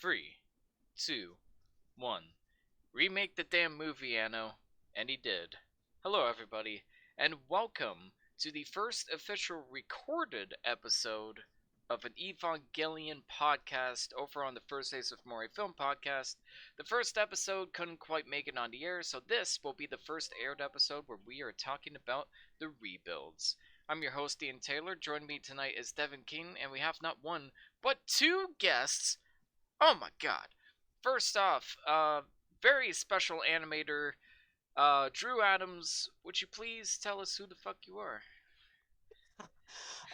3, 2, 1. Remake the damn movie, Anno. And he did. Hello, everybody, and welcome to the first official recorded episode of an Evangelion podcast over on the Thursdays with Moire film podcast. The first episode couldn't quite make it on the air, so this will be the first aired episode where we are talking about the rebuilds. I'm your host, Ian Taylor. Joining me tonight is Devin King, and we have not one, but two guests. Oh my god. First off, very special animator, Drew Adams. Would you please tell us who the fuck you are?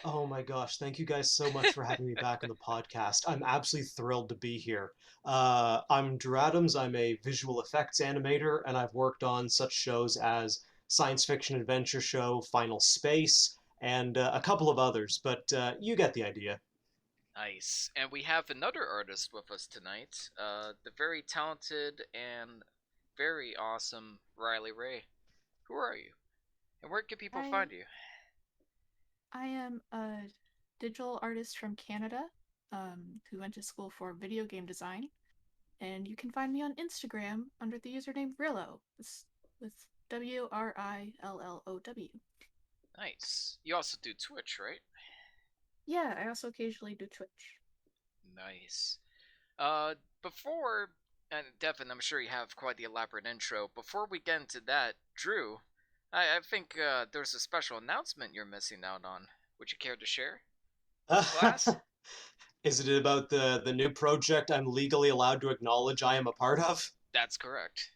Oh my gosh, thank you guys so much for having me back on the podcast. I'm absolutely thrilled to be here. I'm Drew Adams. I'm a visual effects animator, and I've worked on such shows as Science Fiction Adventure Show, Final Space, and a couple of others, but you get the idea. Nice. And we have another artist with us tonight, the very talented and very awesome Riley Wray. Who are you? And where can people I find you? I am a digital artist from Canada, who went to school for video game design, and you can find me on Instagram under the username Rillo, with WRILLOW. Nice. You also do Twitch, right? Yeah, I also occasionally do Twitch. Nice. Before, and Devin, I'm sure you have quite the elaborate intro. Before we get into that, Drew, I think there's a special announcement you're missing out on. Would you care to share? Class? Is it about the new project I'm legally allowed to acknowledge I am a part of? That's correct.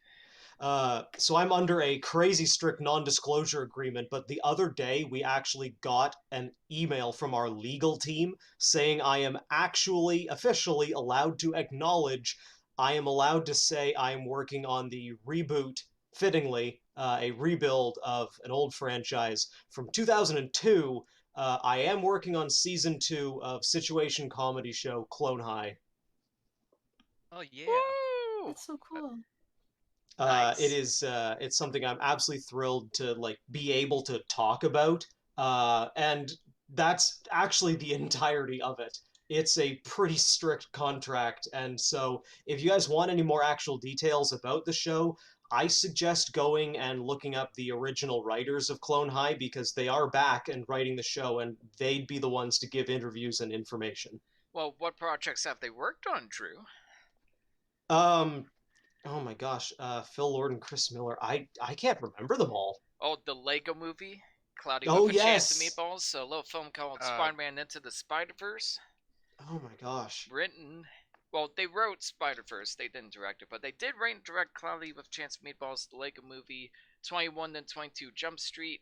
So I'm under a crazy strict non-disclosure agreement, but the other day we actually got an email from our legal team saying I am actually officially allowed to acknowledge I am allowed to say I am working on the reboot, fittingly, a rebuild of an old franchise from 2002. I am working on season 2 of situation comedy show Clone High. Oh yeah. Woo! That's so cool. It Nice. is it's something I'm absolutely thrilled to like be able to talk about, and that's actually the entirety of it. It's a pretty strict contract, and so if you guys want any more actual details about the show, I suggest going and looking up the original writers of Clone High because they are back and writing the show, and they'd be the ones to give interviews and information. Well, what projects have they worked on, Drew? Um, oh my gosh, Phil Lord and Chris Miller. I can't remember them all. Oh, the Lego movie? Cloudy Oh with a Chance of yes. Meatballs, a little film called Uh, Spider-Man Into the Spider-Verse. Oh my gosh. Written, well, they wrote Spider-Verse, they didn't direct it, but they did write and direct Cloudy with a Chance of Meatballs, the Lego movie, 21 and 22 Jump Street,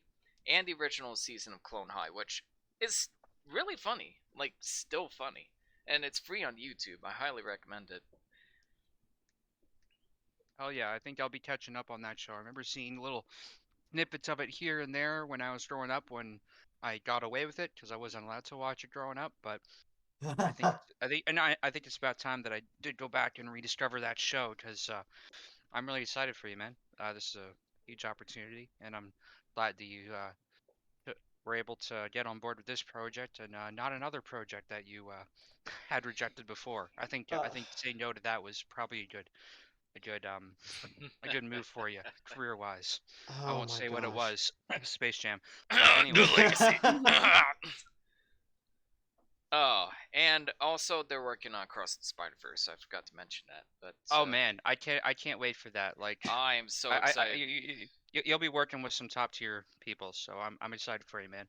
and the original season of Clone High, which is really funny. Like, still funny. And it's free on YouTube. I highly recommend it. oh yeah, I think I'll be catching up on that show. I remember seeing little snippets of it here and there when I was growing up when I got away with it because I wasn't allowed to watch it growing up. But I think it's about time that I did go back and rediscover that show because I'm really excited for you, man. This is a huge opportunity, and I'm glad that you were able to get on board with this project and not another project that you had rejected before. Uh, I think saying no to that was probably a good a good move for you career wise. I oh won't my say what it gosh. was. Space Jam. But The anyway, Legacy. Oh, and also they're working on Across the Spider-Verse. I forgot to mention that, but oh man, I can't wait for that. Like I am so I excited. you'll be working with some top tier people, so I'm excited for you, man.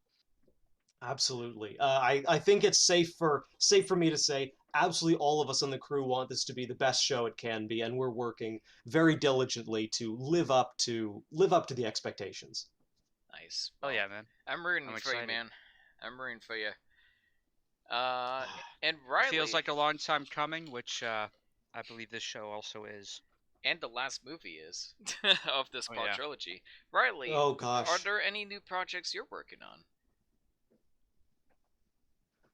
Absolutely. I think it's safe for me to say absolutely all of us on the crew want this to be the best show it can be, and we're working very diligently to live up to the expectations. Nice. Oh Well, yeah, man. I'm rooting I'm for you, excited. man. I'm rooting for you. Uh, and It feels Riley, like a long time coming, which I believe this show also is. and the last movie is of this Oh yeah. quadrilogy. Riley, Oh are gosh. there any new projects you're working on?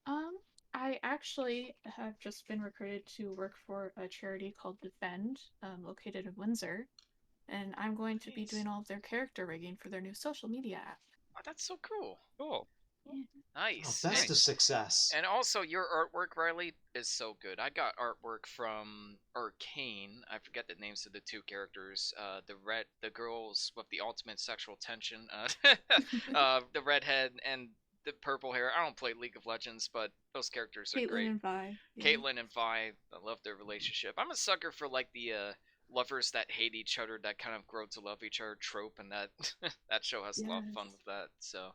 Um, I actually have just been recruited to work for a charity called Defend, located in Windsor, and I'm going to be Nice. doing all of their character rigging for their new social media app. Oh, that's so cool. Cool. Nice. Oh, best of success. And also, your artwork, Riley, is so good. I got artwork from Arcane. I forget the names of the two characters. The girls with the ultimate sexual tension. The redhead and the purple hair. I don't play League of Legends, but those characters are Caitlyn great. and Vi. Yeah. Caitlyn and Vi, I love their relationship. I'm a sucker for like the lovers that hate each other that kind of grow to love each other trope, and that that show has a lot of fun Yes. with that. So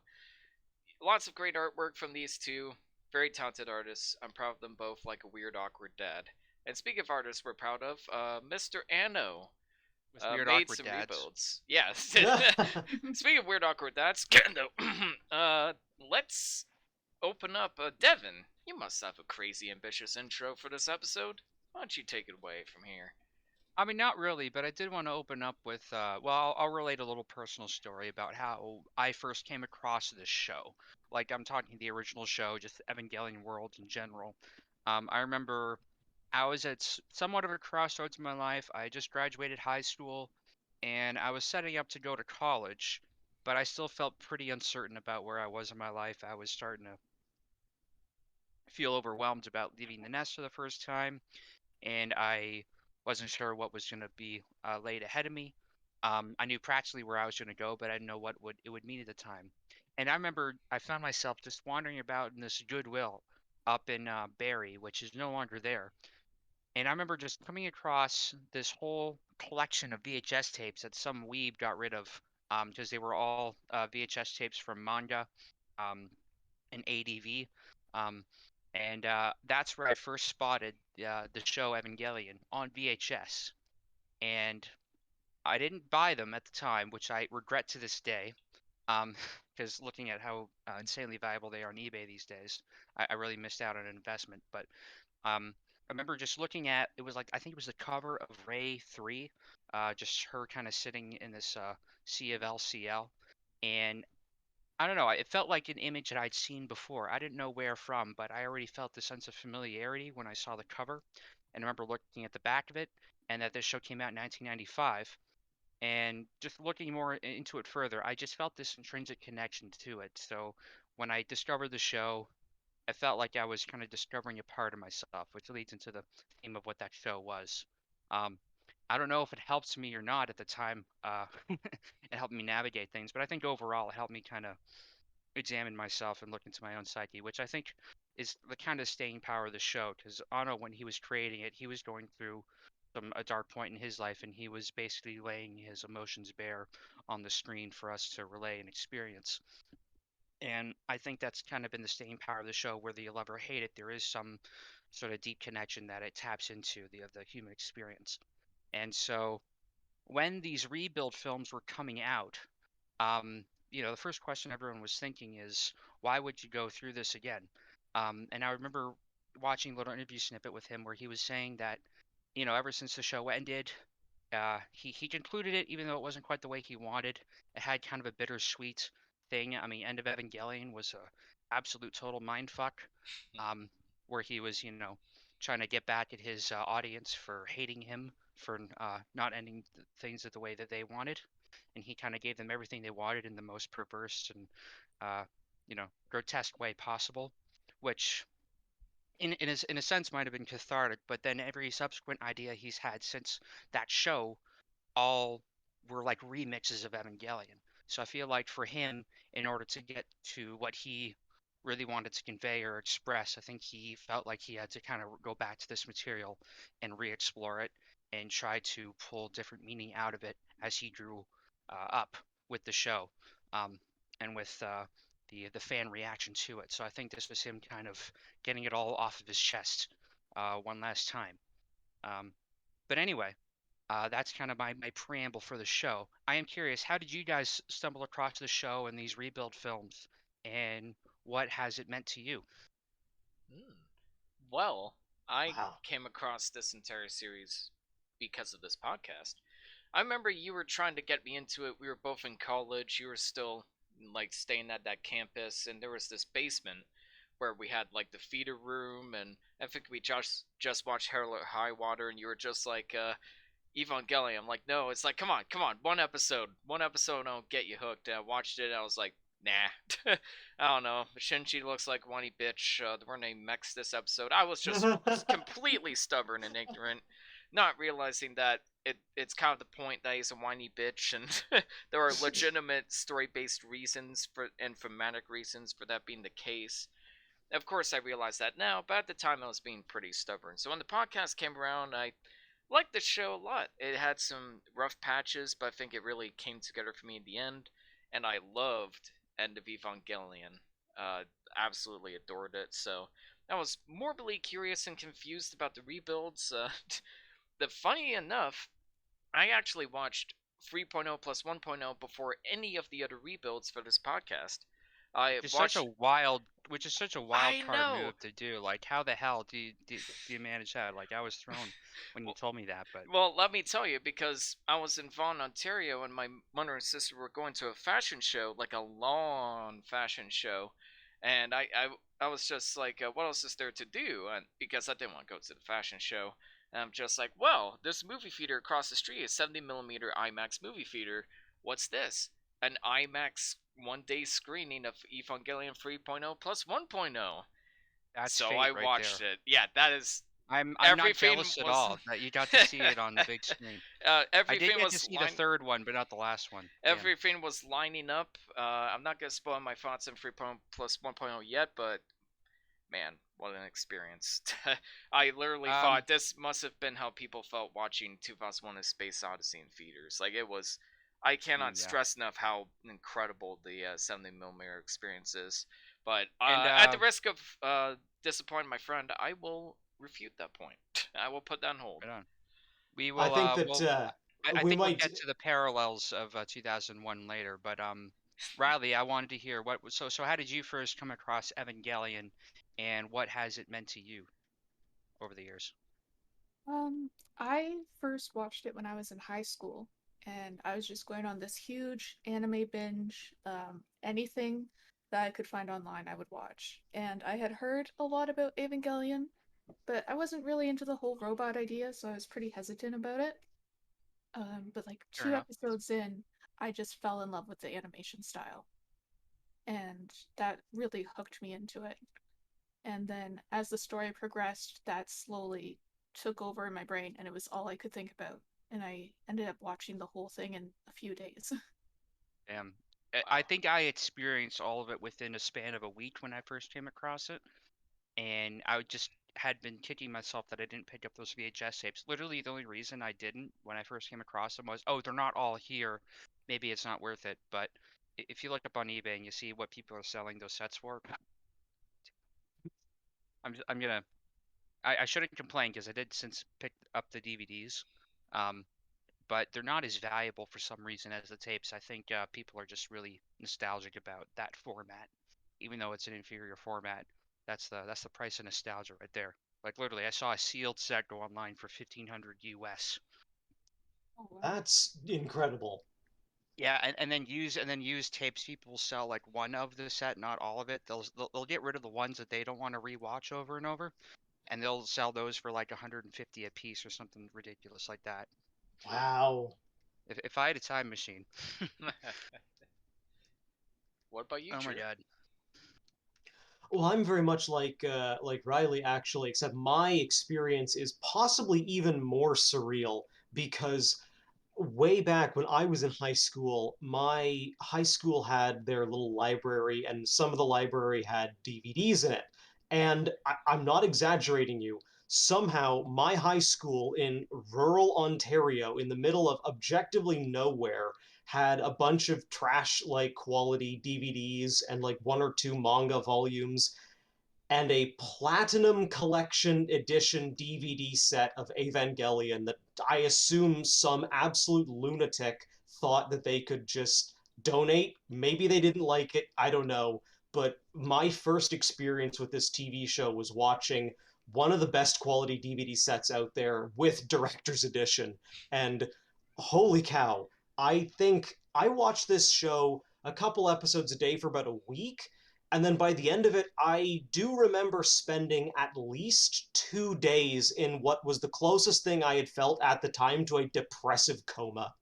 lots of great artwork from these two. Very talented artists. I'm proud of them both, like a weird, awkward dad. And speaking of artists we're proud of, Mr. Anno With weird made awkward some dads. rebuilds. Yes. Speaking of weird, awkward dads, let's open up. Devin, you must have a crazy ambitious intro for this episode. Why don't you take it away from here? I mean, not really, but I did want to open up with, I'll relate a little personal story about how I first came across this show. Like, I'm talking the original show, just Evangelion world in general. I remember I was at somewhat of a crossroads in my life. I just graduated high school, and I was setting up to go to college, but I still felt pretty uncertain about where I was in my life. I was starting to feel overwhelmed about leaving the nest for the first time, and I wasn't sure what was going to be laid ahead of me. I knew practically where I was going to go, but I didn't know what it would mean at the time. And I remember I found myself just wandering about in this Goodwill up in Barrie, which is no longer there. And I remember just coming across this whole collection of VHS tapes that some weeb got rid of because they were all VHS tapes from manga um, and ADV. Um, and that's where I first spotted the show Evangelion on VHS. And I didn't buy them at the time, which I regret to this day, because looking at how insanely valuable they are on eBay these days, I really missed out on an investment. But I remember just looking at it was like I think it was the cover of Ray 3, just her kind of sitting in this sea of LCL, and I don't know. It felt like an image that I'd seen before. I didn't know where from, but I already felt the sense of familiarity when I saw the cover. And I remember looking at the back of it, and that this show came out in 1995. And just looking more into it further, I just felt this intrinsic connection to it. So when I discovered the show, I felt like I was kind of discovering a part of myself, which leads into the theme of what that show was. Um, I don't know if it helps me or not at the time. It helped me navigate things, but I think overall it helped me kind of examine myself and look into my own psyche, which I think is the kind of staying power of the show. Because Anno, when he was creating it, he was going through a dark point in his life, and he was basically laying his emotions bare on the screen for us to relay and experience. And I think that's kind of been the staying power of the show, whether you love or hate it. There is some sort of deep connection that it taps into the human experience. And so when these rebuild films were coming out, the first question everyone was thinking is, why would you go through this again? And I remember watching a little interview snippet with him where he was saying that, ever since the show ended, he concluded it, even though it wasn't quite the way he wanted. It had kind of a bittersweet thing. I mean, End of Evangelion was a absolute total mindfuck, where he was, trying to get back at his audience for hating him for not ending things the way that they wanted, and he kind of gave them everything they wanted in the most perverse and grotesque way possible, which in a sense might have been cathartic. But then every subsequent idea he's had since that show all were like remixes of Evangelion. So I feel like for him, in order to get to what he really wanted to convey or express, I think he felt like he had to kind of go back to this material and re-explore it and try to pull different meaning out of it as he grew up with the show, um, and with the fan reaction to it. So I think this was him kind of getting it all off of his chest one last time. But anyway, that's kind of my preamble for the show. I am curious, how did you guys stumble across the show and these rebuild films, and what has it meant to you? Hmm. Well, I Wow. came across this entire series because of this podcast. I remember you were trying to get me into it. We were both in college. You were still like staying at that campus, and there was this basement where we had like the feeder room, and I think we just watched Hell or High Water, and you were just like, Evangelion. I'm like, no, it's like, come on, one episode, and I'll get you hooked. And I watched it, and I was like, Nah. I don't know. Shinji looks like whiny bitch. There weren't any mechs this episode. I was just completely stubborn and ignorant, not realizing that it's kind of the point that he's a whiny bitch, and there are legitimate story-based reasons for and thematic reasons for that being the case. Of course, I realize that now, but at the time I was being pretty stubborn. So when the podcast came around, I liked the show a lot. It had some rough patches, but I think it really came together for me in the end, and I loved End of Evangelion. Absolutely adored it. So I was morbidly curious and confused about the rebuilds. The funny enough, I actually watched 3.0 plus 1.0 before any of the other rebuilds for this podcast. I Which is watched. such a I wild card know. move to do. Like, how the hell do you manage that? Like, I was thrown when you told me that, but Well, let me tell you, because I was in Vaughan, Ontario, and my mother and sister were going to a fashion show, like a long fashion show, and I was just like, what else is there to do? And because I didn't want to go to the fashion show, and I'm just like, well, this movie theater across the street is 70mm IMAX movie theater. What's this? An IMAX one-day screening of Evangelion 3.0 plus 1.0. that's So fate I right watched there. it. Yeah, that is I'm not everything jealous at was all that you got to see it on the big screen. I did everything get to was see the third one, but not the last one. Damn. everything was lining up. I'm not gonna spoil my thoughts in 3.0 plus 1.0 yet, but man, what an experience! I literally Um, thought this must have been how people felt watching 2001: A Space Odyssey in theaters. Like it was. I cannot yeah. stress enough how incredible the 70mm experience is. But And at the risk of disappointing my friend, I will refute that point. I will put that on hold. right on. We I will. think that We'll. I we think we'll might. get to the parallels of 2001 later. But Riley, I wanted to hear so how did you first come across Evangelion, and what has it meant to you over the years? Um, I first watched it when I was in high school, and I was just going on this huge anime binge. Anything that I could find online, I would watch. And I had heard a lot about Evangelion, but I wasn't really into the whole robot idea, so I was pretty hesitant about it. But like Fair two enough. episodes in, I just fell in love with the animation style, and that really hooked me into it. And then as the story progressed, that slowly took over in my brain, and it was all I could think about. And I ended up watching the whole thing in a few days. Damn. I Wow. think I experienced all of it within a span of a week when I first came across it, and I just had been kicking myself that I didn't pick up those VHS tapes. Literally, the only reason I didn't when I first came across them was, oh, they're not all here. Maybe it's not worth it. But if you look up on eBay and you see what people are selling those sets for, I'm gonna. I shouldn't complain because I did since pick up the DVDs. Um, but they're not as valuable for some reason as the tapes. I think people are just really nostalgic about that format, even though it's an inferior format. That's the price of nostalgia right there. Like literally, I saw a sealed set go online for 1,500 US. Oh, wow. That's incredible. Yeah, and then used tapes. People will sell like one of the set, not all of it. They'll get rid of the ones that they don't want to rewatch over and over, and they'll sell those for like 150 a piece or something ridiculous like that. Wow. If I had a time machine, What about you, oh my Drew? god. Well, I'm very much like Riley actually, except my experience is possibly even more surreal because way back when I was in high school, my high school had their little library, and some of the library had DVDs in it. And I'm not exaggerating you. Somehow, my high school in rural Ontario, in the middle of objectively nowhere, had a bunch of trash like quality DVDs and like one or two manga volumes and a platinum collection edition DVD set of Evangelion that I assume some absolute lunatic thought that they could just donate. Maybe they didn't like it, I don't know. But my first experience with this TV show was watching one of the best quality DVD sets out there with Director's Edition. And holy cow, I think I watched this show a couple episodes a day for about a week, and then by the end of it, I do remember spending at least 2 days in what was the closest thing I had felt at the time to a depressive coma.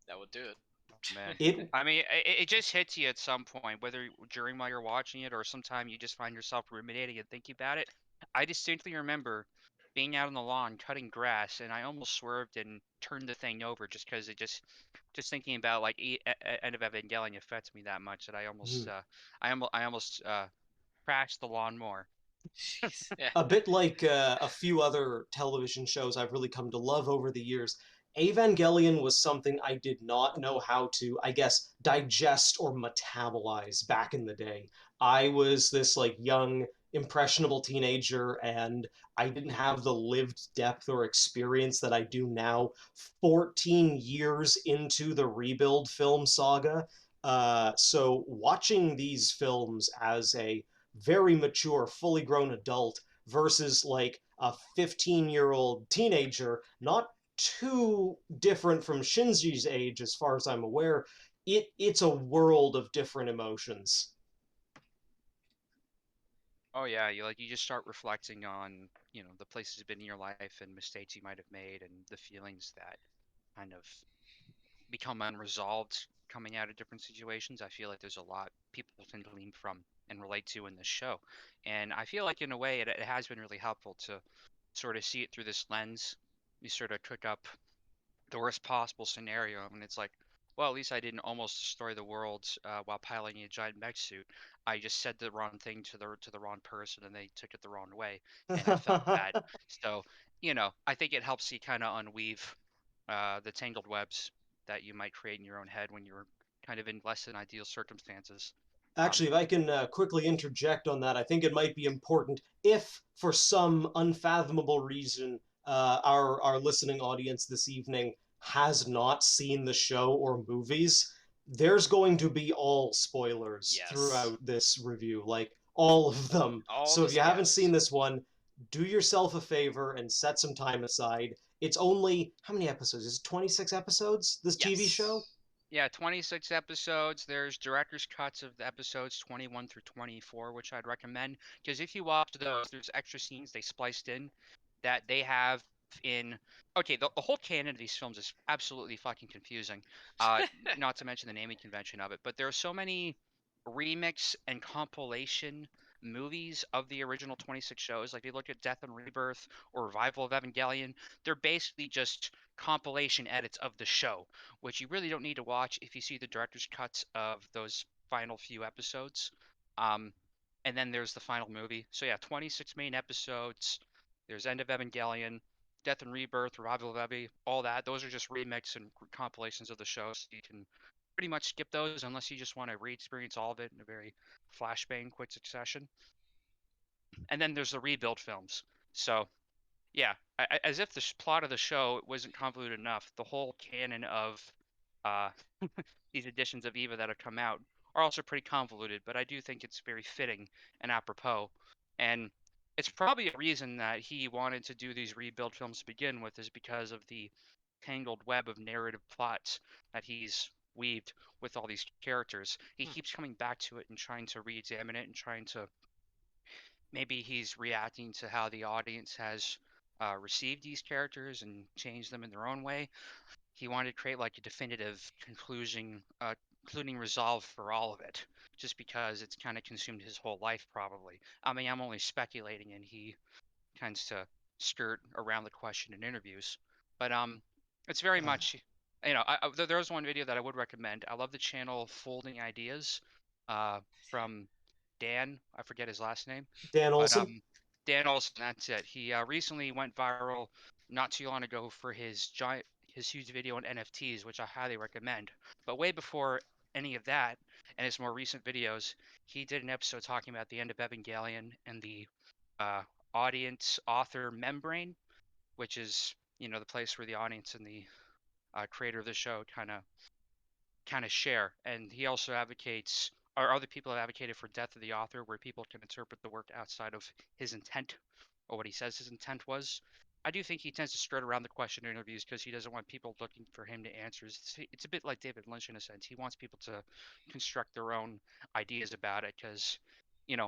That would do it. man. It I mean, it just hits you at some point, whether during while you're watching it or sometime you just find yourself ruminating and thinking about it. I distinctly remember being out on the lawn cutting grass, and I almost swerved and turned the thing over just because just thinking about like End of Evangelion affects me that much that I almost crashed the lawnmower. Jeez. Yeah. a bit like a few other television shows I've really come to love over the years. Evangelion was something I did not know how to, I guess, digest or metabolize back in the day. I was this like young, impressionable teenager, and I didn't have the lived depth or experience that I do now, 14 years into the Rebuild film saga. So watching these films as a very mature, fully grown adult versus like a 15-year-old teenager, not too different from Shinji's age as far as I'm aware. It's a world of different emotions. Oh yeah, you just start reflecting on, the places you've been in your life and mistakes you might have made and the feelings that kind of become unresolved coming out of different situations. I feel like there's a lot people can glean from and relate to in this show. And I feel like in a way it has been really helpful to sort of see it through this lens. You sort of cook up the worst possible scenario, and it's like, well, at least I didn't almost destroy the world while piloting a giant mech suit. I just said the wrong thing to the wrong person, and they took it the wrong way, and I felt bad. So, I think it helps you kind of unweave the tangled webs that you might create in your own head when you're kind of in less than ideal circumstances. Actually, Um, if I can quickly interject on that, I think it might be important if, for some unfathomable reason, our listening audience this evening has not seen the show or movies. There's going to be all spoilers Yes. throughout this review, like all of them. All So the if you haven't seen spoilers. this one, do yourself a favor and set some time aside. It's only how many episodes? Is it 26 episodes? This TV show? Yes. Yeah, 26 episodes. There's director's cuts of the episodes 21 through 24, which I'd recommend. Because if you watch those, there's extra scenes they spliced in that they have in. Okay, the whole canon of these films is absolutely fucking confusing. Not to mention the naming convention of it. But there are so many remix and compilation movies of the original 26 shows. Like, if you look at Death and Rebirth or Revival of Evangelion, they're basically just compilation edits of the show, which you really don't need to watch if you see the director's cuts of those final few episodes. Um, and then there's the final movie. So yeah, 26 main episodes. There's End of Evangelion, Death and Rebirth, Revival of Evi, all that. Those are just remix and compilations of the show, so you can pretty much skip those unless you just want to re-experience all of it in a very flashbang quick succession. And then there's the rebuild films. So yeah, as if the plot of the show wasn't convoluted enough, the whole canon of uh, these editions of Eva that have come out are also pretty convoluted, but I do think it's very fitting and apropos. And it's probably a reason that he wanted to do these rebuild films to begin with, is because of the tangled web of narrative plots that he's weaved with all these characters. He Hmm. keeps coming back to it and trying to re-examine it and trying to, maybe he's reacting to how the audience has received these characters and changed them in their own way. He wanted to create like a definitive conclusion, including resolve for all of it, just because it's kind of consumed his whole life, probably. I mean, I'm only speculating, and he tends to skirt around the question in interviews. But it's very much, there was one video that I would recommend. I love the channel Folding Ideas, from Dan. I forget his last name, Dan but Olson? Dan Olson. That's it. He recently went viral not too long ago for his huge video on NFTs, which I highly recommend. But way before any of that, and his more recent videos, he did an episode talking about the end of Evangelion and the uh, audience author membrane, which is, the place where the audience and the creator of the show kind of share. And he also advocates, or other people have advocated for death of the author, where people can interpret the work outside of his intent or what he says his intent was. I do think he tends to skirt around the question in interviews because he doesn't want people looking for him to answer. It's a bit like David Lynch in a sense. He wants people to construct their own ideas about it because,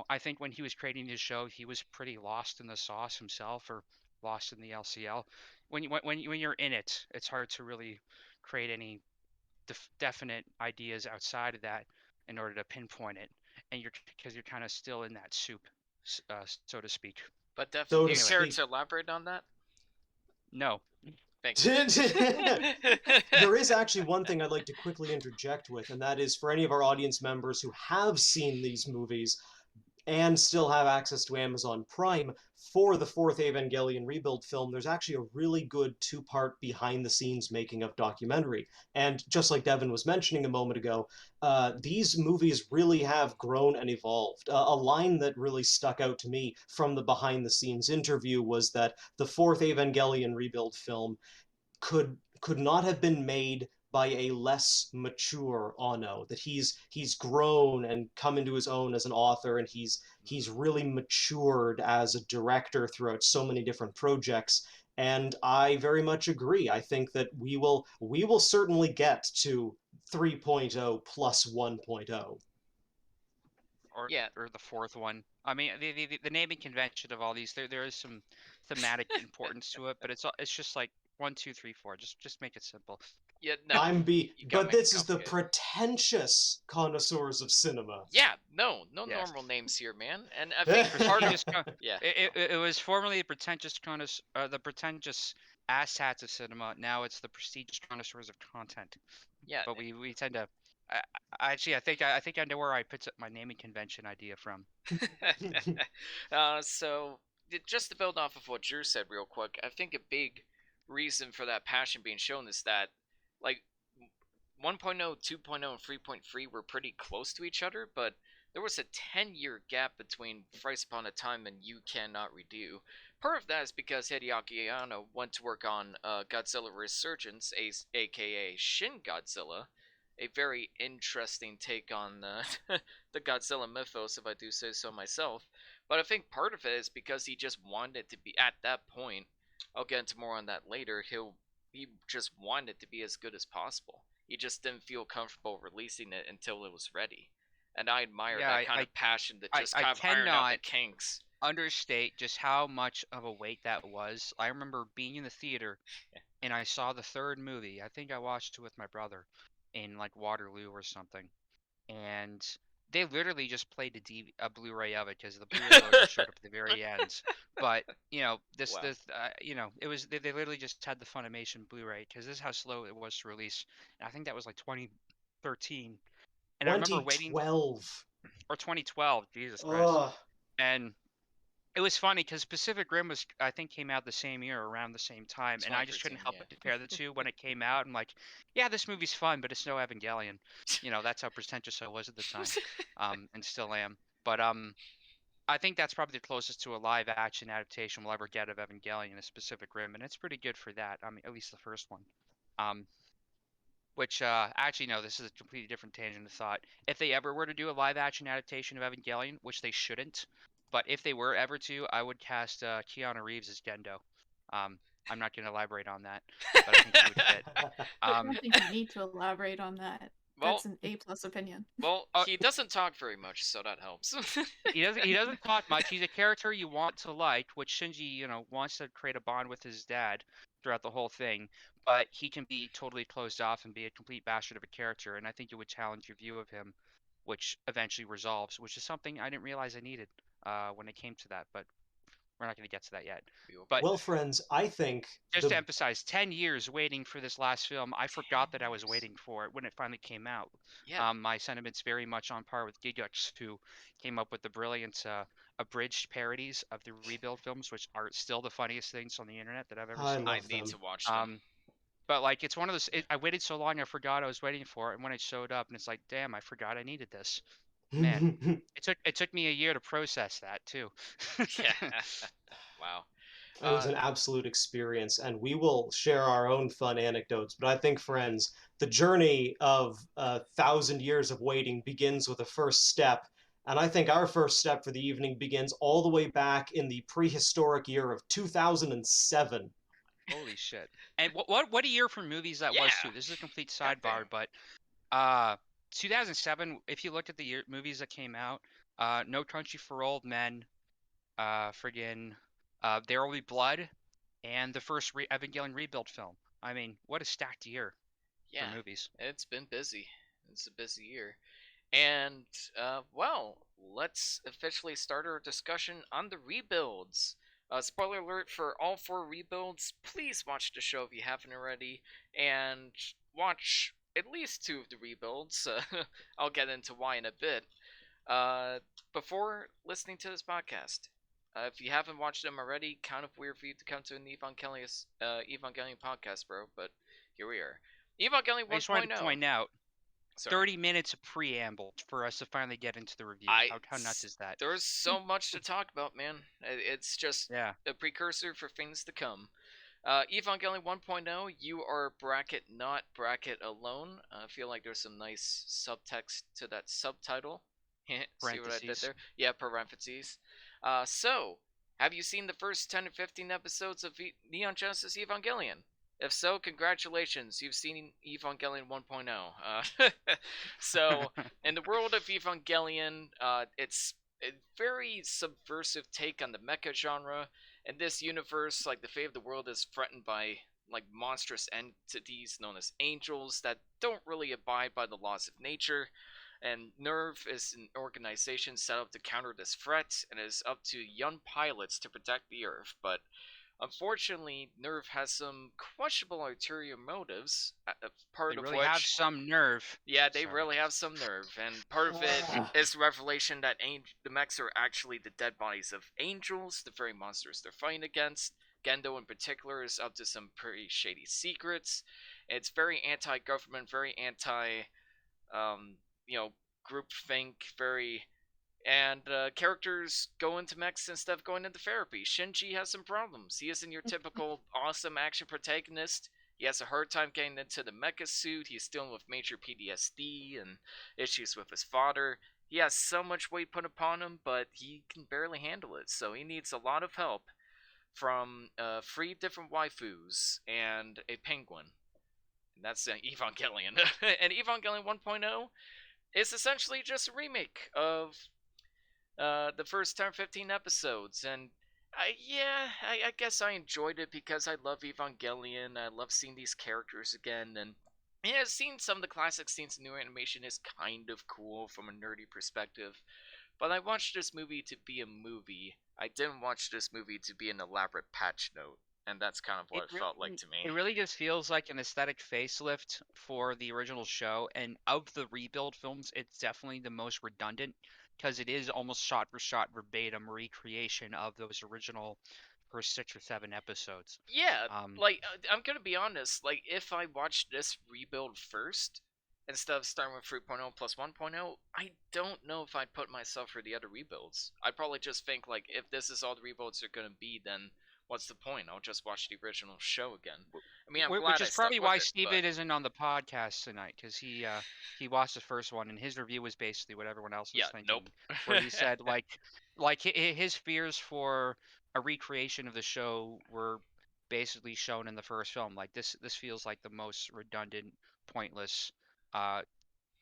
I think when he was creating his show, he was pretty lost in the sauce himself, or lost in the LCL. When you're in it, it's hard to really create any definite ideas outside of that in order to pinpoint it, and because you're kind of still in that soup, so to speak. But So definitely, to you care speak. to elaborate on that? No. Thank you. There is actually one thing I'd like to quickly interject with, and that is for any of our audience members who have seen these movies and still have access to Amazon Prime, for the fourth Evangelion Rebuild film, there's actually a really good two-part behind-the-scenes making of documentary. And just like Devin was mentioning a moment ago, these movies really have grown and evolved. A line that really stuck out to me from the behind-the-scenes interview was that the fourth Evangelion Rebuild film could not have been made by a less mature Anno. That he's grown and come into his own as an author, and he's really matured as a director throughout so many different projects. And I very much agree. I think that we will certainly get to 3.0 plus 1.0. or Yeah. or the fourth one. I mean, the naming convention of all these, there is some thematic importance to it, but it's just like 1, 2, 3, 4. Just make it simple. Yeah, no. You gotta But make it this is the complicated. pretentious connoisseurs of cinema. Yeah, no Yes. normal names here, man. And I think part of Pretentious. yeah, It was formerly the pretentious asshats of cinema. Now it's the prestigious connoisseurs of content. yeah. But we tend to. Actually, I think I know where I picked up my naming convention idea from. So just to build off of what Drew said real quick, I think a big reason for that passion being shown is that like 1.0, 2.0, and 3.3 were pretty close to each other, but there was a 10-year gap between Thrice Upon a Time and You Cannot Redo. Part of that is because Hideaki Anno went to work on Godzilla Resurgence, aka Shin Godzilla, a very interesting take on the Godzilla mythos, if I do say so myself. But I think part of it is because he just wanted to be, at that point, I'll get into more on that later, he just wanted it to be as good as possible. He just didn't feel comfortable releasing it until it was ready. And I admire Yeah, that kind of passion that just I kind of ironed out the cannot kinks. understate just how much of a weight that was. I remember being in the theater and I saw the third movie. I think I watched it with my brother in like Waterloo or something. And they literally just played a Blu-ray of it because the Blu-ray logo showed up at the very end. But Wow. it was they literally just had the Funimation Blu-ray because this is how slow it was to release. And I think that was like 2013. And I remember waiting 2012. or 2012. Jesus Christ. Ugh. And it was funny because Pacific Rim was, I think, came out the same year, around the same time, and I just couldn't 2013, help yeah. but compare the two when it came out. I'm like, yeah, this movie's fun, but it's no Evangelion. That's how pretentious I was at the time, and still am. But I think that's probably the closest to a live action adaptation we'll ever get of Evangelion, is Pacific Rim, and it's pretty good for that. I mean, at least the first one. Um, which actually no, this is a completely different tangent of thought. If they ever were to do a live action adaptation of Evangelion, which they shouldn't, but if they were ever to, I would cast Keanu Reeves as Gendo. I'm not going to elaborate on that, but I think he would fit. I don't think you need to elaborate on that. Well, That's an A+ opinion. well, he doesn't talk very much, so that helps. He doesn't talk much. He's a character you want to like, which Shinji, wants to create a bond with his dad throughout the whole thing. But he can be totally closed off and be a complete bastard of a character, and I think it would challenge your view of him, which eventually resolves, which is something I didn't realize I needed when it came to that. But we're not going to get to that yet. But Well, friends, I think just to emphasize, 10 years waiting for this last film. I forgot that I was waiting for it when it finally came out. Yeah. My sentiments very much on par with Gigux, who came up with the brilliant abridged parodies of the rebuild films, which are still the funniest things on the internet that I've ever I seen. I love need them. to watch them. But like it's one of those. I waited so long, I forgot I was waiting for it, and when it showed up, and it's like, damn, I forgot I needed this. Man, it took me a year to process that too. Yeah. Wow. It was an absolute experience, and we will share our own fun anecdotes. But I think, friends, the journey of 1,000 years of waiting begins with a first step. And I think our first step for the evening begins all the way back in the prehistoric year of 2007. Holy shit! And what a year for movies that was Yeah. too. This is a complete Goddamn. sidebar, but 2007. If you look at the movies that came out, No Country for Old Men, friggin' There Will Be Blood, and the first Evangelion Rebuild film. I mean, what a stacked year. Yeah, movies. it's been busy. It's a busy year. And, well, let's officially start our discussion on the rebuilds. Spoiler alert for all 4 rebuilds. Please watch the show if you haven't already, and watch at least 2 of the rebuilds. I'll get into why in a bit. Uh, Before listening to this podcast, if you haven't watched them already, kind of weird for you to come to an Evangelion podcast, bro, but here we are. Evangelion I just wanted to 1.0. point out, Sorry. 30 minutes of preamble for us to finally get into the review. How nuts is that? There's so much to talk about, man. It's just Yeah. a precursor for things to come. Evangelion 1.0, you are bracket not bracket alone. I feel like there's some nice subtext to that subtitle. See what I did there? Yeah, parentheses. So, have you seen the first 10 or 15 episodes of Neon Genesis Evangelion? If so, congratulations, you've seen Evangelion 1.0. So, in the world of Evangelion, it's a very subversive take on the mecha genre. In this universe, like, the fate of the world is threatened by like monstrous entities known as angels that don't really abide by the laws of nature. And NERV is an organization set up to counter this threat, and it is up to young pilots to protect the Earth. But unfortunately, NERV has some questionable ulterior motives. Part They of really which have some nerve. yeah, they Sorry. really have some nerve, and part of it is the revelation that the mechs are actually the dead bodies of angels, the very monsters they're fighting against. Gendo, in particular, is up to some pretty shady secrets. It's very anti-government, very anti, um, you know, groupthink, very. And characters go into mechs instead of going into therapy. Shinji has some problems. He isn't your typical awesome action protagonist. He has a hard time getting into the mecha suit. He's dealing with major PTSD and issues with his father. He has so much weight put upon him, but he can barely handle it. So he needs a lot of help from 3 different waifus and a penguin. And that's Evangelion. And Evangelion 1.0 is essentially just a remake of the first 10 or 15 episodes. And I guess I enjoyed it because I love Evangelion. I love seeing these characters again. And yeah, seeing some of the classic scenes in new animation is kind of cool from a nerdy perspective. But I watched this movie to be a movie. I didn't watch this movie to be an elaborate patch note. And that's kind of what it felt like to me. It really just feels like an aesthetic facelift for the original show. And of the rebuild films, it's definitely the most redundant because it is almost shot for shot verbatim recreation of those original first 6 or 7 episodes. Yeah, like, I'm gonna be honest, like, if I watched this rebuild first, instead of starting with 3.0 plus 1.0, I don't know if I'd put myself for the other rebuilds. I'd probably just think, like, if this is all the rebuilds are gonna be, then what's the point? I'll just watch the original show again. I mean, I'm glad Which I is stuck probably with why it, Steven but isn't on the podcast tonight, because he watched the first one and his review was basically what everyone else was yeah, thinking. nope. Where he said his fears for a recreation of the show were basically shown in the first film. Like this feels like the most redundant, pointless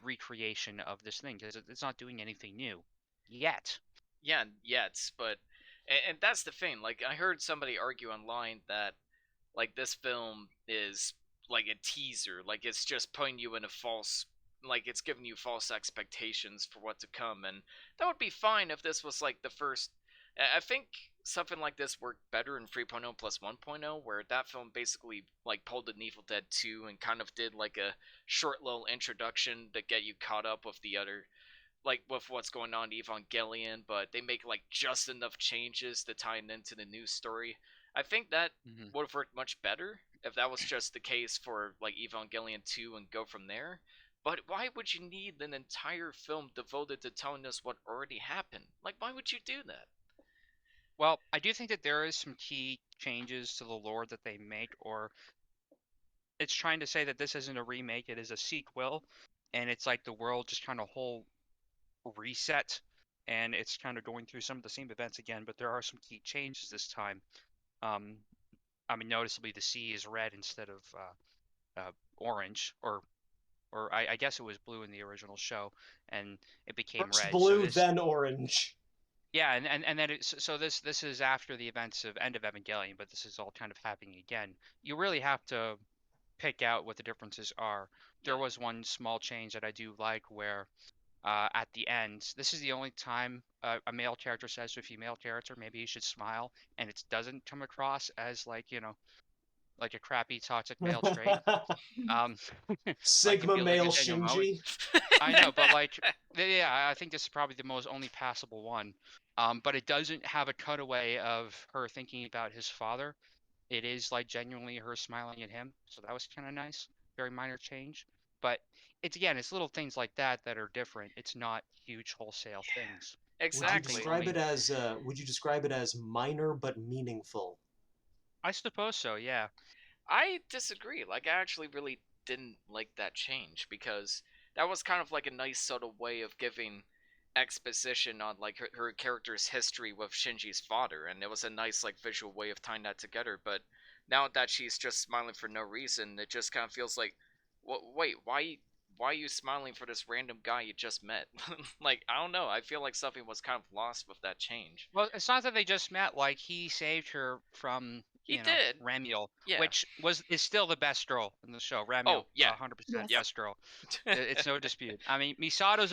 recreation of this thing because it's not doing anything new yet. Yeah, yet, but and that's the thing. Like, I heard somebody argue online that, like, this film is like a teaser, like it's just putting you in a false, like it's giving you false expectations for what to come. And that would be fine if this was like the first. I think something like this worked better in 3.0 plus 1.0, where that film basically like pulled an Evil Dead 2 and kind of did like a short little introduction to get you caught up with the other, like with what's going on in Evangelion, but they make like just enough changes to tie it into the new story. I think that would have worked much better if that was just the case for like Evangelion 2 and go from there. But why would you need an entire film devoted to telling us what already happened? Like, why would you do that? Well, I do think that there is some key changes to the lore that they make, or it's trying to say that this isn't a remake, it is a sequel, and it's like the world just kind of whole reset, and it's kind of going through some of the same events again, but there are some key changes this time. I mean, noticeably the sea is red instead of orange, or I guess it was blue in the original show, and it became First red. blue, then orange. Yeah, and then so this is after the events of End of Evangelion, but this is all kind of happening again. You really have to pick out what the differences are. There Yeah. was one small change that I do like where at the end, this is the only time a male character says to a female character, maybe you should smile, and it doesn't come across as like, like a crappy toxic male trait. Um, like it Sigma feels like a male genuine moment. Shinji. I know, but like, yeah, I think this is probably the most only passable one. But it doesn't have a cutaway of her thinking about his father. It is like genuinely her smiling at him, so that was kind of nice. Very minor change, but it's little things like that that are different. It's not huge wholesale things. Would you The Exactly. describe only it as minor but meaningful? I suppose so, yeah. I disagree. Like, I actually really didn't like that change because that was kind of like a nice subtle way of giving exposition on like her character's history with Shinji's father, and it was a nice like visual way of tying that together. But now that she's just smiling for no reason, it just kind of feels like, wait, why are you smiling for this random guy you just met? Like, I don't know. I feel like something was kind of lost with that change. Well, it's not that they just met. Like he saved her from, He did, Ramiel, yeah. which is still the best girl in the show. Oh Ramiel, yeah, 100% Yes. yep. best girl. It's no dispute. I mean, Misato's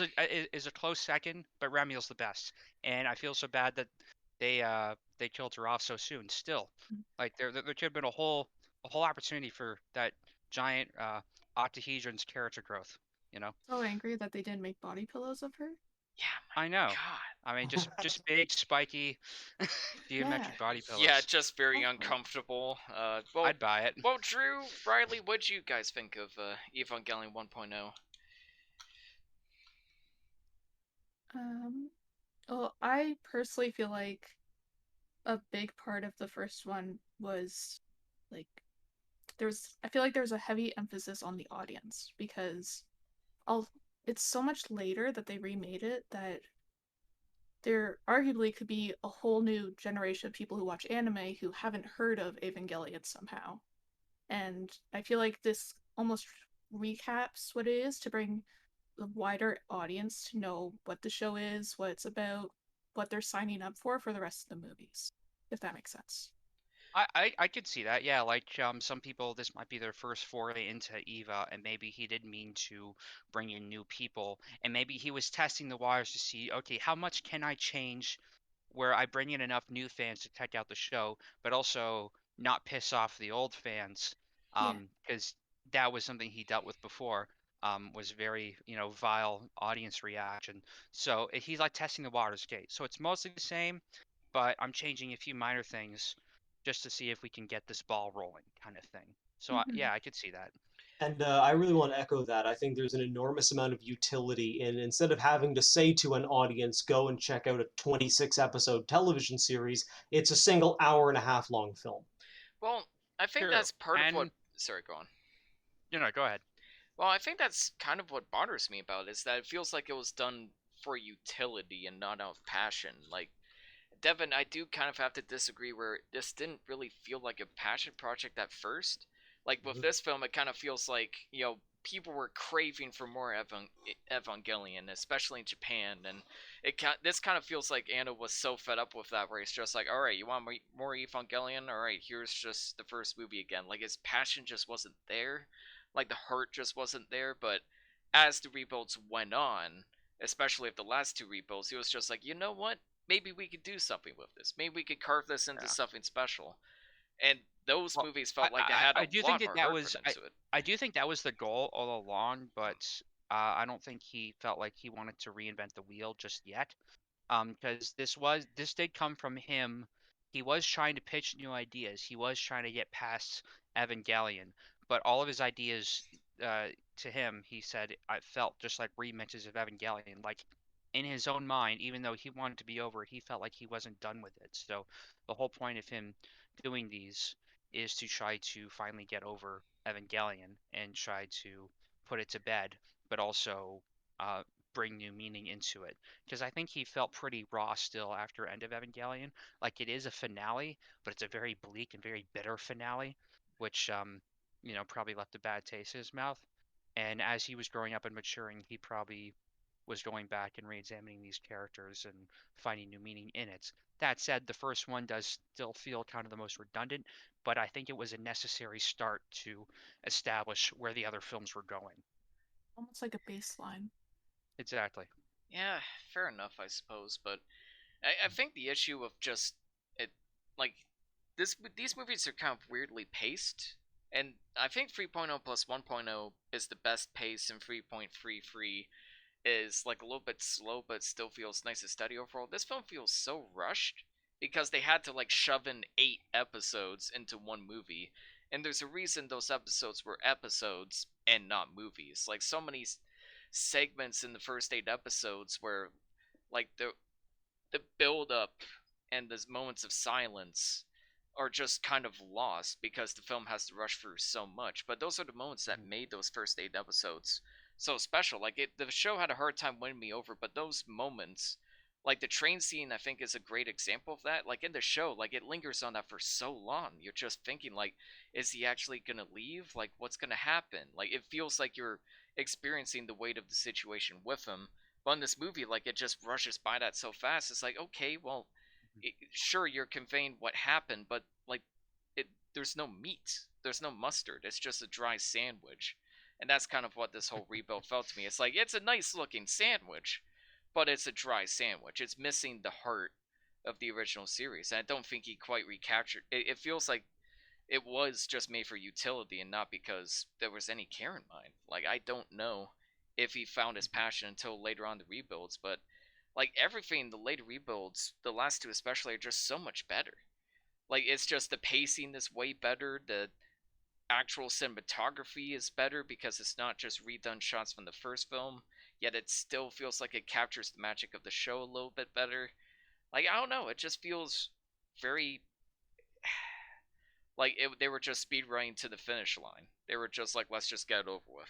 is a close second, but Ramiel's the best. And I feel so bad that they killed her off so soon. Still, like there could have been a whole opportunity for that giant octahedron's character growth. You know. So angry that they didn't make body pillows of her. Yeah, I my know. God. I mean, just big, spiky, Yeah. geometric body Yeah, pillows. just very Awful. uncomfortable. Well, I'd buy it. well, Drew, Riley, what'd you guys think of Evangelion 1.0? Um, well, I personally feel like a big part of the first one was like I feel like there's a heavy emphasis on the audience because all it's so much later that they remade it that there arguably could be a whole new generation of people who watch anime who haven't heard of Evangelion somehow. And I feel like this almost recaps what it is to bring the wider audience to know what the show is, what it's about, what they're signing up for the rest of the movies, if that makes sense. I could see that. Yeah, like some people this might be their first foray into Eva and maybe he didn't mean to bring in new people and maybe he was testing the waters to see, okay, how much can I change where I bring in enough new fans to check out the show, but also not piss off the old fans, Yeah. because that was something he dealt with before, was very, vile audience reaction. So he's like testing the waters, okay. So it's mostly the same, but I'm changing a few minor things just to see if we can get this ball rolling, kind of thing. So Mm-hmm. yeah, I could see that. And I really want to echo that. I think there's an enormous amount of utility in instead of having to say to an audience, go and check out a 26 episode television series, it's a single hour and a half long film. Well, I think True. that's part of what. And Sorry, go on. go ahead. Well, I think that's kind of what bothers me about it, is that it feels like it was done for utility and not out of passion. Like, Devin, I do kind of have to disagree where this didn't really feel like a passion project at first. Like with this film, it kind of feels like, people were craving for more Evangelion, especially in Japan, and this kind of feels like Anna was so fed up with that, where it's just like, all right, you want more Evangelion? All right, here's just the first movie again. Like his passion just wasn't there, like the heart just wasn't there. But as the rebuilds went on, especially if the last two rebuilds, he was just like, you know what? Maybe we could do something with this. Maybe we could carve this into Yeah. something special. And those Well, movies felt like they had I a do think lot that more that heart was put into it. I do think that was the goal all along, but I don't think he felt like he wanted to reinvent the wheel just yet. Because this did come from him. He was trying to pitch new ideas. He was trying to get past Evangelion, but all of his ideas, to him, he said, I felt just like remixes of Evangelion. Like in his own mind, even though he wanted to be over it, he felt like he wasn't done with it. So the whole point of him doing these is to try to finally get over Evangelion and try to put it to bed, but also uh, bring new meaning into it. Because I think he felt pretty raw still after End of Evangelion. Like it is a finale, but it's a very bleak and very bitter finale, which probably left a bad taste in his mouth. And as he was growing up and maturing, he probably was going back and re-examining these characters and finding new meaning in it. That said, the first one does still feel kind of the most redundant, but I think it was a necessary start to establish where the other films were going. Almost like a baseline. Exactly. Yeah, fair enough, I suppose. But I think the issue of just it, like these movies are kind of weirdly paced, and I think 3.0 plus 1.0 is the best pace, and 3.33 is like a little bit slow, but still feels nice and steady overall. This film feels so rushed because they had to like shove in 8 episodes into one movie, and there's a reason those episodes were episodes and not movies. Like so many segments in the first 8 episodes where like the build up and the moments of silence are just kind of lost because the film has to rush through so much. But those are the moments that made those first 8 episodes so special. Like the show had a hard time winning me over, but those moments, like the train scene, I think is a great example of that. Like in the show, like it lingers on that for so long. You're just thinking, like, is he actually gonna leave? Like, what's gonna happen? Like it feels like you're experiencing the weight of the situation with him. But in this movie, like it just rushes by that so fast. It's like, okay, well, sure you're conveying what happened, but like there's no meat, there's no mustard. It's just a dry sandwich, and that's kind of what this whole rebuild felt to me. It's like it's a nice looking sandwich, but it's a dry sandwich. It's missing the heart of the original series, and I don't think he quite recaptured. It feels like it was just made for utility and not because there was any care in mind. Like I don't know if he found his passion until later on the rebuilds, but like everything the later rebuilds, the last two especially, are just so much better. Like it's just the pacing is way better, the actual cinematography is better because it's not just redone shots from the first film, yet it still feels like it captures the magic of the show a little bit better. Like I don't know, it just feels very like they were just speed running to the finish line. They were just like, let's just get it over with.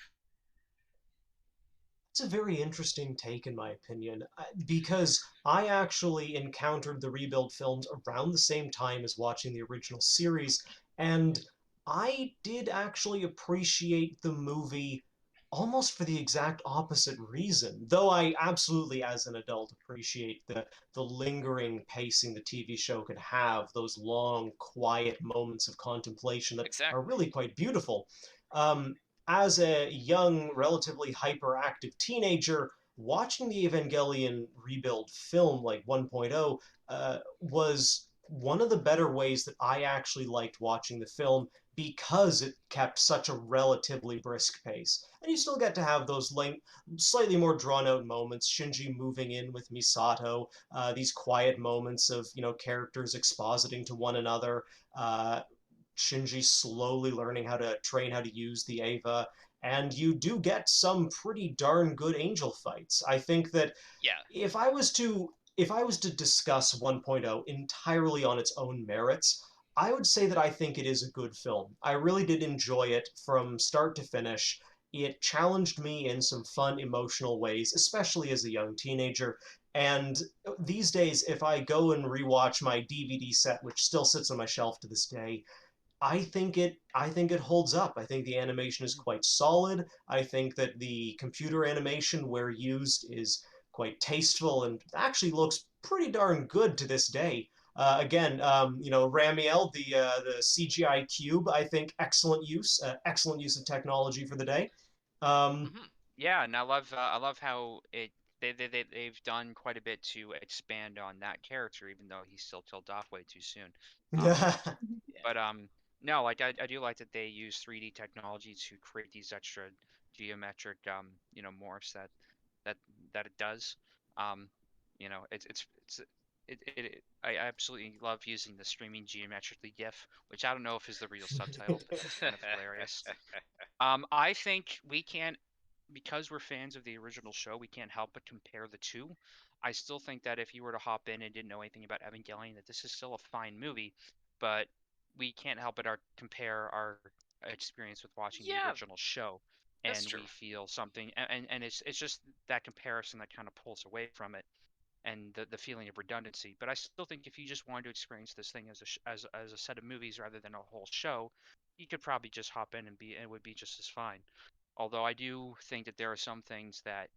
It's a very interesting take, in my opinion, because I actually encountered the rebuild films around the same time as watching the original series, and I did actually appreciate the movie almost for the exact opposite reason. Though I absolutely, as an adult, appreciate the lingering pacing the TV show could have, those long, quiet moments of contemplation that are Exactly. really quite beautiful. Um, as a young, relatively hyperactive teenager, watching the Evangelion Rebuild film like 1.0 was one of the better ways that I actually liked watching the film because it kept such a relatively brisk pace. And you still get to have those slightly more drawn out moments, Shinji moving in with Misato, these quiet moments of, characters expositing to one another, Shinji slowly learning how to train how to use the Ava, and you do get some pretty darn good angel fights. I think that Yeah. if I was to discuss 1.0 entirely on its own merits, I would say that I think it is a good film. I really did enjoy it from start to finish. It challenged me in some fun, emotional ways, especially as a young teenager. And these days, if I go and rewatch my DVD set, which still sits on my shelf to this day, I think it holds up. I think the animation is quite solid. I think that the computer animation where used is quite tasteful and actually looks pretty darn good to this day. Again, Ramiel, the CGI cube, I think excellent use of technology for the day. Um, Mm-hmm. Yeah, and I love how they've done quite a bit to expand on that character, even though he's still killed off way too soon. Um, Yeah. but no, like I do like that they use 3D technology to create these extra geometric morphs that that it does. Um, I absolutely love using the streaming geometrically GIF, which I don't know if is the real subtitle, but it's kind of hilarious. I think we can't, because we're fans of the original show, we can't help but compare the two. I still think that if you were to hop in and didn't know anything about Evangelion, that this is still a fine movie, but we can't help but compare our experience with watching the Yeah, original show, that's and true. we feel something, and it's just that comparison that kind of pulls away from it, and the feeling of redundancy. But I still think if you just wanted to experience this thing as a set of movies rather than a whole show, you could probably just hop in and it would be just as fine. Although I do think that there are some things that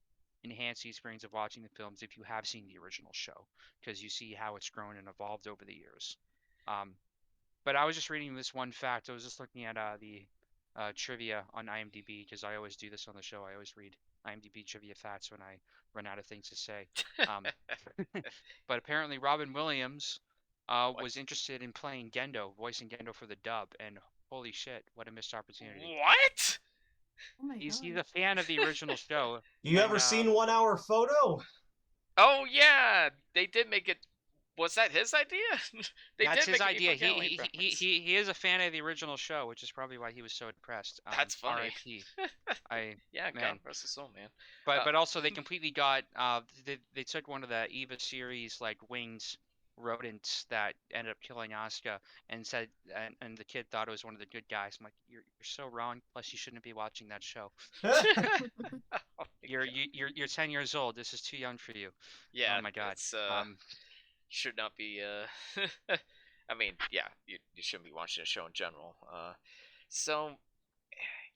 enhance the experience of watching the films if you have seen the original show, because you see how it's grown and evolved over the years. But I was just reading this one fact. I was just looking at the trivia on IMDb, because I always do this on the show. I always read IMDb trivia facts when I run out of things to say. But apparently Robin Williams was interested in playing Gendo, voicing Gendo for the dub, and holy shit, what a missed opportunity. What? Oh my He's god. a fan of the original show. You and, ever seen 1 Hour Photo? Oh yeah, they did make it. Was that his idea? They That's did his make idea. An Evangelion reference. He is a fan of the original show, which is probably why he was so depressed. That's funny. R.I.P. Yeah, Man. God rest his soul, man. But also they completely got they took one of the Eva series like wings rodents that ended up killing Asuka and said and the kid thought it was one of the good guys. I'm like, you're so wrong. Plus you shouldn't be watching that show. Oh, You're 10 years old. This is too young for you. yeah. Oh my god. It's, should not be. I mean, yeah, you shouldn't be watching a show in general. So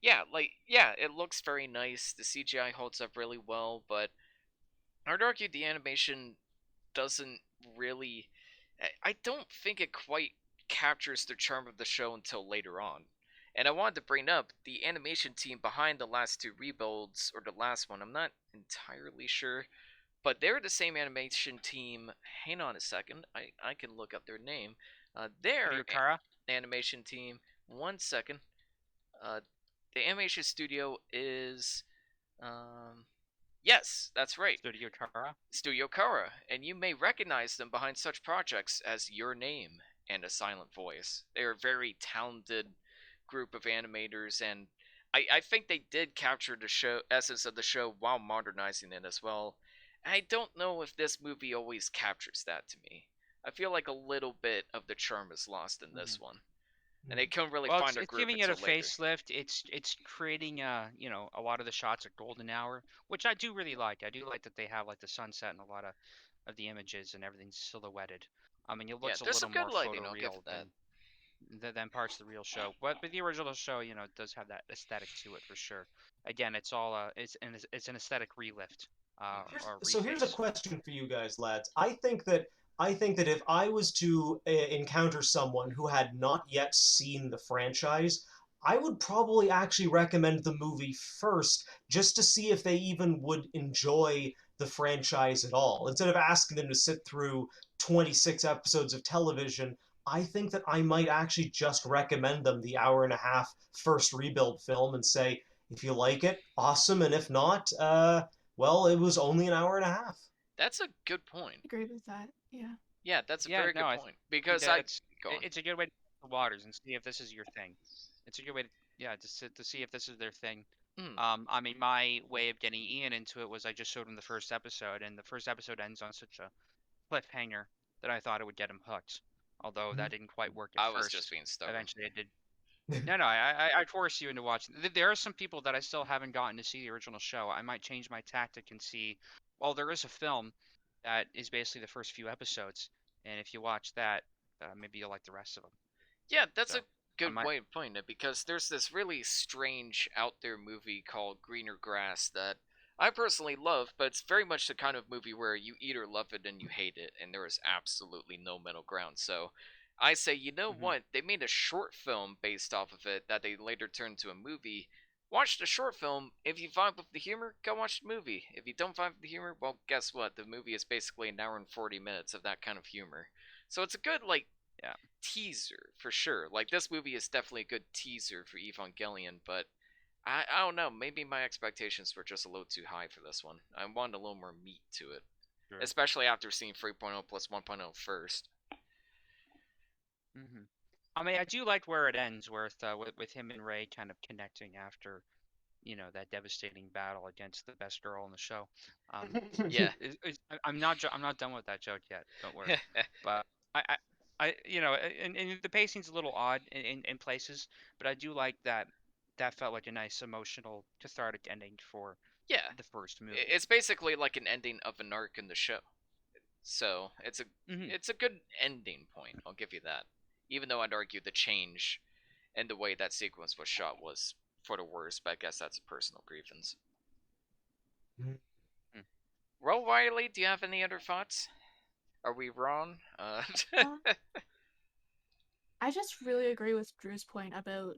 yeah, it looks very nice. The CGI holds up really well, but I'd argue the animation doesn't really. I don't think it quite captures the charm of the show until later on. And I wanted to bring up the animation team behind the last two rebuilds, or the last one. I'm not entirely sure, but they're the same animation team. Hang on a second, I can look up their name. Their animation team. 1 second. The animation studio is. Yes, that's right. Studio Kara, and you may recognize them behind such projects as Your Name and A Silent Voice. They are a very talented group of animators, and I think they did capture the show essence of the show while modernizing it as well. And I don't know if this movie always captures that to me. I feel like a little bit of the charm is lost in this one, and they couldn't really find a it's group giving it a until later. facelift. It's creating a lot of the shots at golden hour, which I do really like. I do like that they have like the sunset and a lot of the images and everything's silhouetted. I mean, it looks a there's little some good more lighting. I'll give photoreal it that. than parts of the real show. But the original show, it does have that aesthetic to it for sure. Again, it's all it's an aesthetic relift. So here's a question for you guys, lads. I think that if I was to encounter someone who had not yet seen the franchise, I would probably actually recommend the movie first, just to see if they even would enjoy the franchise at all. Instead of asking them to sit through 26 episodes of television, I think that I might actually just recommend them the hour and a half first rebuild film and say, if you like it, awesome, and if not, well, it was only an hour and a half. That's a good point. I agree with that. Yeah. Yeah, that's a very good point. Because it's a good way to test the waters and see if this is your thing. It's a good way to see if this is their thing. I mean, my way of getting Ian into it was I just showed him the first episode, and the first episode ends on such a cliffhanger that I thought it would get him hooked. Although that didn't quite work at first. I was just being stubborn. Eventually, it did. No, I'd force you into watching. There are some people that I still haven't gotten to see the original show. I might change my tactic and see. Well, there is a film that is basically the first few episodes, and if you watch that, maybe you'll like the rest of them. Yeah, that's a good way of putting it, because there's this really strange out there movie called Greener Grass that I personally love, but it's very much the kind of movie where you either love it and you hate it, and there is absolutely no middle ground. So I say, you know what? They made a short film based off of it that they later turned into a movie. Watch the short film. If you vibe with the humor, go watch the movie. If you don't vibe with the humor, well, guess what? The movie is basically an hour and 40 minutes of that kind of humor. So it's a good, teaser, for sure. Like, this movie is definitely a good teaser for Evangelion, but I don't know. Maybe my expectations were just a little too high for this one. I wanted a little more meat to it. Sure. Especially after seeing 3.0 plus 1.0 first. I mean, I do like where it ends, with him and Ray kind of connecting after, that devastating battle against the best girl in the show. Yeah, I'm not done with that joke yet. Don't worry. But and the pacing's a little odd in places, but I do like that. That felt like a nice emotional, cathartic ending for the first movie. It's basically like an ending of an arc in the show. So it's a good ending point. I'll give you that. Even though I'd argue the change and the way that sequence was shot was for the worst, but I guess that's a personal grievance. Well, Riley, do you have any other thoughts? Are we wrong? Uh, I just really agree with Drew's point about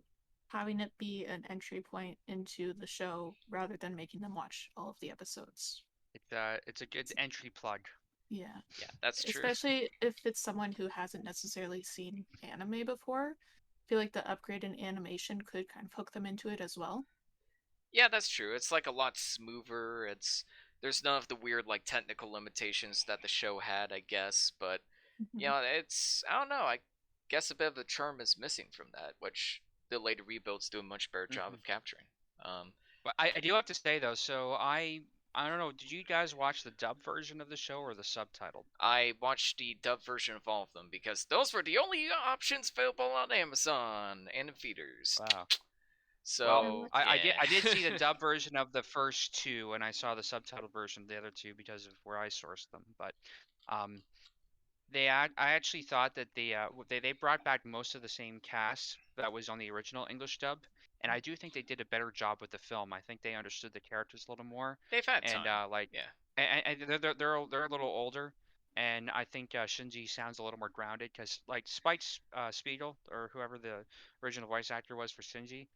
having it be an entry point into the show rather than making them watch all of the episodes. It's a good entry plug. Yeah. Yeah, that's true. Especially if it's someone who hasn't necessarily seen anime before. I feel like the upgrade in animation could kind of hook them into it as well. Yeah, that's true. It's like a lot smoother. There's none of the weird like technical limitations that the show had, I guess. But you Mhm. know, it's I don't know. I guess a bit of the charm is missing from that, which the later rebuilds do a much better job Hmm. of capturing. Um, But I do have to say though, so I don't know, did you guys watch the dub version of the show or the subtitled? I watched the dub version of all of them because those were the only options available on Amazon and in theaters. Wow. Well, So I did yeah. see the dub version of the first two, and I saw the subtitled version of the other two because of where I sourced them. But um, I actually thought that they brought back most of the same cast that was on the original English dub, and I do think they did a better job with the film. I think they understood the characters a little more, They've had and time. like, Yeah. and they're a little older, and I think Shinji sounds a little more grounded because like Spike Spiegel or whoever the original voice actor was for Shinji,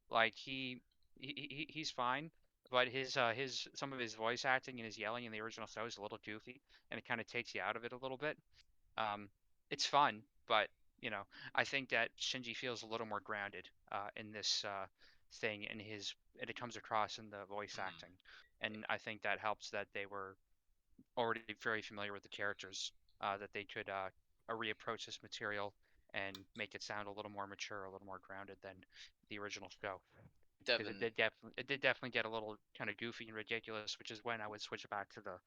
like he's fine. But his some of his voice acting and his yelling in the original show is a little goofy, and it kind of takes you out of it a little bit. um, it's fun, but you know, I think that Shinji feels a little more grounded in this thing, and it comes across in the voice Mhm. acting, and I think that helps that they were already very familiar with the characters, that they could reapproach this material and make it sound a little more mature, a little more grounded than the original show. Because Devin, it did definitely get a little kind of goofy and ridiculous, which is when I would switch back to the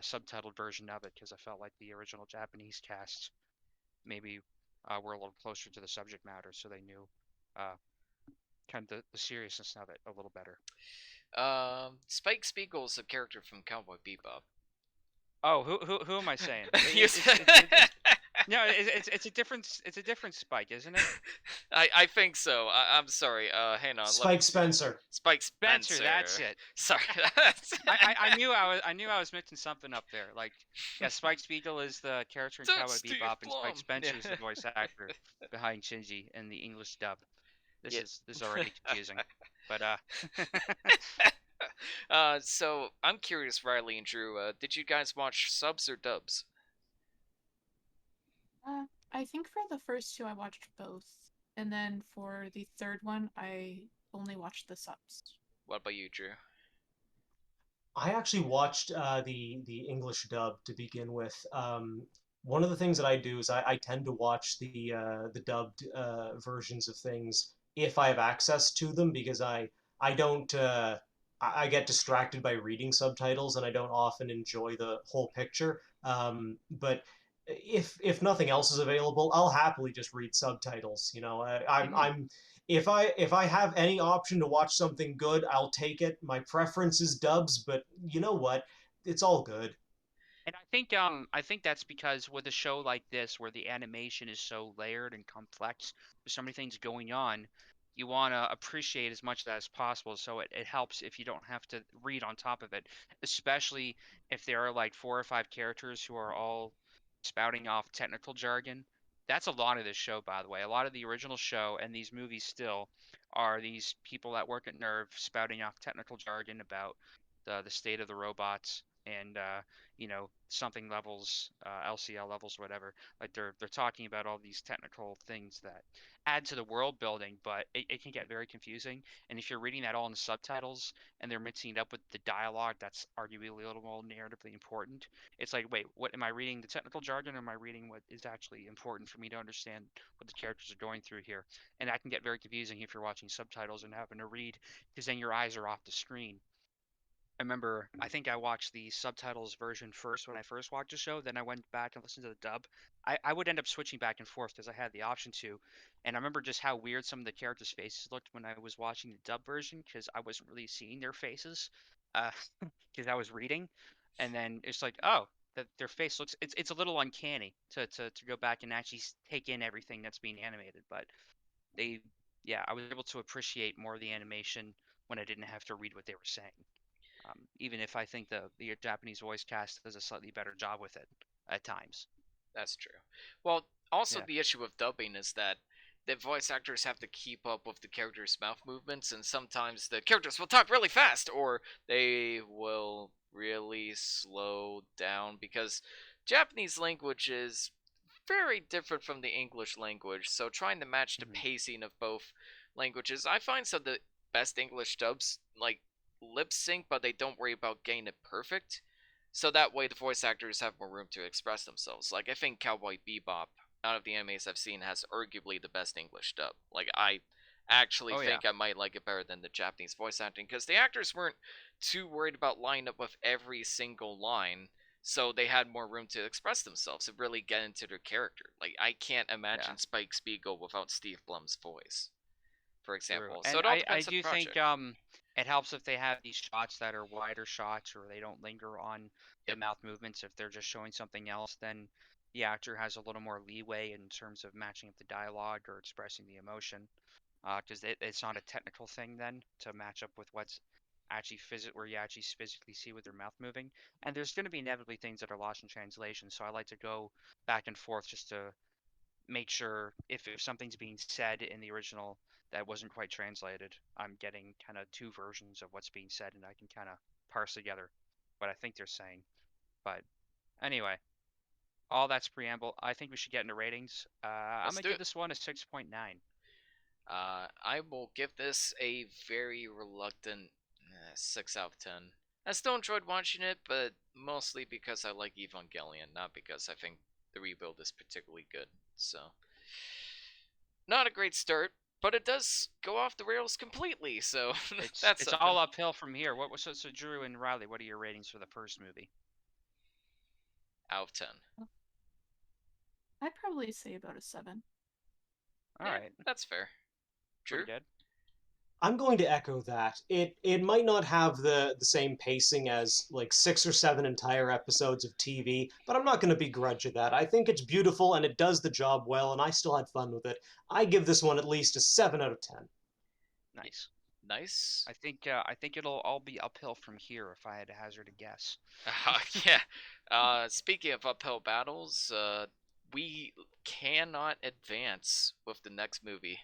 subtitled version of it because I felt like the original Japanese cast maybe were a little closer to the subject matter, so they knew uh, kind of the seriousness of it a little better. Spike Spiegel's a character from Cowboy Bebop. Oh, who am I saying? You It's no, it's a different Spike, isn't it? I think so. I'm sorry. Hang on. Let me. Spike Spencer. Spike Spencer, Spencer. that's it. Sorry. I knew I was mixing something up there. Like, yeah, Spike Spiegel is the character in That's Cowboy Steve Bebop, and Spike Blum. Yeah. Spencer is the voice actor behind Shinji in the English dub. Yeah. This is already confusing, but So I'm curious, Riley and Drew. Did you guys watch subs or dubs? I think for the first two, I watched both. And then for the third one, I only watched the subs. What about you, Drew? I actually watched the English dub to begin with. One of the things that I do is I tend to watch the dubbed versions of things if I have access to them because I don't I get distracted by reading subtitles and I don't often enjoy the whole picture. But if nothing else is available, I'll happily just read subtitles. You know, mhm. I'm if I have any option to watch something good, I'll take it. My preference is dubs, but you know what? It's all good. And I think that's because with a show like this where the animation is so layered and complex, there's so many things going on, you want to appreciate as much of that as possible. So it helps if you don't have to read on top of it, especially if there are like four or five characters who are all spouting off technical jargon. That's a lot of this show, by the way. A lot of the original show and these movies still are these people that work at Nerve spouting off technical jargon about the state of the robots and you know, something levels, LCL levels, whatever. Like they're talking about all these technical things that add to the world building, but it can get very confusing. And if you're reading that all in the subtitles and they're mixing it up with the dialogue, that's arguably a little more narratively important. It's like, wait, what am I reading? The technical jargon, or am I reading what is actually important for me to understand what the characters are going through here? And that can get very confusing if you're watching subtitles and having to read, because then your eyes are off the screen. I remember, I think I watched the subtitles version first when I first watched the show. Then I went back and listened to the dub. I would end up switching back and forth because I had the option to. And I remember just how weird some of the characters' faces looked when I was watching the dub version because I wasn't really seeing their faces uh, because I was reading. And then it's like, oh, that their face looks, it's a little uncanny to go back and actually take in everything that's being animated. But they, yeah, I was able to appreciate more of the animation when I didn't have to read what they were saying. Even if I think the Japanese voice cast does a slightly better job with it at times. That's true. Well, also Yeah. the issue with dubbing is that the voice actors have to keep up with the characters' mouth movements, and sometimes the characters will talk really fast, or they will really slow down because Japanese language is very different from the English language. So trying to match the Mhm. pacing of both languages, I find some of the best English dubs like lip sync, but they don't worry about getting it perfect. So that way, the voice actors have more room to express themselves. Like, I think Cowboy Bebop, out of the animes I've seen, has arguably the best English dub. Like, I actually Oh yeah. think I might like it better than the Japanese voice acting because the actors weren't too worried about lining up with every single line, so they had more room to express themselves and really get into their character. Like, I can't Yeah. imagine Spike Spiegel without Steve Blum's voice, for True. example. So And it all I depends on the do think project. it helps if they have these shots that are wider shots or they don't linger on the Yep. mouth movements. If they're just showing something else, then the actor has a little more leeway in terms of matching up the dialogue or expressing the emotion. Because it's not a technical thing then to match up with what's actually where you actually physically see with their mouth moving. And there's going to be inevitably things that are lost in translation. So I like to go back and forth just to make sure if something's being said in the original that wasn't quite translated, I'm getting kind of two versions of what's being said, and I can kind of parse together what I think they're saying. But anyway, all that's preamble. I think we should get into ratings. I'm Let's gonna do give it. this one a 6.9. I will give this a very reluctant 6 out of 10. I still enjoyed watching it, but mostly because I like Evangelion, not because I think the rebuild is particularly good. So, not a great start, but it does go off the rails completely, so It's that's it's something. all uphill from here. What was so Drew and Riley? What are your ratings for the first movie? Out of 10. I'd probably say about a 7. All Yeah, right, that's fair. pretty Drew? good. I'm going to echo that. It might not have the same pacing as like 6 or 7 entire episodes of TV, but I'm not going to begrudge it that. I think it's beautiful and it does the job well, and I still had fun with it. I give this one at least a 7 out of 10. Nice. Nice. I think it'll all be uphill from here if I had to hazard a guess. Yeah. Speaking of uphill battles, we cannot advance with the next movie.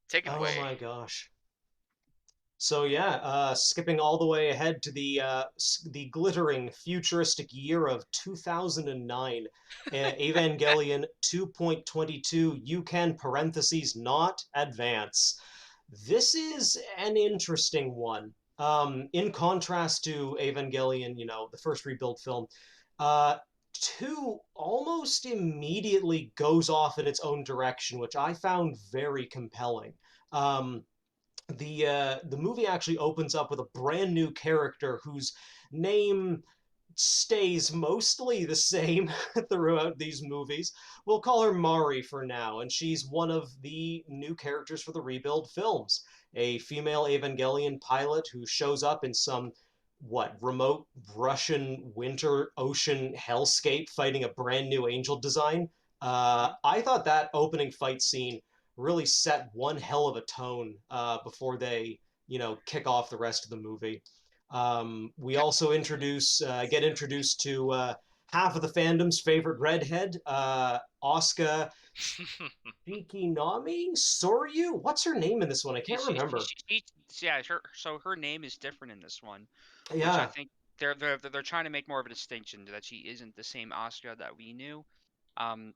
Take it Oh away. my gosh. So yeah, skipping all the way ahead to the glittering futuristic year of 2009, Evangelion 2.22. You can parentheses not advance. This is an interesting one. In contrast to Evangelion, the first rebuild film, uh, two almost immediately goes off in its own direction, which I found very compelling. Um, the movie actually opens up with a brand new character whose name stays mostly the same throughout these movies. We'll call her Mari for now, and she's one of the new characters for the rebuild films. A female Evangelion pilot who shows up in some remote Russian winter ocean hellscape fighting a brand new angel design. Mhm. I thought that opening fight scene really set one hell of a tone before they, kick off the rest of the movie. We also get introduced to half of the fandom's favorite redhead, Asuka Shikinami Soryu. What's her name in this one? I She, can't she, remember. yeah, her name is different in this one, which I Yeah. think they're trying to make more of a distinction that she isn't the same Asuka that we knew. And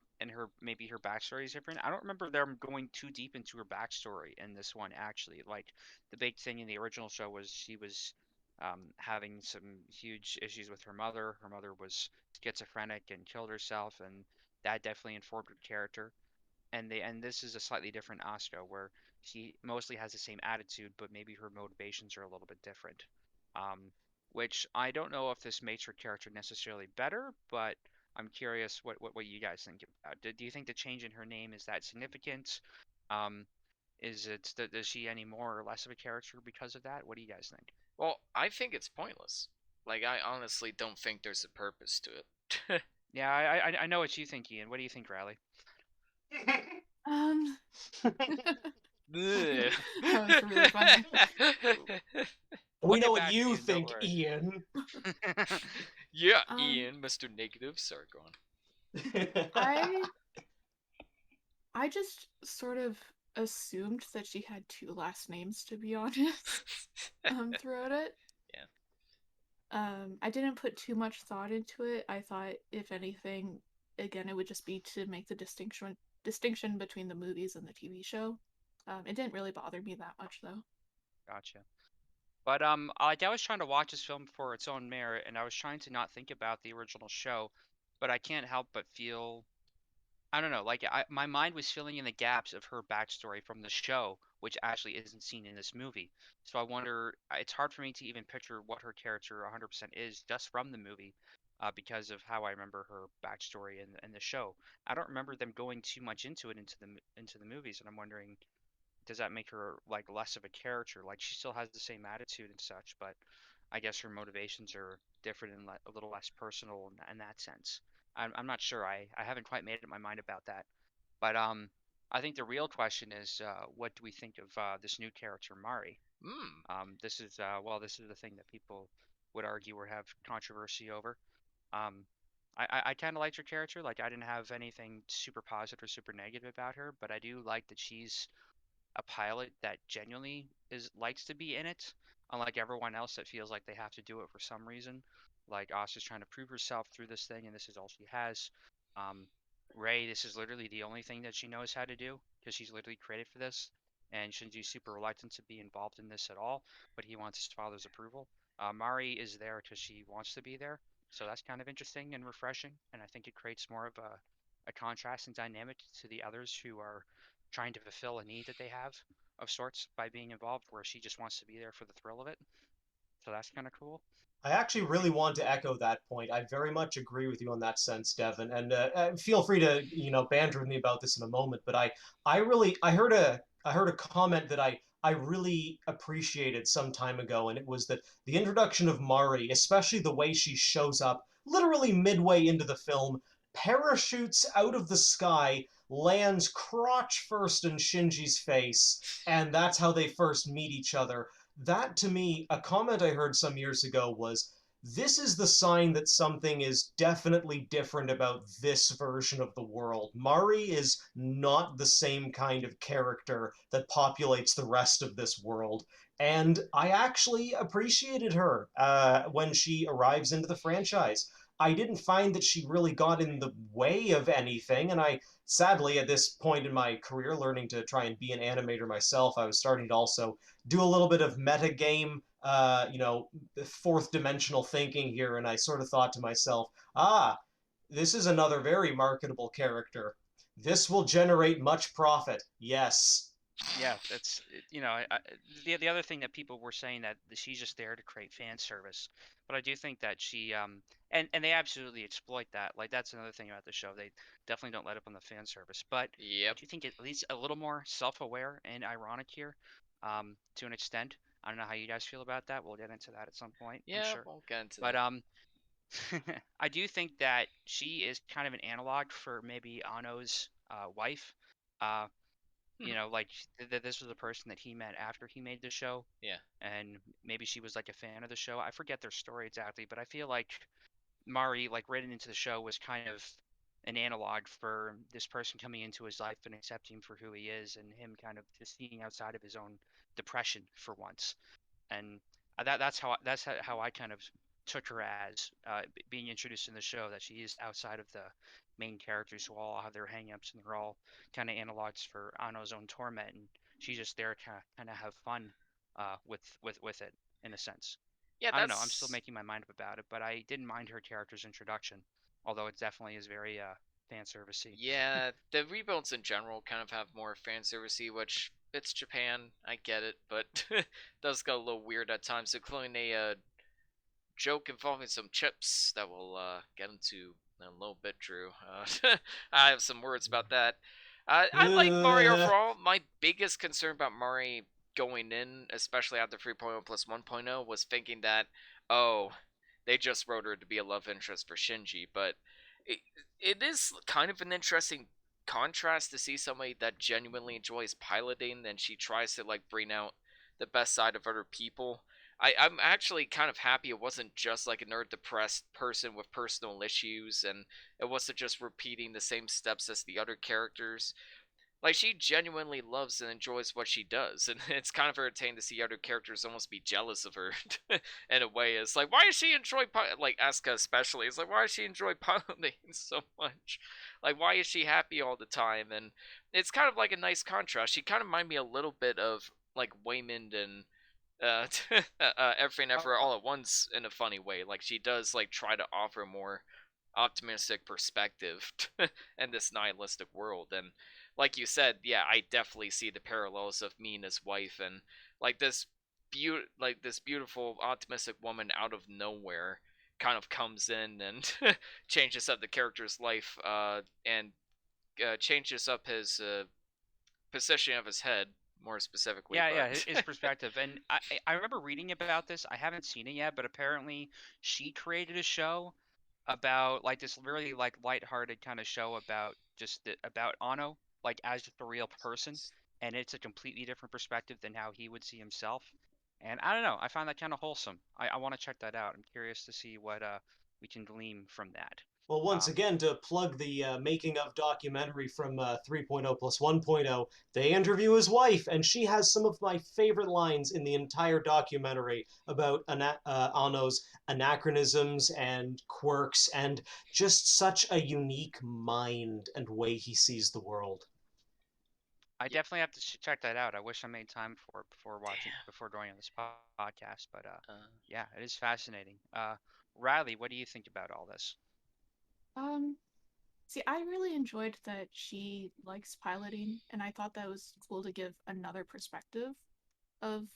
maybe her backstory is different. I don't remember them going too deep into her backstory in this one actually. Like the big thing in the original show was she was having some huge issues with her mother. Her mother was schizophrenic and killed herself, and that definitely informed her character. And this is a slightly different Asuka where she mostly has the same attitude, but maybe her motivations are a little bit different. Um, which I don't know if this makes her character necessarily better, but I'm curious what you guys think about. Do you think the change in her name is that significant? Um, does she any more or less of a character because of that? What do you guys think? Well, I think it's pointless. Like, I honestly don't think there's a purpose to it. Yeah, I know what you think, Ian. What do you think, Riley? Um, Ugh. that was really funny. We We'll know get what back to you you, don't think, worry. Ian. Yeah, Um, Ian, Mr. Negative. Sorry, go on. I I just sort of assumed that she had two last names, to be honest, throughout it. Yeah. I didn't put too much thought into it. I thought, if anything, again, it would just be to make the distinction between the movies and the TV show. It didn't really bother me that much, though. Gotcha. But like I was trying to watch this film for its own merit, and I was trying to not think about the original show, but I can't help but feel I don't know, like my mind was filling in the gaps of her backstory from the show, which actually isn't seen in this movie. So I wonder, it's hard for me to even picture what her character 100% is just from the movie, because of how I remember her backstory in the show. I don't remember them going too much into it into the movies, and I'm wondering, does that make her like less of a character? Like she still has the same attitude and such, but I guess her motivations are different and a little less personal in that sense. I'm not sure. I haven't quite made up my mind about that. But I think the real question is, what do we think of this new character Mari? Hmm. This is this is the thing that people would argue or have controversy over. Um, I kind of liked her character. Like I didn't have anything super positive or super negative about her, but I do like that she's a pilot that genuinely is likes to be in it, unlike everyone else that feels like they have to do it for some reason. Like Asta's trying to prove herself through this thing, and this is all she has. Um, Ray, this is literally the only thing that she knows how to do because she's literally created for this, and Shinji's super reluctant to be involved in this at all, but he wants his father's approval. Mari is there because she wants to be there, so that's kind of interesting and refreshing, and I think it creates more of a contrast and dynamic to the others who are trying to fulfill a need that they have of sorts by being involved, where she just wants to be there for the thrill of it. So that's kind of cool. I actually really want to echo that point. I very much agree with you on that sense, Devin. And feel free to banter with me about this in a moment. But I heard a comment that I really appreciated some time ago, and it was that the introduction of Mari, especially the way she shows up, literally midway into the film, parachutes out of the sky, lands crotch first in Shinji's face, and that's how they first meet each other. That to me, a comment I heard some years ago was, this is the sign that something is definitely different about this version of the world. Mari is not the same kind of character that populates the rest of this world. And I actually appreciated her when she arrives into the franchise. I didn't find that she really got in the way of anything, and I sadly, at this point in my career, learning to try and be an animator myself, I was starting to also do a little bit of meta game, fourth dimensional thinking here, and I sort of thought to myself, this is another very marketable character. This will generate much profit. Yes. Yeah, that's the other thing that people were saying that she's just there to create fan service, but I do think that she and they absolutely exploit that. Like that's another thing about the show. They definitely don't let up on the fan service, but I Yep. do think at least a little more self-aware and ironic here, to an extent. I don't know how you guys feel about that. We'll get into that at some point, I'm Yeah, sure. we'll get into But that. I do think that she is kind of an analog for maybe Anno's wife. Uh, like this was a person that he met after he made the show, Yeah. and maybe she was like a fan of the show. I forget their story exactly, but I feel like Mari, like written into the show, was kind of an analog for this person coming into his life and accepting him for who he is, and him kind of just seeing outside of his own depression for once. And that's how I kind of took her as being introduced in the show, that she is outside of the main characters who all have their hangups, and they're all kind of analogs for Anno's own torment, and she's just there to kind of have fun with it in a sense. Yeah, I don't know. I'm still that's making my mind up about it, but I didn't mind her character's introduction, although it definitely is very fan servicey. yeah. The rebuilds in general kind of have more fan servicey, which it's Japan. I get it, but does go a little weird at times, including a joke involving some chips that we'll get into in a little bit, Drew. I have some words about that. I like Mari overall. My biggest concern about Mari going in, especially after 3.0 plus 1.0, was thinking that, oh, they just wrote her to be a love interest for Shinji. But it, it is kind of an interesting contrast to see somebody that genuinely enjoys piloting and she tries to like bring out the best side of other people. I'm actually kind of happy it wasn't just like a nerd depressed person with personal issues, and it wasn't just repeating the same steps as the other characters. Like, she genuinely loves and enjoys what she does, and it's kind of irritating to see other characters almost be jealous of her in a way. It's like, why does she enjoy like Asuka especially? It's like, why does she enjoy piloting so much? Like, why is she happy all the time? And it's kind of like a nice contrast. She kind of remind me a little bit of like Waymond and uh, Everything Ever All at Once in a funny way. Like, she does like try to offer more optimistic perspective in this nihilistic world. And like you said, yeah, I definitely see the parallels of Mina's wife and like this beautiful optimistic woman out of nowhere kind of comes in and changes up the character's life, and changes up his position of his head more specifically. Yeah, yeah, But his perspective. And I remember reading about this. I haven't seen it yet, but apparently she created a show about like this really like lighthearted kind of show about about Anno, like as just a real person, and it's a completely different perspective than how he would see himself. And I don't know, I find that kind of wholesome. I want to check that out. I'm curious to see what we can glean from that. Well, once Um, again, to plug the making of documentary from 3.0 plus 1.0, they interview his wife, and she has some of my favorite lines in the entire documentary about Anno's anachronisms and quirks and just such a unique mind and way he sees the world. I definitely have to check that out. I wish I made time for it before joining this podcast, but yeah, it is fascinating. Riley, what do you think about all this? Um, See, I really enjoyed that she likes piloting, and I thought that was cool to give another perspective of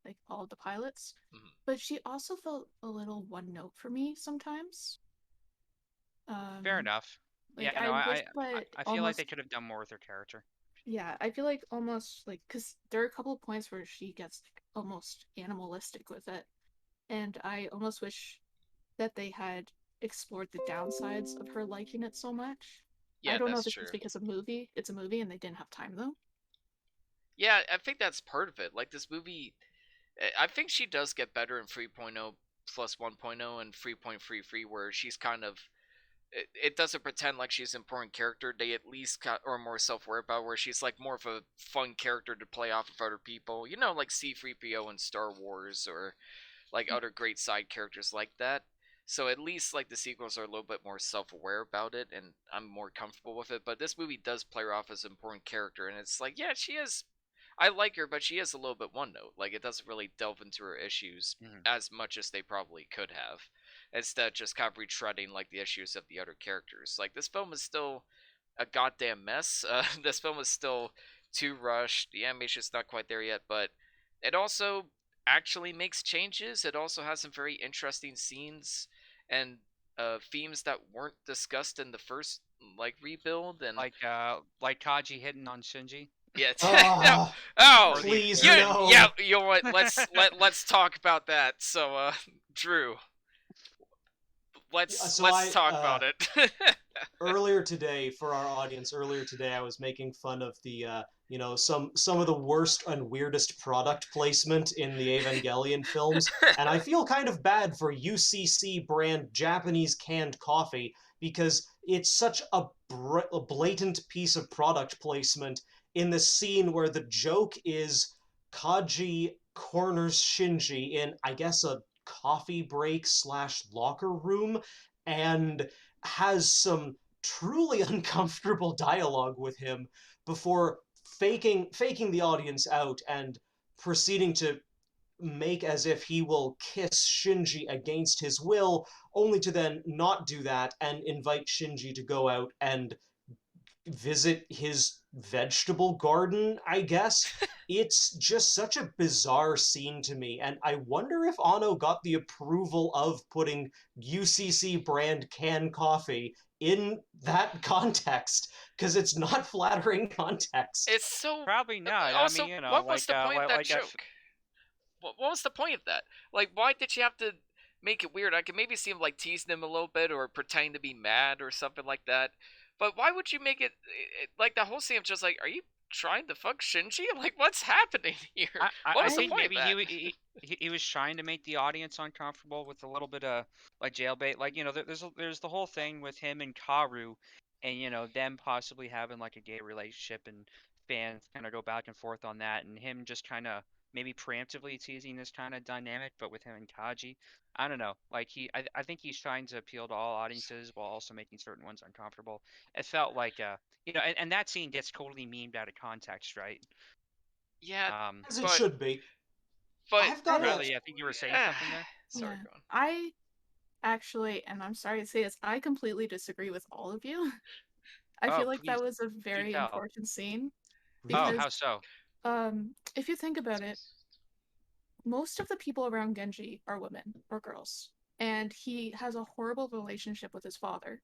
like all of the pilots. mhm. But she also felt a little one note for me sometimes. Fair Um, enough. like Yeah, no, I wish that I feel like they almost, could have done more with her character. yeah, I feel like almost like because there are a couple of points where she gets like, almost animalistic with it, and I almost wish that they had explored the downsides of her liking it so much. I Yeah, don't know if that's it's just true. because it's a movie and they didn't have time though. Yeah, I think that's part of it. Like, this movie, I think she does get better in 3.0 plus 1.0 and 3.33, where she's kind of it doesn't pretend like she's an important character. They at least or more self-aware about, where she's like more of a fun character to play off of other people. You know, like C-3PO in Star Wars, or like other great side characters like that. So at least like the sequels are a little bit more self-aware about it, and I'm more comfortable with it. But this movie does play her off as an important character, and it's like, yeah, she is. I like her, but she is a little bit one note. Like, it doesn't really delve into her issues Mhm. as much as they probably could have. Instead, just kind of retreading like the issues of the other characters. Like, this film is still a goddamn mess. This film is still too rushed. The animation's not quite there yet, but it also actually makes changes. It also has some very interesting scenes and themes that weren't discussed in the first like rebuild. And Like Kaji hitting on Shinji yeah, no, Ah, oh, or the please yeah, or the yeah. no. You know what? Let's talk about that. So, Drew, So let's I talk about it. earlier today, for our audience, earlier today I was making fun of the some of the worst and weirdest product placement in the Evangelion films, and I feel kind of bad for UCC brand Japanese canned coffee because it's such a blatant piece of product placement in the scene where the joke is Kaji corners Shinji in, I guess, a coffee break slash locker room, and has some truly uncomfortable dialogue with him before faking the audience out and proceeding to make as if he will kiss Shinji against his will, only to then not do that and invite Shinji to go out and visit his vegetable garden, I guess. It's just such a bizarre scene to me, and I wonder if Anno got the approval of putting UCC brand canned coffee in that context, because it's not flattering context. It's so. probably not. I mean, Also, you know, what was the point of that like a joke? What was the point of that? Like, why did she have to make it weird? I could maybe see him like teasing him a little bit or pretending to be mad or something like that. But why would you make it like the whole scene of just like, are you trying to fuck Shinji? Like, what's happening here? What I was the think point of maybe that? he was trying to make the audience uncomfortable with a little bit of like jailbait. Like, there's the whole thing with him and Karu, and them possibly having like a gay relationship, and fans kind of go back and forth on that, and him just kind of maybe preemptively teasing this kind of dynamic, but with him and Kaji. I don't know. Like, I think he's trying to appeal to all audiences while also making certain ones uncomfortable. It felt like and that scene gets totally memed out of context, right? Yeah, As it but should be. but I've got a. Riley, I think you were saying something there. sorry, Yeah. go on. I actually, and I'm sorry to say this, I completely disagree with all of you. I Oh, feel like that please was a do very tell. important scene Oh, because how so? if you think about it, most of the people around Genji are women or girls, and he has a horrible relationship with his father.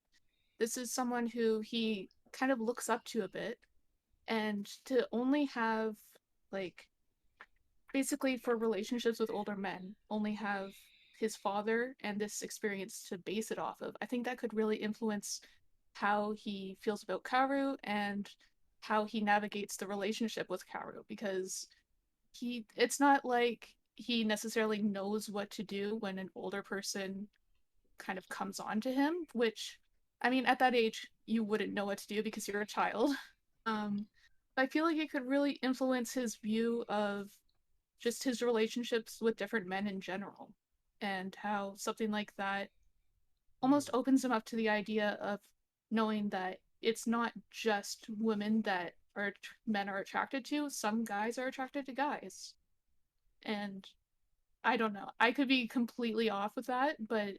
This is someone who he kind of looks up to a bit, and to only have like basically for relationships with older men, only have his father and this experience to base it off of. I think that could really influence how he feels about Karu and how he navigates the relationship with Karu because it's not like he necessarily knows what to do when an older person kind of comes on to him, which I mean at that age you wouldn't know what to do because you're a child. Um I feel like it could really influence his view of just his relationships with different men in general and how something like that almost opens him up to the idea of knowing that it's not just women that men are attracted to. Some guys are attracted to guys. And I don't know. I could be completely off with that, but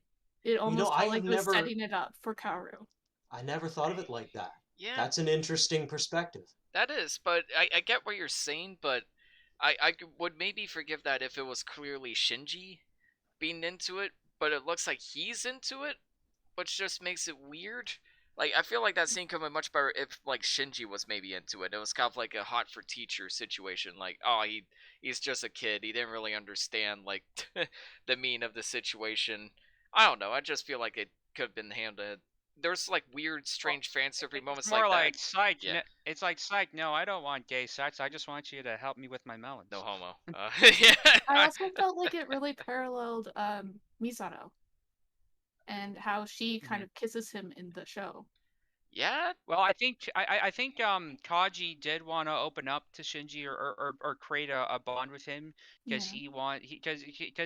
it almost I felt have like it was never. setting it up for Kaoru. I never thought of it like that. Yeah, That's an interesting perspective. that is. But I get what you're saying, but I would maybe forgive that if it was clearly Shinji being into it, but it looks like he's into it, which just makes it weird. Like, I feel like that scene could be much better if like Shinji was maybe into it. It was kind of like a hot for teacher situation. Like, oh, he's just a kid. He didn't really understand like the meaning of the situation. I don't know. I just feel like it could have been handled. There's like weird, Well, strange fan serving it's moments more like that. like psych. Yeah, It's like psych. No, I don't want gay sex. I just want you to help me with my no melons. homo. Yeah, I also felt like it really paralleled Misato and how she kind Mhm. of kisses him in the show. yeah, Well, I think Kaji did want to open up to Shinji or create a bond with him because Yeah.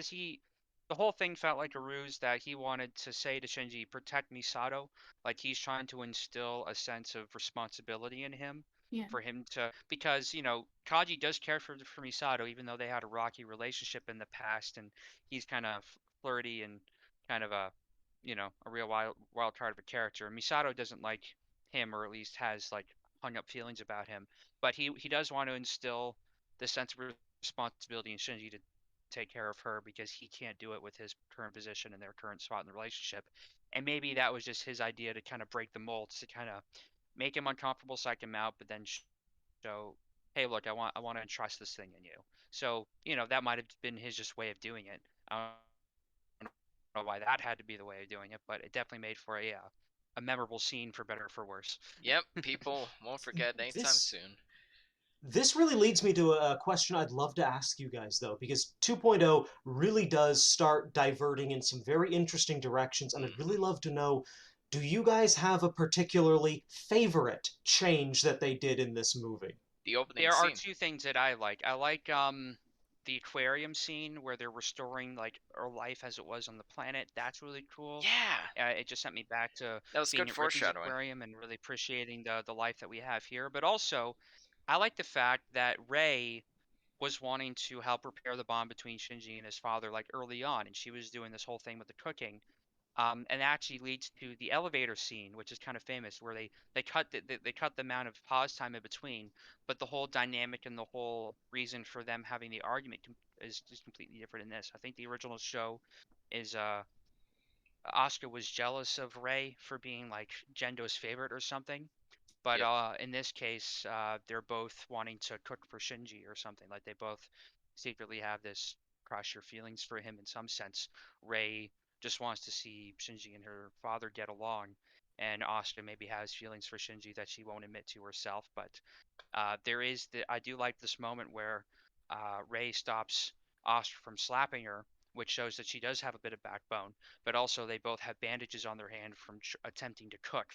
he the whole thing felt like a ruse that he wanted to say to Shinji, protect Misato, like he's trying to instill a sense of responsibility in him Yeah. for him to, because Kaji does care for Misato even though they had a rocky relationship in the past, and he's kind of flirty and kind of a real wild card of a character. Misato doesn't like him, or at least has like hung up feelings about him. But he does want to instill this sense of responsibility in Shinji to take care of her because he can't do it with his current position and their current spot in the relationship. And maybe that was just his idea to kind of break the molds, to kind of make him uncomfortable, psych him out, but then show, hey, look, I want to entrust this thing in you. So that might have been his just way of doing it. I don't know why that had to be the way of doing it, but it definitely made for a memorable scene, for better or for worse. yep. People won't forget anytime This soon. this really leads me to a question I'd love to ask you guys though, because 2.0 really does start diverting in some very interesting directions, and I'd really love to know, do you guys have a particularly favorite change that they did in this movie? The opening There are scene. two things that I like. I like the aquarium scene where they're restoring like our life as it was on the planet. That's really cool. Yeah, It just sent me back to that was being good at Ripley's foreshadowing. aquarium and really appreciating the life that we have here. But also, I like the fact that Ray was wanting to help repair the bond between Shinji and his father like early on, and she was doing this whole thing with the cooking. And actually leads to the elevator scene, which is kind of famous, where they cut they cut the amount of pause time in between, but the whole dynamic and the whole reason for them having the argument is just completely different in this. I think the original show is Asuka was jealous of Rei for being like Gendo's favorite or something, but Yep. in this case, they're both wanting to cook for Shinji or something. Like they both secretly have this crush or feelings for him in some sense. Rei just wants to see Shinji and her father get along, and Asuka maybe has feelings for Shinji that she won't admit to herself. But I do like this moment where Rei stops Asuka from slapping her, which shows that she does have a bit of backbone. But also they both have bandages on their hand from attempting to cook,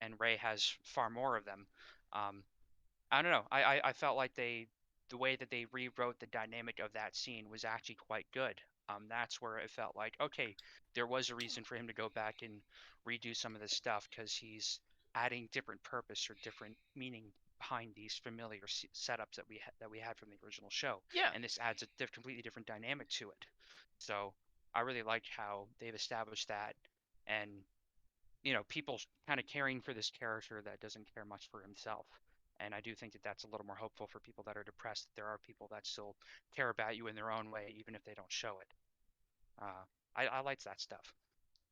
and Rei has far more of them. Um, I don't know. I felt like the way that they rewrote the dynamic of that scene was actually quite good. That's where it felt like, okay, there was a reason for him to go back and redo some of this stuff because he's adding different purpose or different meaning behind these familiar setups that we had from the original show, Yeah. and this adds a completely different dynamic to it. So I really like how they've established that, and people kind of caring for this character that doesn't care much for himself. And I do think that that's a little more hopeful for people that are depressed. There are people that still care about you in their own way, even if they don't show it. I like that stuff.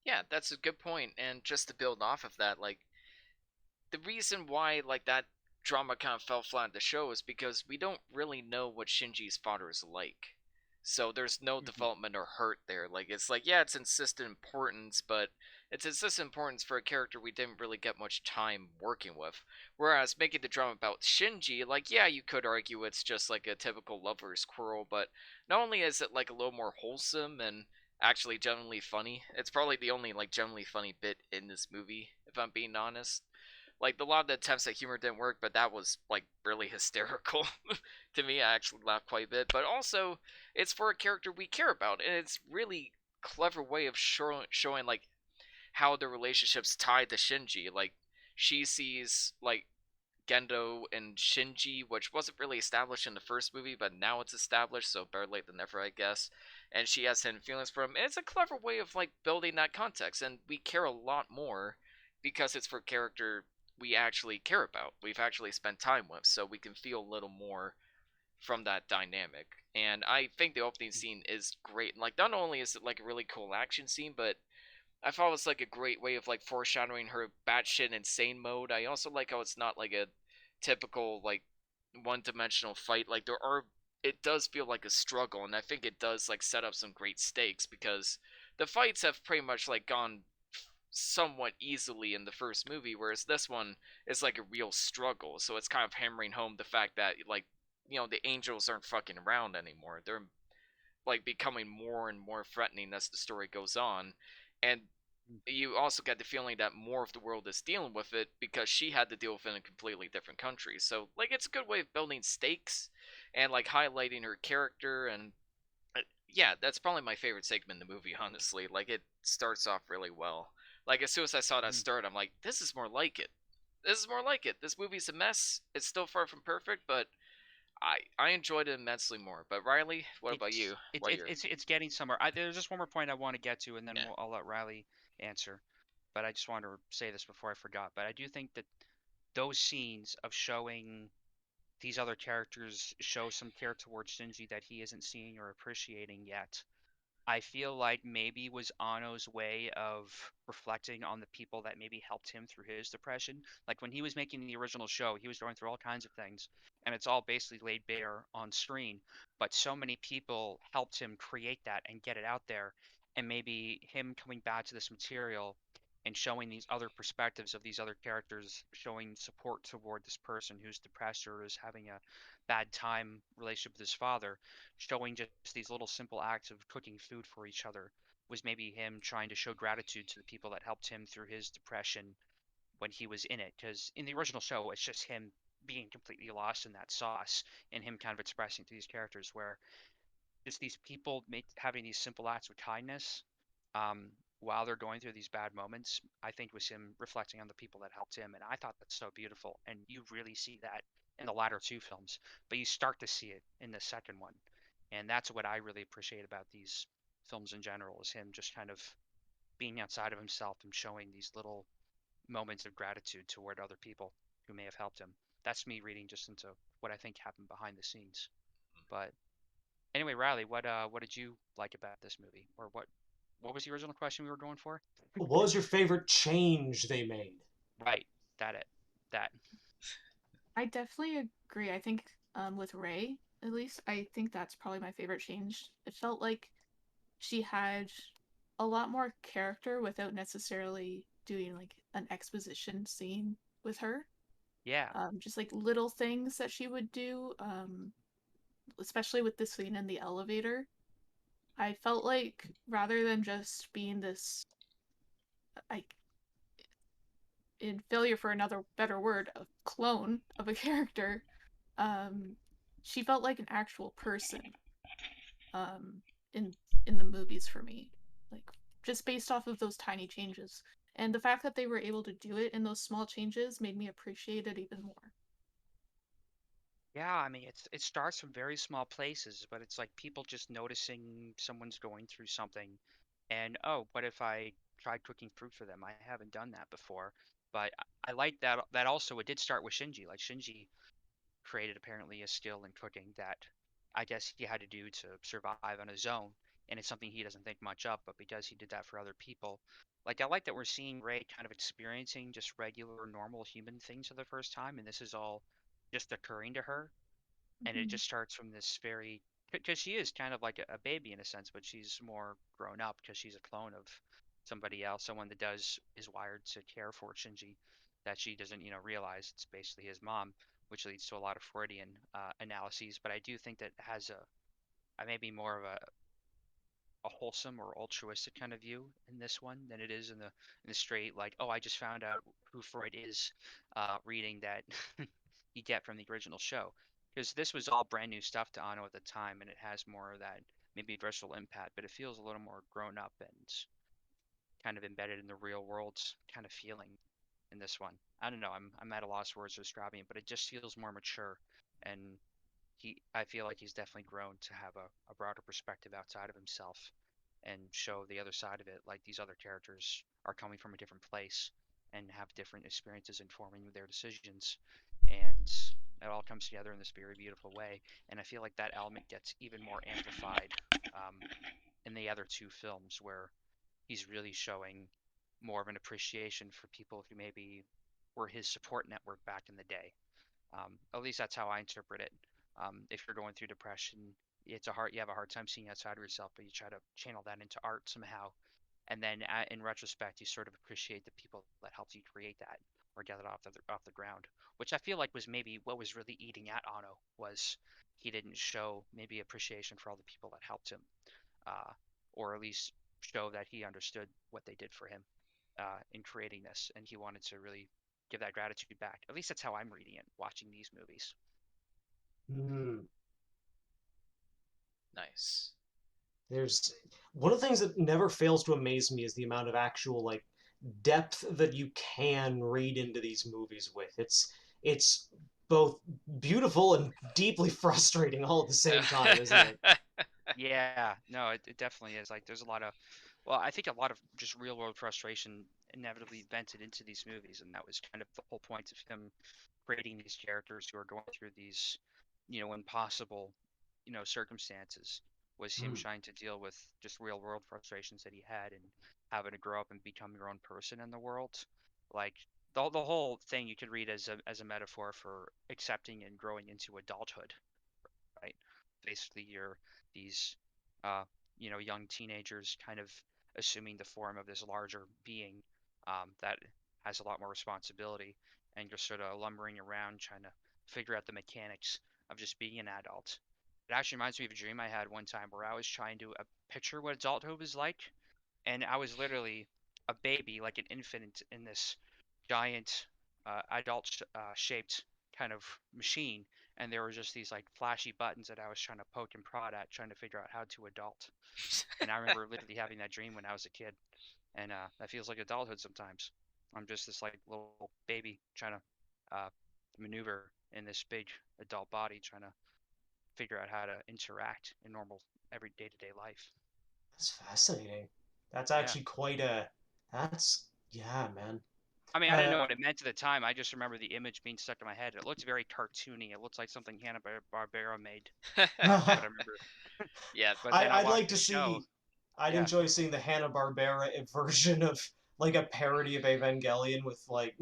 Yeah, that's a good point. And just to build off of that, like the reason why like that drama kind of fell flat in the show is because we don't really know what Shinji's father is like. So there's no Mm-hmm. development or hurt there. Like it's like yeah, it's insistent importance, but it's insistent importance for a character we didn't really get much time working with. Whereas making the drama about Shinji, like yeah, you could argue it's just like a typical lover's quarrel, but not only is it like a little more wholesome and actually genuinely funny, it's probably the only like genuinely funny bit in this movie, if I'm being honest. Like a lot of the attempts at humor didn't work, but that was like really hysterical to me. I actually laughed quite a bit. But also, it's for a character we care about, and it's really clever way of showing like how the relationship's tied to Shinji. Like she sees like Gendo and Shinji, which wasn't really established in the first movie, but now it's established, so better late than never, I guess. And she has hidden feelings for him. And it's a clever way of like building that context, and we care a lot more because it's for a character we actually care about. We've actually spent time with, so we can feel a little more from that dynamic. And I think the opening scene is great. Like not only is it like a really cool action scene, but I thought it was like a great way of like foreshadowing her batshit insane mode. I also like how it's not like a typical like one-dimensional fight. Like there are, it does feel like a struggle, and I think it does like set up some great stakes because the fights have pretty much like gone somewhat easily in the first movie, whereas this one is like a real struggle. So it's kind of hammering home the fact that like the angels aren't fucking around anymore. They're like becoming more and more threatening as the story goes on, and you also get the feeling that more of the world is dealing with it because she had to deal with it in a completely different country. So like it's a good way of building stakes and like highlighting her character. And yeah, that's probably my favorite segment in the movie, honestly. Like it starts off really well. Like as soon as I saw that Mm. start, I'm like, this is more like it. This is more like it. This movie's a mess. It's still far from perfect, but I enjoyed it immensely more. But Riley, what about you? What are your It's getting somewhere. There's just one more point I want to get to, and then yeah I'll let Riley answer. But I just wanted to say this before I forgot. But I do think that those scenes of showing these other characters show some care towards Shinji that he isn't seeing or appreciating yet. I feel like maybe was Anno's way of reflecting on the people that maybe helped him through his depression. Like when he was making the original show, he was going through all kinds of things, and it's all basically laid bare on screen. But so many people helped him create that and get it out there. And maybe him coming back to this material and showing these other perspectives of these other characters, showing support toward this person who's depressed or is having a bad time relationship with his father, showing just these little simple acts of cooking food for each other was maybe him trying to show gratitude to the people that helped him through his depression when he was in it. Because in the original show, it's just him being completely lost in that sauce and him kind of expressing to these characters where just these people having these simple acts of kindness um, while they're going through these bad moments, I think was him reflecting on the people that helped him. And I thought that's so beautiful. And you really see that in the latter two films, but you start to see it in the second one. And that's what I really appreciate about these films in general is him just kind of being outside of himself and showing these little moments of gratitude toward other people who may have helped him. That's me reading just into what I think happened behind the scenes. But anyway, Riley, what did you like about this movie, or what was the original question we were going for? What was your favorite change they made? Right, that. I definitely agree. I think with Ray, at least, I think that's probably my favorite change. It felt like she had a lot more character without necessarily doing like an exposition scene with her. Yeah. Just like little things that she would do, especially with the scene in the elevator. I felt like rather than just being this, I, in failure for another better word, a clone of a character, um, she felt like an actual person, um, in in the movies for me, like just based off of those tiny changes. And the fact that they were able to do it in those small changes made me appreciate it even more. Yeah, I mean, it starts from very small places, but it's like people just noticing someone's going through something, and oh, what if I tried cooking fruit for them? I haven't done that before, but I like that also it did start with Shinji. Like Shinji created apparently a skill in cooking that I guess he had to do to survive on his own, and it's something he doesn't think much of, but because he did that for other people, like I like that we're seeing Ray kind of experiencing just regular, normal human things for the first time, and this is all just occurring to her, and it Mm-hmm. just starts from this very because she is kind of like a baby in a sense, but she's more grown up because she's a clone of somebody else, someone that does is wired to care for Shinji, that she doesn't realize it's basically his mom, which leads to a lot of Freudian analyses. But I do think that has a maybe more of a wholesome or altruistic kind of view in this one than it is in the straight like, oh, I just found out who Freud is, reading that you get from the original show, because this was all brand new stuff to Anno at the time, and it has more of that maybe visceral impact, but it feels a little more grown up and kind of embedded in the real world kind of feeling in this one. I don't know. I'm at a loss for words to describing it, but it just feels more mature, and I feel like he's definitely grown to have a broader perspective outside of himself and show the other side of it. Like these other characters are coming from a different place and have different experiences informing their decisions, and it all comes together in this very beautiful way. And I feel like that element gets even more amplified um, in the other two films, where he's really showing more of an appreciation for people who maybe were his support network back in the day. At least that's how I interpret it. If you're going through depression, you have a hard time seeing outside of yourself, but you try to channel that into art somehow. And then in retrospect, you sort of appreciate the people that helped you create that or get it off the ground, which I feel like was maybe what was really eating at Anno, was he didn't show maybe appreciation for all the people that helped him, uh, or at least show that he understood what they did for him in creating this, and he wanted to really give that gratitude back. At least that's how I'm reading it, watching these movies. Hmm. Nice. There's one of the things that never fails to amaze me is the amount of actual like depth that you can read into these movies with. It's both beautiful and deeply frustrating all at the same time, isn't it? Yeah, no, it definitely is. Like, there's a lot of, well, I think a lot of just real world frustration inevitably vented into these movies, and that was kind of the whole point of him creating these characters who are going through these, impossible, circumstances, was him Hmm. trying to deal with just real world frustrations that he had and having to grow up and become your own person in the world. Like, the whole thing you could read as a metaphor for accepting and growing into adulthood, right? Basically, you're these, uh, young teenagers kind of assuming the form of this larger being, that has a lot more responsibility, and you're sort of lumbering around trying to figure out the mechanics of just being an adult. It actually reminds me of a dream I had one time where I was trying to picture what adulthood was like, and I was literally a baby, like an infant, in this giant adult shaped kind of machine, and there were just these like flashy buttons that I was trying to poke and prod at, trying to figure out how to adult. And I remember literally having that dream when I was a kid, and that feels like adulthood sometimes. I'm just this like little baby trying to maneuver in this big adult body, trying to figure out how to interact in normal every day-to-day life. That's fascinating. That's Yeah. actually quite a. That's yeah, man. I mean, I didn't Uh, know what it meant at the time. I just remember the image being stuck in my head. It looked very cartoony. It looked like something Hanna-Barbera made. But I remember, Yeah. but then I I'd like watched to the show. see. I'd Yeah. enjoy seeing the Hanna Barbera version of like a parody of Evangelion with like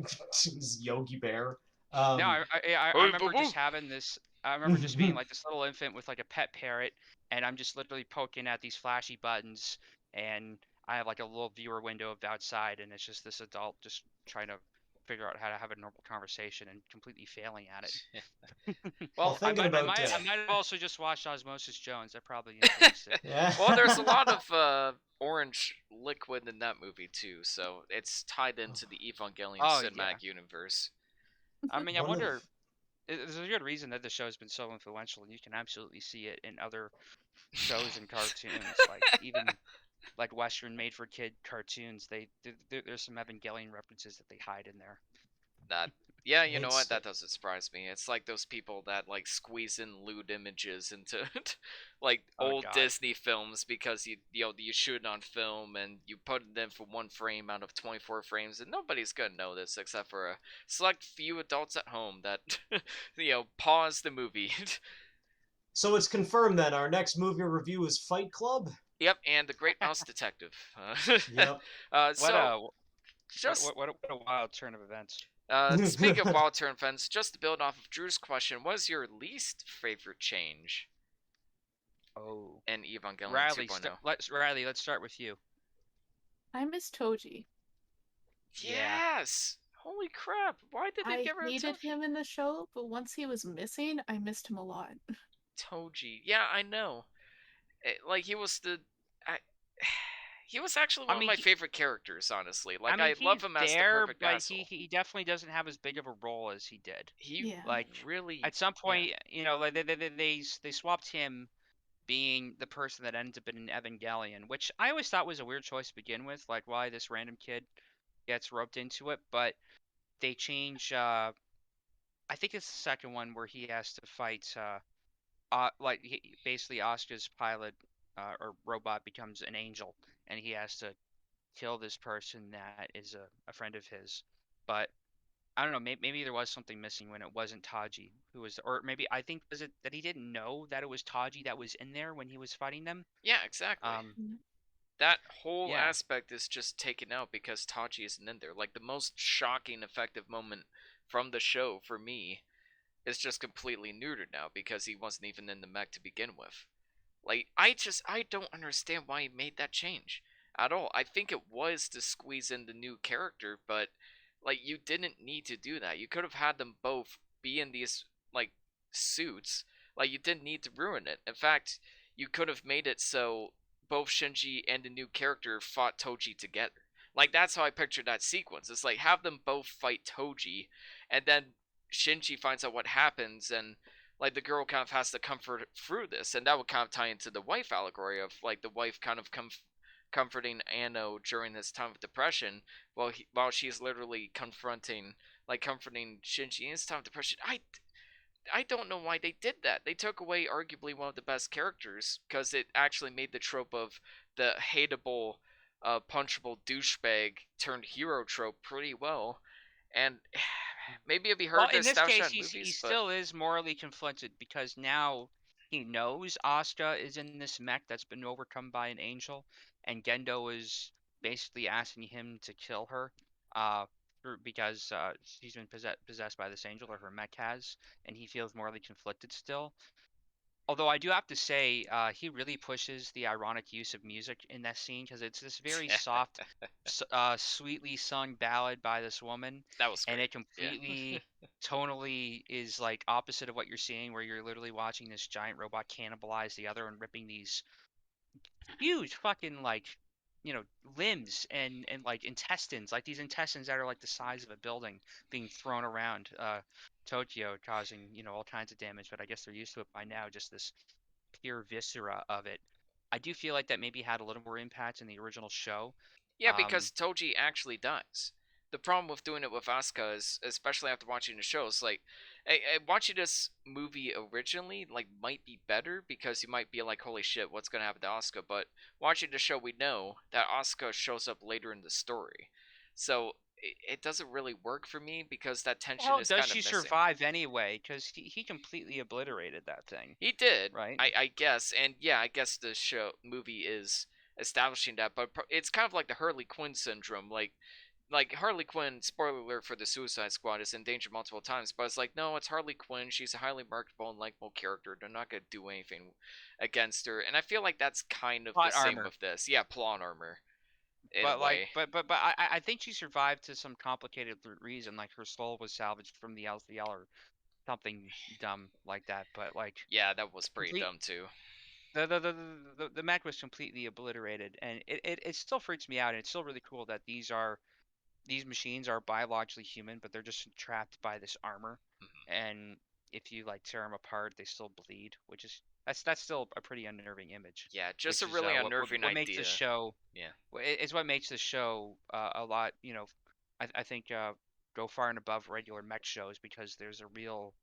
Yogi Bear. No, Um, I Hey, remember just boo having this. I remember just being like this little infant with like a pet parrot, and I'm just literally poking at these flashy buttons, and I have like a little viewer window of the outside, and it's just this adult just trying to figure out how to have a normal conversation and completely failing at it. Well, Well, I thinking might, I about might, I might have also just watched Osmosis Jones. That probably influenced it. yeah. well, there's a lot of orange liquid in that movie too, so it's tied into the Evangelion Oh yeah. cinematic universe. I mean, I One of wonder. There's a good reason that the show's been so influential, and you can absolutely see it in other shows and cartoons, like even like Western made-for-kid cartoons. There's some Evangelion references that they hide in there. That yeah, you know It's what? That doesn't surprise me. It's like those people that like squeeze in lewd images into like Oh old God. Disney films because you shoot it on film and you put it in for one frame out of 24 frames and nobody's gonna know this except for a select few adults at home that pause the movie. so it's confirmed then our next movie review is Fight Club. Yep, and the Great Mouse Detective. Yep. What So a just what a wild turn of events. speaking of wild turn fence, just to build off of Drew's question, what is your least favorite change Oh, in Evangelion Riley, 2.0? let's start with you. I miss Toji. Yeah. Yes! Holy crap! Why did they I get rid of hated Toji? him in the show, but once he was missing, I missed him a lot. Toji. Yeah, I know. Like he was I, he was actually I one of mean, my favorite characters, honestly. I Like mean, I love he's him as the there, perfect but asshole. he definitely doesn't have as big of a role as he did. He Yeah. Like really at some point, like they swapped him being the person that ends up in an Evangelion, which I always thought was a weird choice to begin with. Like why this random kid gets roped into it, but they change. I think it's the second one where he has to fight. Basically Asuka's pilot or robot becomes an angel, and he has to kill this person that is a friend of his. But I don't know. Maybe there was something missing when it wasn't Taji who was, or maybe I think was it that he didn't know that it was Taji that was in there when he was fighting them. Yeah, exactly. Mm. That whole Yeah. aspect is just taken out because Tachi isn't in there. Like the most shocking, effective moment from the show for me is just completely neutered now because he wasn't even in the mech to begin with. Like I don't understand why he made that change at all. I think it was to squeeze in the new character, but like you didn't need to do that. You could have had them both be in these like suits. Like you didn't need to ruin it. In fact, you could have made it so both Shinji and the new character fought Toji together. Like that's how I pictured that sequence. It's like have them both fight Toji, and then Shinji finds out what happens, and like the girl kind of has to comfort through this, and that would kind of tie into the wife allegory of like the wife kind of comforting Anno during this time of depression, while she's literally comforting Shinji in his time of depression. I don't know why they did that. They took away arguably one of the best characters because it actually made the trope of the hateable, punchable douchebag turned hero trope pretty well. And maybe it'd be Well, hard to in this establish case, that in he movies, but still is morally conflicted because now he knows Asuka is in this mech that's been overcome by an angel, and Gendo is basically asking him to kill her, uh, because she's been possessed by this angel, or her mech has, and he feels morally conflicted still. Although I do have to say, he really pushes the ironic use of music in that scene because it's this very soft, sweetly sung ballad by this woman, that was and great. it Yeah. completely tonally is like opposite of what you're seeing, where you're literally watching this giant robot cannibalize the other and ripping these huge fucking like limbs and like intestines, like these intestines that are like the size of a building being thrown around Tokyo, causing all kinds of damage. But I guess they're used to it by now, just this pure viscera of it. I do feel like that maybe had a little more impact in the original show. Yeah, because Toji actually does. The problem with doing it with Asuka is, especially after watching the show, is like, watching this movie originally like might be better because you might be like, holy shit, what's gonna happen to Asuka? But watching the show, we know that Asuka shows up later in the story, so it doesn't really work for me because that tension How is does kind of she missing. survive anyway? Because he completely obliterated that thing. He did, right? I guess, and yeah, I guess the movie is establishing that, but it's kind of like the Harley Quinn syndrome, like Harley Quinn, spoiler alert for the Suicide Squad, is in danger multiple times, but it's like, no, it's Harley Quinn. She's a highly marketable and likable character. They're not gonna do anything against her, and I feel like that's kind of Plot the same armor. with this. Yeah, plot armor. in a But like, way. but I think she survived to some complicated reason. Like her soul was salvaged from the LCL or something dumb like that. But like, Yeah, that was pretty complete dumb too. the mech was completely obliterated, and it still freaks me out. And it's still really cool that these machines are biologically human, but they're just trapped by this armor. Mhm. And if you like tear them apart, they still bleed, which is that's still a pretty unnerving image. Yeah, just a Which is really what unnerving what makes this idea. show Yeah. it's what makes this show a lot. I think go far and above regular mech shows because there's a real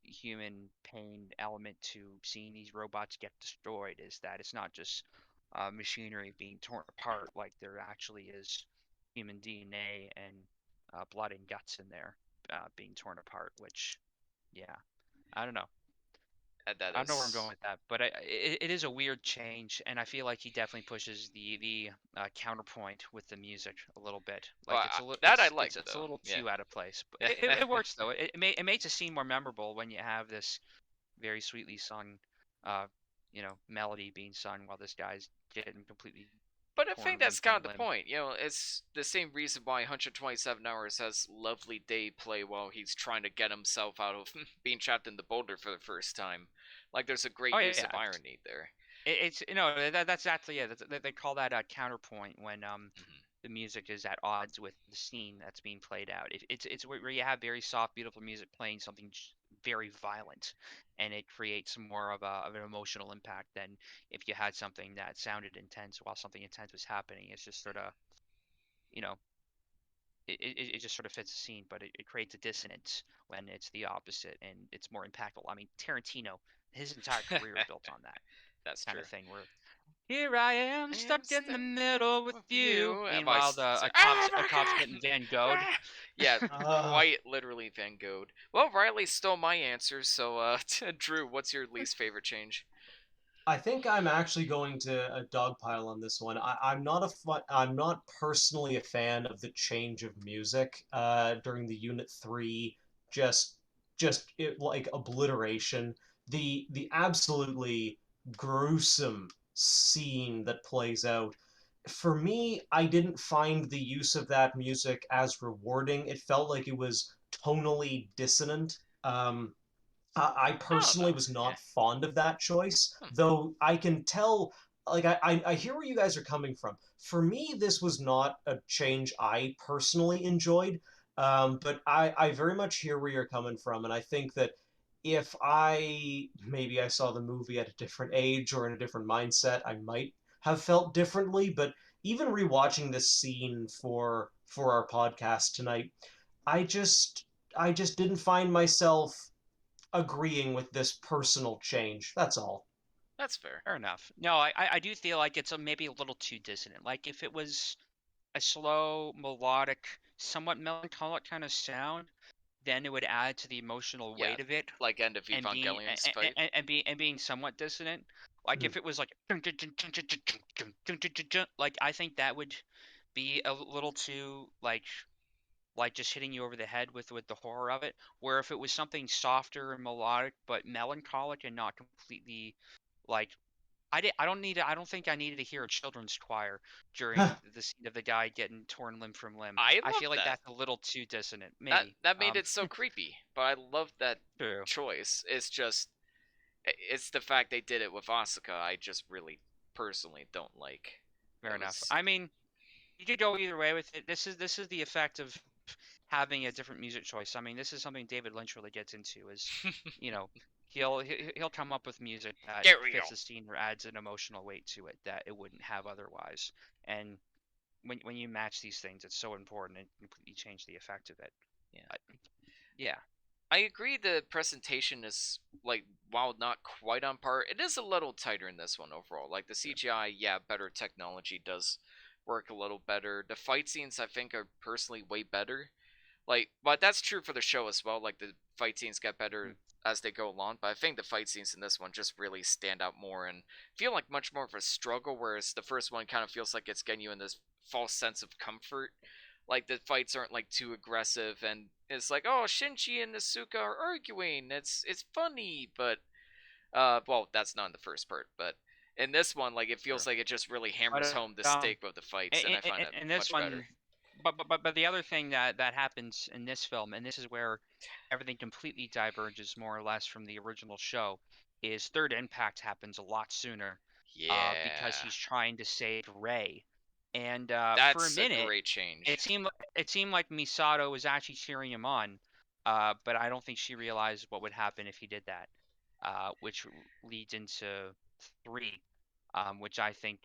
human pain element to seeing these robots get destroyed. Is that it's not just machinery being torn apart, like there actually is human DNA and blood and guts in there being torn apart. Which, yeah, I don't know. That I don't know where I'm is. going with that, but it is a weird change, and I feel like he definitely pushes the counterpoint with the music a little bit. Well, Like it's a little that I liked it's a though. little Yeah. too out of place, but it works though. It makes the scene more memorable when you have this very sweetly sung, uh, melody being sung while this guy's getting completely But I torn think limb that's kind from of the limb. point. It's the same reason why 127 Hours has Lovely Day play while he's trying to get himself out of being trapped in the boulder for the first time. Like, there's a Oh great yeah, use of yeah. irony there. It's that's actually they call that a counterpoint when Mhm. the music is at odds with the scene that's being played out. It's where you have very soft, beautiful music playing something very violent, and it creates more of an emotional impact than if you had something that sounded intense while something intense was happening. It's just sort of you know it just sort of fits the scene, but it creates a dissonance when it's the opposite and it's more impactful. I mean, Tarantino, his entire career is built on that That's kind true. of thing where here I am I am stuck in stuck the middle with with you. you. And Meanwhile, like, a cop's getting Van Gogh'd. yeah, Uh, quite literally Van Gogh. Well, Riley stole my answer, so Drew, what's your least favorite change? I think I'm actually going to a dogpile on this one. I'm not personally a fan of the change of music during the Unit 3 just like obliteration. The absolutely gruesome scene that plays out. For me, I didn't find the use of that music as rewarding. It felt like it was tonally dissonant. I I don't personally know. was Yeah. not fond of that choice, Hmm. though I can tell, like, I hear where you guys are coming from. For me, this was not a change I personally enjoyed, but I very much hear where you're coming from, and I think that if maybe I saw the movie at a different age or in a different mindset, I might have felt differently, but even rewatching this scene for our podcast tonight, I just I just didn't find myself agreeing with this personal change. That's all. That's fair. Fair enough. No, I do feel like it's maybe a little too dissonant. Like if it was a slow, melodic, somewhat melancholic kind of sound, then it would add to the emotional Yeah, weight of it like end of and Evangelion's fight. being somewhat dissonant. Like Mhm. if it was like I think that would be a little too like just hitting you over the head with the horror of it. Where if it was something softer and melodic but melancholic and not completely like I don't think I needed to hear a children's choir during the scene of the guy getting torn limb from limb. I I love feel like that. that's a little too dissonant, That maybe. that made it so creepy, but I love that True. choice. It's just it's the fact they did it with Asuka. I just really personally don't like. Fair It enough. was I mean, you could go either way with it. This is the effect of having a different music choice. I mean, this is something David Lynch really gets into is, you know, he'll come up with music that get fits real. the scene or adds an emotional weight to it that it wouldn't have otherwise. And when you match these things, it's so important and completely change the effect of it. Yeah. But, yeah. I agree the presentation is like while not quite on par, it is a little tighter in this one overall. Like the CGI, yeah, better technology does work a little better. The fight scenes I think are personally way better. Like, but that's true for the show as well. Like the fight scenes get better Mm. as they go along, but I think the fight scenes in this one just really stand out more and feel like much more of a struggle, whereas the first one kind of feels like it's getting you in this false sense of comfort. Like the fights aren't like too aggressive, and it's like, oh, Shinji and Asuka are arguing. It's funny, but well, that's not in the first part, but in this one, like it feels Sure. like it just really hammers home the stake of the fights, and I find it in this much better. one, but the other thing that happens in this film, and this is where everything completely diverges more or less from the original show, is third impact happens a lot sooner, because Yeah, he's trying to save Ray, and for a that's a minute, great change. it seemed like Misato was actually cheering him on, but I don't think she realized what would happen if he did that, which leads into 3, which I think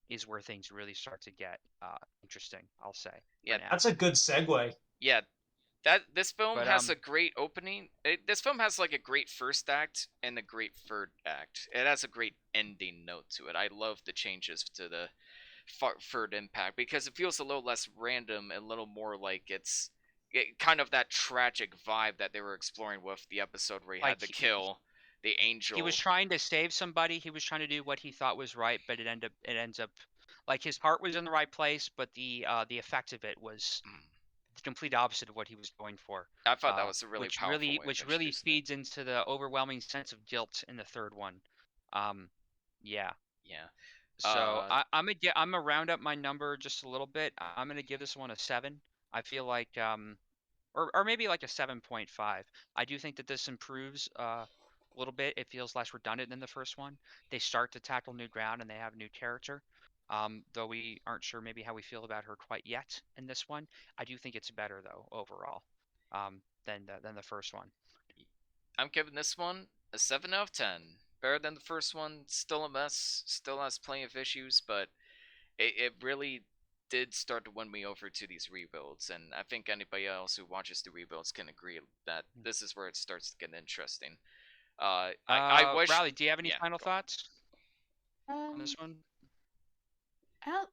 is where things really start to get interesting, I'll say, Yeah, for now. That's a good segue. yeah. This film But has a great opening. This film has like a great first act and a great third act. It has a great ending note to it. I love the changes to the third impact because it feels a little less random and a little more like kind of that tragic vibe that they were exploring with the episode where he like had to kill the he was angel. trying to save somebody, he was trying to do what he thought was right, but it ends up like his heart was in the right place, but the effect of it was Mm. the complete opposite of what he was going for. I thought that was a really Which powerful way of which really introducing it. feeds into the overwhelming sense of guilt in the third one. Yeah. Yeah. So I'm gonna round up my number just a little bit. I'm gonna give this one a 7. I feel like or maybe like a 7.5. I do think that this improves a little bit. It feels less redundant than the first one. They start to tackle new ground and they have new character. Though we aren't sure maybe how we feel about her quite yet in this one. I do think it's better though overall, than the first one. I'm giving this one a 7 out of 10. Better than the first one. Still a mess. Still has plenty of issues, but it really did start to win me over to these rebuilds. And I think anybody else who watches the rebuilds can agree that this is where it starts to get interesting. I wish. Riley, do you have any Yeah, final go on. thoughts on this one?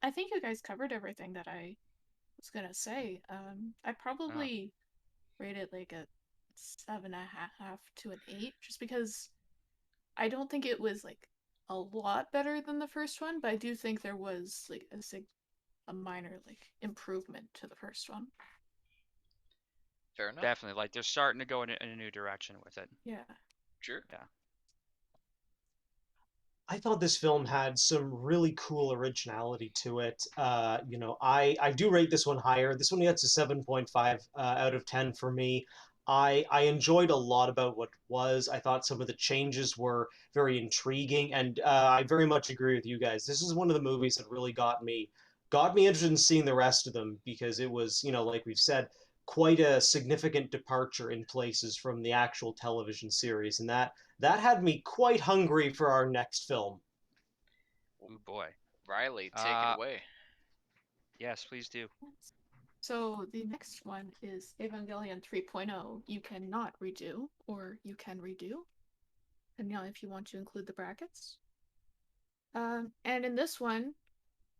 I think you guys covered everything that I was gonna say. I Uh, probably rate it like a 7.5 to an 8, just because I don't think it was like a lot better than the first one, but I do think there was like a minor like improvement to the first one. Fair enough. Definitely, like they're starting to go in a new direction with it. Yeah. Sure. Yeah. I thought this film had some really cool originality to it. I do rate this one higher. This one gets a 7.5 out of 10 for me. I enjoyed a lot about what was. I thought some of the changes were very intriguing, and I very much agree with you guys. This is one of the movies that really got me interested in seeing the rest of them because it was, like we've said, quite a significant departure in places from the actual television series, and that had me quite hungry for our next film. Oh boy. Riley, take it Uh, away. yes, please do. So the next one is Evangelion 3.0. You cannot redo, or you can redo, depending on if you want to include the brackets. And in this one,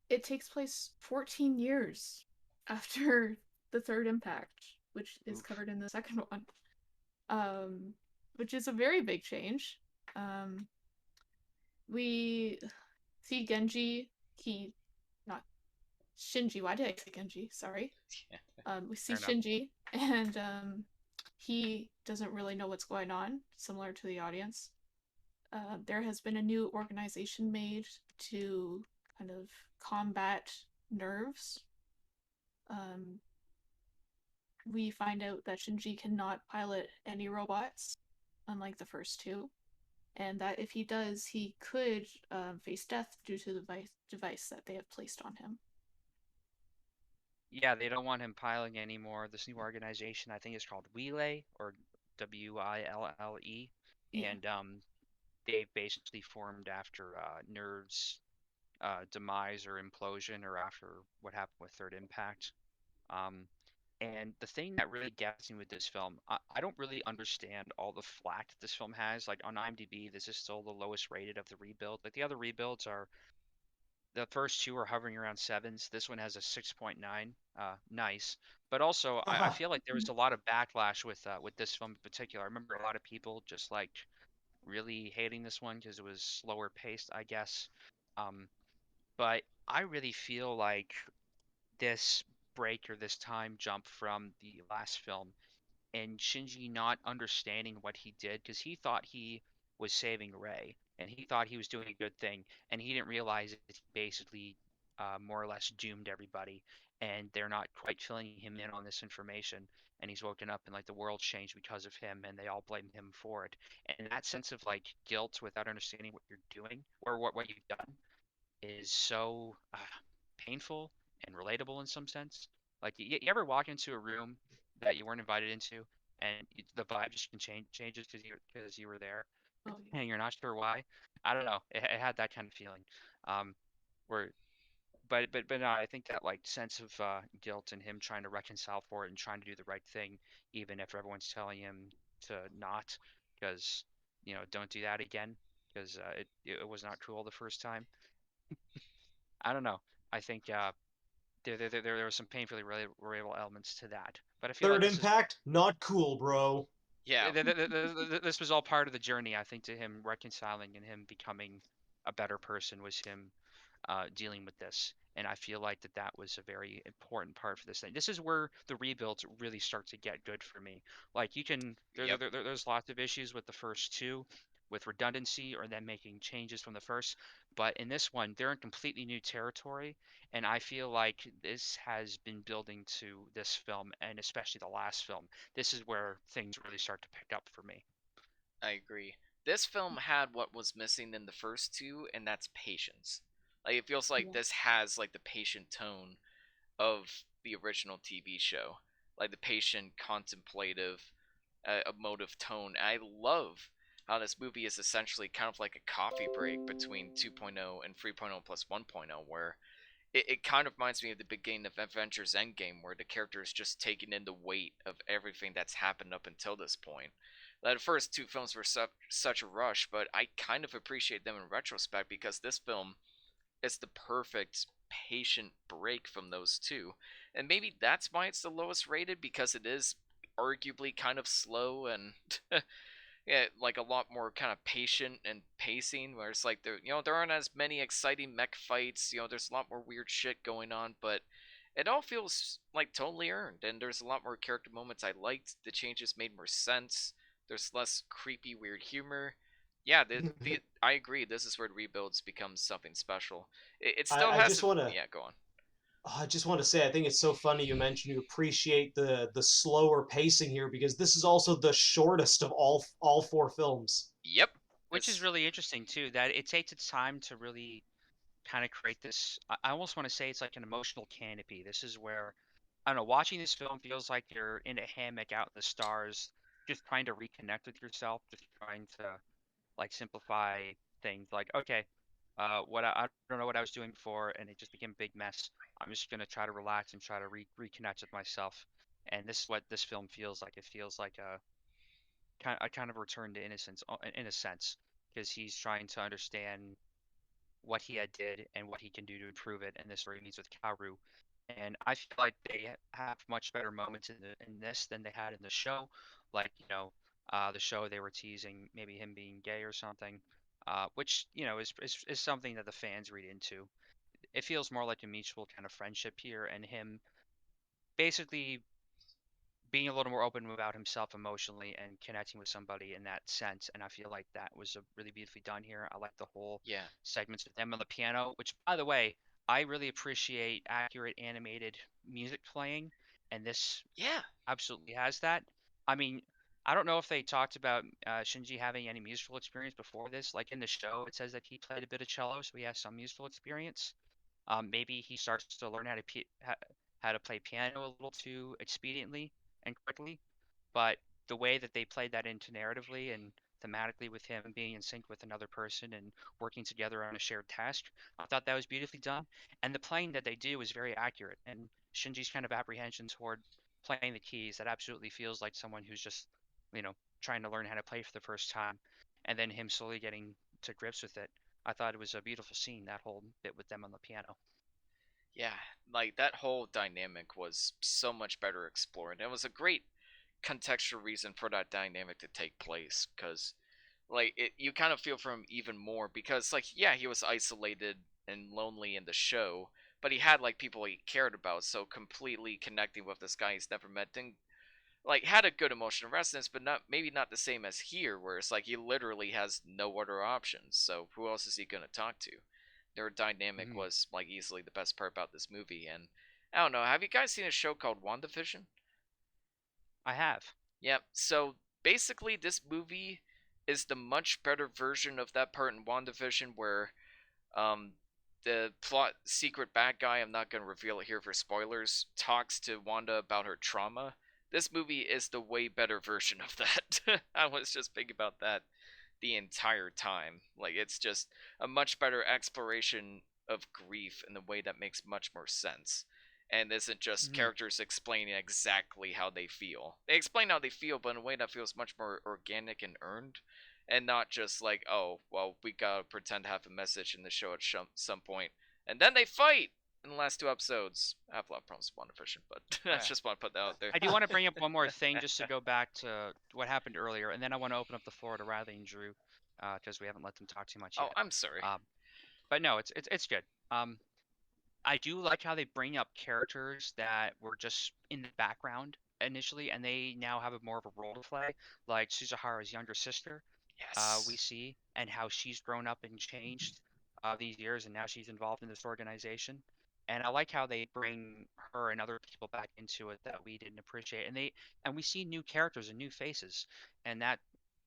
it takes place 14 years after the third impact, which is Oof. covered in the second one. Which is a very big change. We see Genji, not Shinji. Why did I say Genji? Sorry. We see Fair enough. Shinji, and he doesn't really know what's going on, similar to the audience. There has been a new organization made to kind of combat nerves. We find out that Shinji cannot pilot any robots, unlike the first two, and that if he does, he could face death due to the device that they have placed on him. Yeah, they don't want him piling anymore. This new organization, I think, is called Wile or Wille, Yeah. and they basically formed after Nerve's demise or implosion, or after what happened with Third Impact. Um, and the thing that really gets me with this film, I don't really understand all the flack that this film has. Like on IMDb, this is still the lowest rated of the rebuild. Like the other rebuilds are, the first two are hovering around sevens. This one has a 6.9. Nice, but also I feel like there was a lot of backlash with this film in particular. I remember a lot of people just like really hating this one because it was slower paced, I guess. Um, but I really feel like this break or this time jump from the last film and Shinji not understanding what he did because he thought he was saving Rei. and he thought he was doing a good thing, and he didn't realize that he basically more or less doomed everybody, and they're not quite filling him in on this information. And he's woken up and like the world's changed because of him, and they all blame him for it. And that sense of like guilt without understanding what you're doing or what you've done is so painful and relatable in some sense. Like you ever walk into a room that you weren't invited into, and the vibe just changes because you were there, Oh yeah. and you're not sure why. I don't know. It had that kind of feeling. Um, where but no, I think that like sense of guilt and him trying to reconcile for it and trying to do the right thing, even if everyone's telling him to not, because don't do that again, because it was not cool the first time. I don't know. I think there were some painfully relatable elements to that, but I feel like Third Impact, not cool, bro. Yeah. this was all part of the journey. I think to him reconciling and him becoming a better person was him dealing with this. And I feel like that was a very important part for this thing. This is where the rebuilds really start to get good for me. Like you can, Yep. there's lots of issues with the first two, with redundancy or them making changes from the first. But in this one, they're in completely new territory, and I feel like this has been building to this film, and especially the last film. This is where things really start to pick up for me. I agree. This film had what was missing in the first two, and that's patience. Like it feels like Yeah. this has like the patient tone of the original TV show, like the patient, contemplative, emotive tone. I love how this movie is essentially kind of like a coffee break between 2.0 and 3.0 plus 1.0, where it kind of reminds me of the beginning of Avengers Endgame, where the character is just taking in the weight of everything that's happened up until this point. The first two films were such a rush, but I kind of appreciate them in retrospect because this film is the perfect patient break from those two. And maybe that's why it's the lowest rated, because it is arguably kind of slow and yeah, like a lot more kind of patient and pacing, where it's like there aren't as many exciting mech fights. There's a lot more weird shit going on, but it all feels like totally earned. And there's a lot more character moments I liked. The changes made more sense. There's less creepy, weird humor. Yeah, the I agree. This is where the rebuilds becomes something special. It I, still I has just a want to yeah. Go on. I just want to say I think it's so funny you mentioned you appreciate the slower pacing here because this is also the shortest of all four films. Yep. Which is It's really interesting too, that it takes its time to really kind of create this. I almost want to say it's like an emotional canopy. This is where, I don't know, watching this film feels like you're in a hammock out in the stars, just trying to reconnect with yourself, just trying to like simplify things. Like, okay, I don't know what I was doing before, and it just became a big mess. I'm just gonna try to relax and try to reconnect with myself. And this is what this film feels like. It feels like a kind of return to innocence in a sense, because he's trying to understand what he had did and what he can do to improve it. And this is where he meets with Kaoru. And I feel like they have much better moments in this than they had in the show. Like the show they were teasing maybe him being gay or something, which is something that the fans read into. It feels more like a mutual kind of friendship here, and him basically being a little more open about himself emotionally and connecting with somebody in that sense. And I feel like that was really beautifully done here. I like the whole yeah. segments with them on the piano, which, by the way, I really appreciate accurate animated music playing, and this Yeah. absolutely has that. I mean, I don't know if they talked about Shinji having any musical experience before this. Like in the show, it says that he played a bit of cello, so he has some musical experience. Maybe he starts to learn how to play piano a little too expediently and quickly, but the way that they played that into narratively and thematically with him being in sync with another person and working together on a shared task, I thought that was beautifully done. And the playing that they do is very accurate. And Shinji's kind of apprehension toward playing the keys, that absolutely feels like someone who's just, you know, trying to learn how to play for the first time, and then him slowly getting to grips with it. I thought it was a beautiful scene, that whole bit with them on the piano. Yeah, like that whole dynamic was so much better explored. It was a great contextual reason for that dynamic to take place, because you kind of feel for him even more, because like yeah, he was isolated and lonely in the show, but he had like people he cared about, so completely connecting with this guy he's never met didn't like had a good emotional resonance, but maybe not the same as here, where it's like he literally has no other options. So who else is he gonna talk to? Their dynamic Mhm. was like easily the best part about this movie. And I don't know, have you guys seen a show called WandaVision? I have. Yep. So basically, this movie is the much better version of that part in WandaVision where um, the plot secret bad guy, I'm not going to reveal it here for spoilers, talks to Wanda about her trauma. This movie is the way better version of that. I was just thinking about that the entire time. Like, it's just a much better exploration of grief in a way that makes much more sense. And isn't just Mhm. characters explaining exactly how they feel. They explain how they feel, but in a way that feels much more organic and earned, and not just like, oh, well, we gotta pretend to have a message in the show at some point, and then they fight in the last two episodes. I have a lot of problems with WandaVision, but I Uh, just want to put that out there. I do want to bring up one more thing just to go back to what happened earlier, and then I want to open up the floor to Riley and Drew, because we haven't let them talk too much Oh, yet. I'm sorry. Um, but no, it's good. I do like how they bring up characters that were just in the background initially, and they now have a more of a role to play, like Suzuhara's younger sister. We Yes. see, and how she's grown up and changed these years, and now she's involved in this organization. And I like how they bring her and other people back into it that we didn't appreciate, and we see new characters and new faces, and that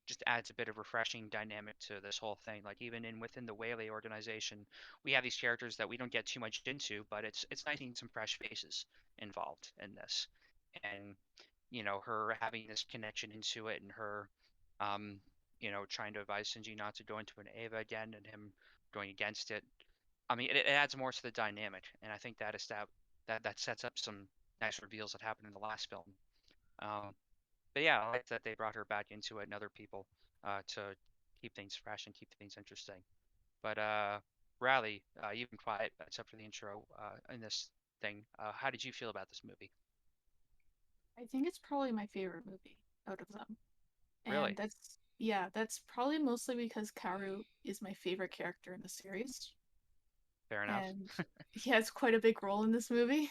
just adds a bit of refreshing dynamic to this whole thing. Like even in within the Whaley organization, we have these characters that we don't get too much into, but it's nice seeing some fresh faces involved in this, and her having this connection into it, and her um trying to advise Shinji not to go into an Eva again, and him going against it. I mean, it adds more to the dynamic, and I think that sets up some nice reveals that happened in the last film. Um, but yeah, I like that they brought her back into it and other people to keep things fresh and keep things interesting. But Riley, you've been quiet except for the intro in this thing. How did you feel about this movie? I think it's probably my favorite movie out of them. And Really? that's probably mostly because Kaoru is my favorite character in the series. Fair enough. And he has quite a big role in this movie.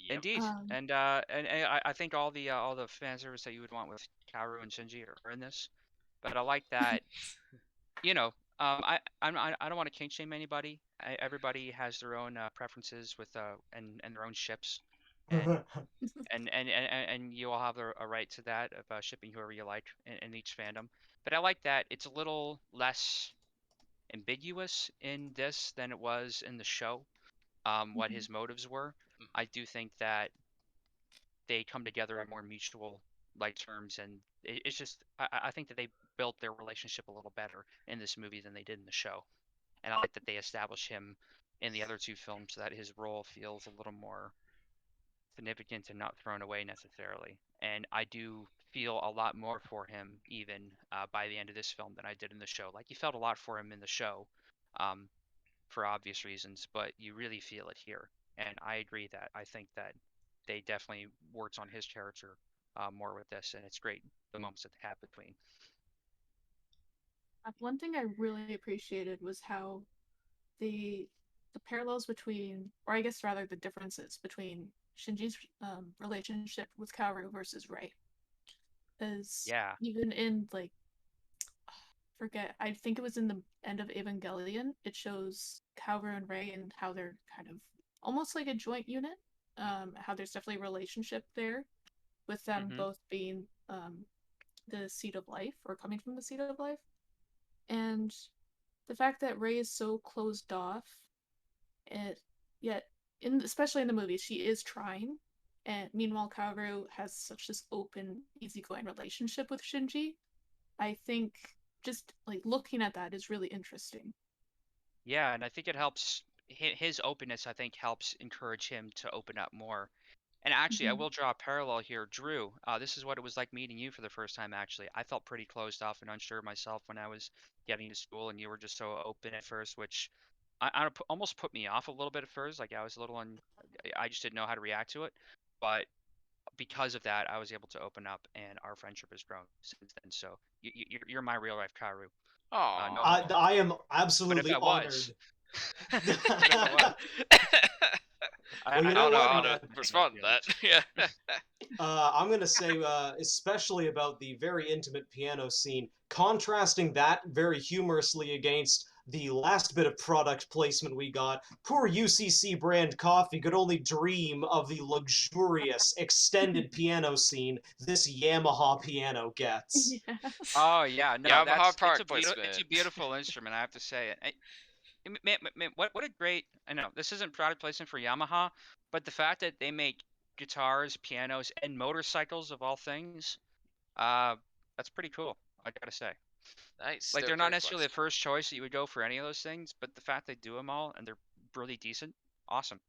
Yep. Indeed, Um, and I think all the fan service that you would want with Kaoru and Shinji are in this. But I like that, you know, I don't want to kink shame anybody. Everybody has their own preferences with and their own ships, and and you all have a right to that of shipping whoever you like in each fandom. But I like that it's a little less ambiguous in this than it was in the show. What mhm. his motives were. Mhm. I do think that they come together on more mutual like terms, and it's just I think that they built their relationship a little better in this movie than they did in the show. And I like that they establish him in the other two films so that his role feels a little more significant and not thrown away necessarily. And I do feel a lot more for him even by the end of this film than I did in the show. Like you felt a lot for him in the show, um, for obvious reasons, but you really feel it here. And I agree that I think that they definitely worked on his character more with this, and it's great the moments that they have between. One thing I really appreciated was how the the parallels between, or I guess rather the differences between Shinji's relationship with Kaoru versus Rei. Because Yeah. even in like forget, I think it was in the end of Evangelion, it shows Kaoru and Rei and how they're kind of almost like a joint unit. How there's definitely a relationship there with them Hmm. both being the seed of life or coming from the seed of life. And the fact that Rei is so closed off, and yet in especially in the movie, she is trying. And meanwhile, Kaoru has such this open, easygoing relationship with Shinji. I think just like looking at that is really interesting. Yeah, and I think it helps his openness, I think, helps encourage him to open up more. And actually, I Mhm. will draw a parallel here. Drew, this is what it was like meeting you for the first time, actually. I felt pretty closed off and unsure of myself when I was getting to school, and you were just so open at first, which almost put me off a little bit at first. Like, I was a little I just didn't know how to react to it. But because of that, I was able to open up, and our friendship has grown since then. So you're my real life Karu. No I, Aww. I am But if absolutely I was, honored. but if I was, Well, you I know don't know what, how I'm to man? respond to that. Yeah. I'm gonna say, especially about the very intimate piano scene, contrasting that very humorously against the last bit of product placement we got. Poor UCC brand coffee could only dream of the luxurious extended piano scene this Yamaha piano gets. Yeah. Oh yeah, no, Yamaha it's product it's a placement. beautiful instrument. I have to say it. Man, what a great! I know this isn't product placement for Yamaha, but the fact that they make guitars, pianos, and motorcycles of all things, uh, that's pretty cool. I gotta say. Nice. Like They're they're not very necessarily the flexible. first choice that you would go for any of those things, but the fact they do them all and they're really decent, awesome.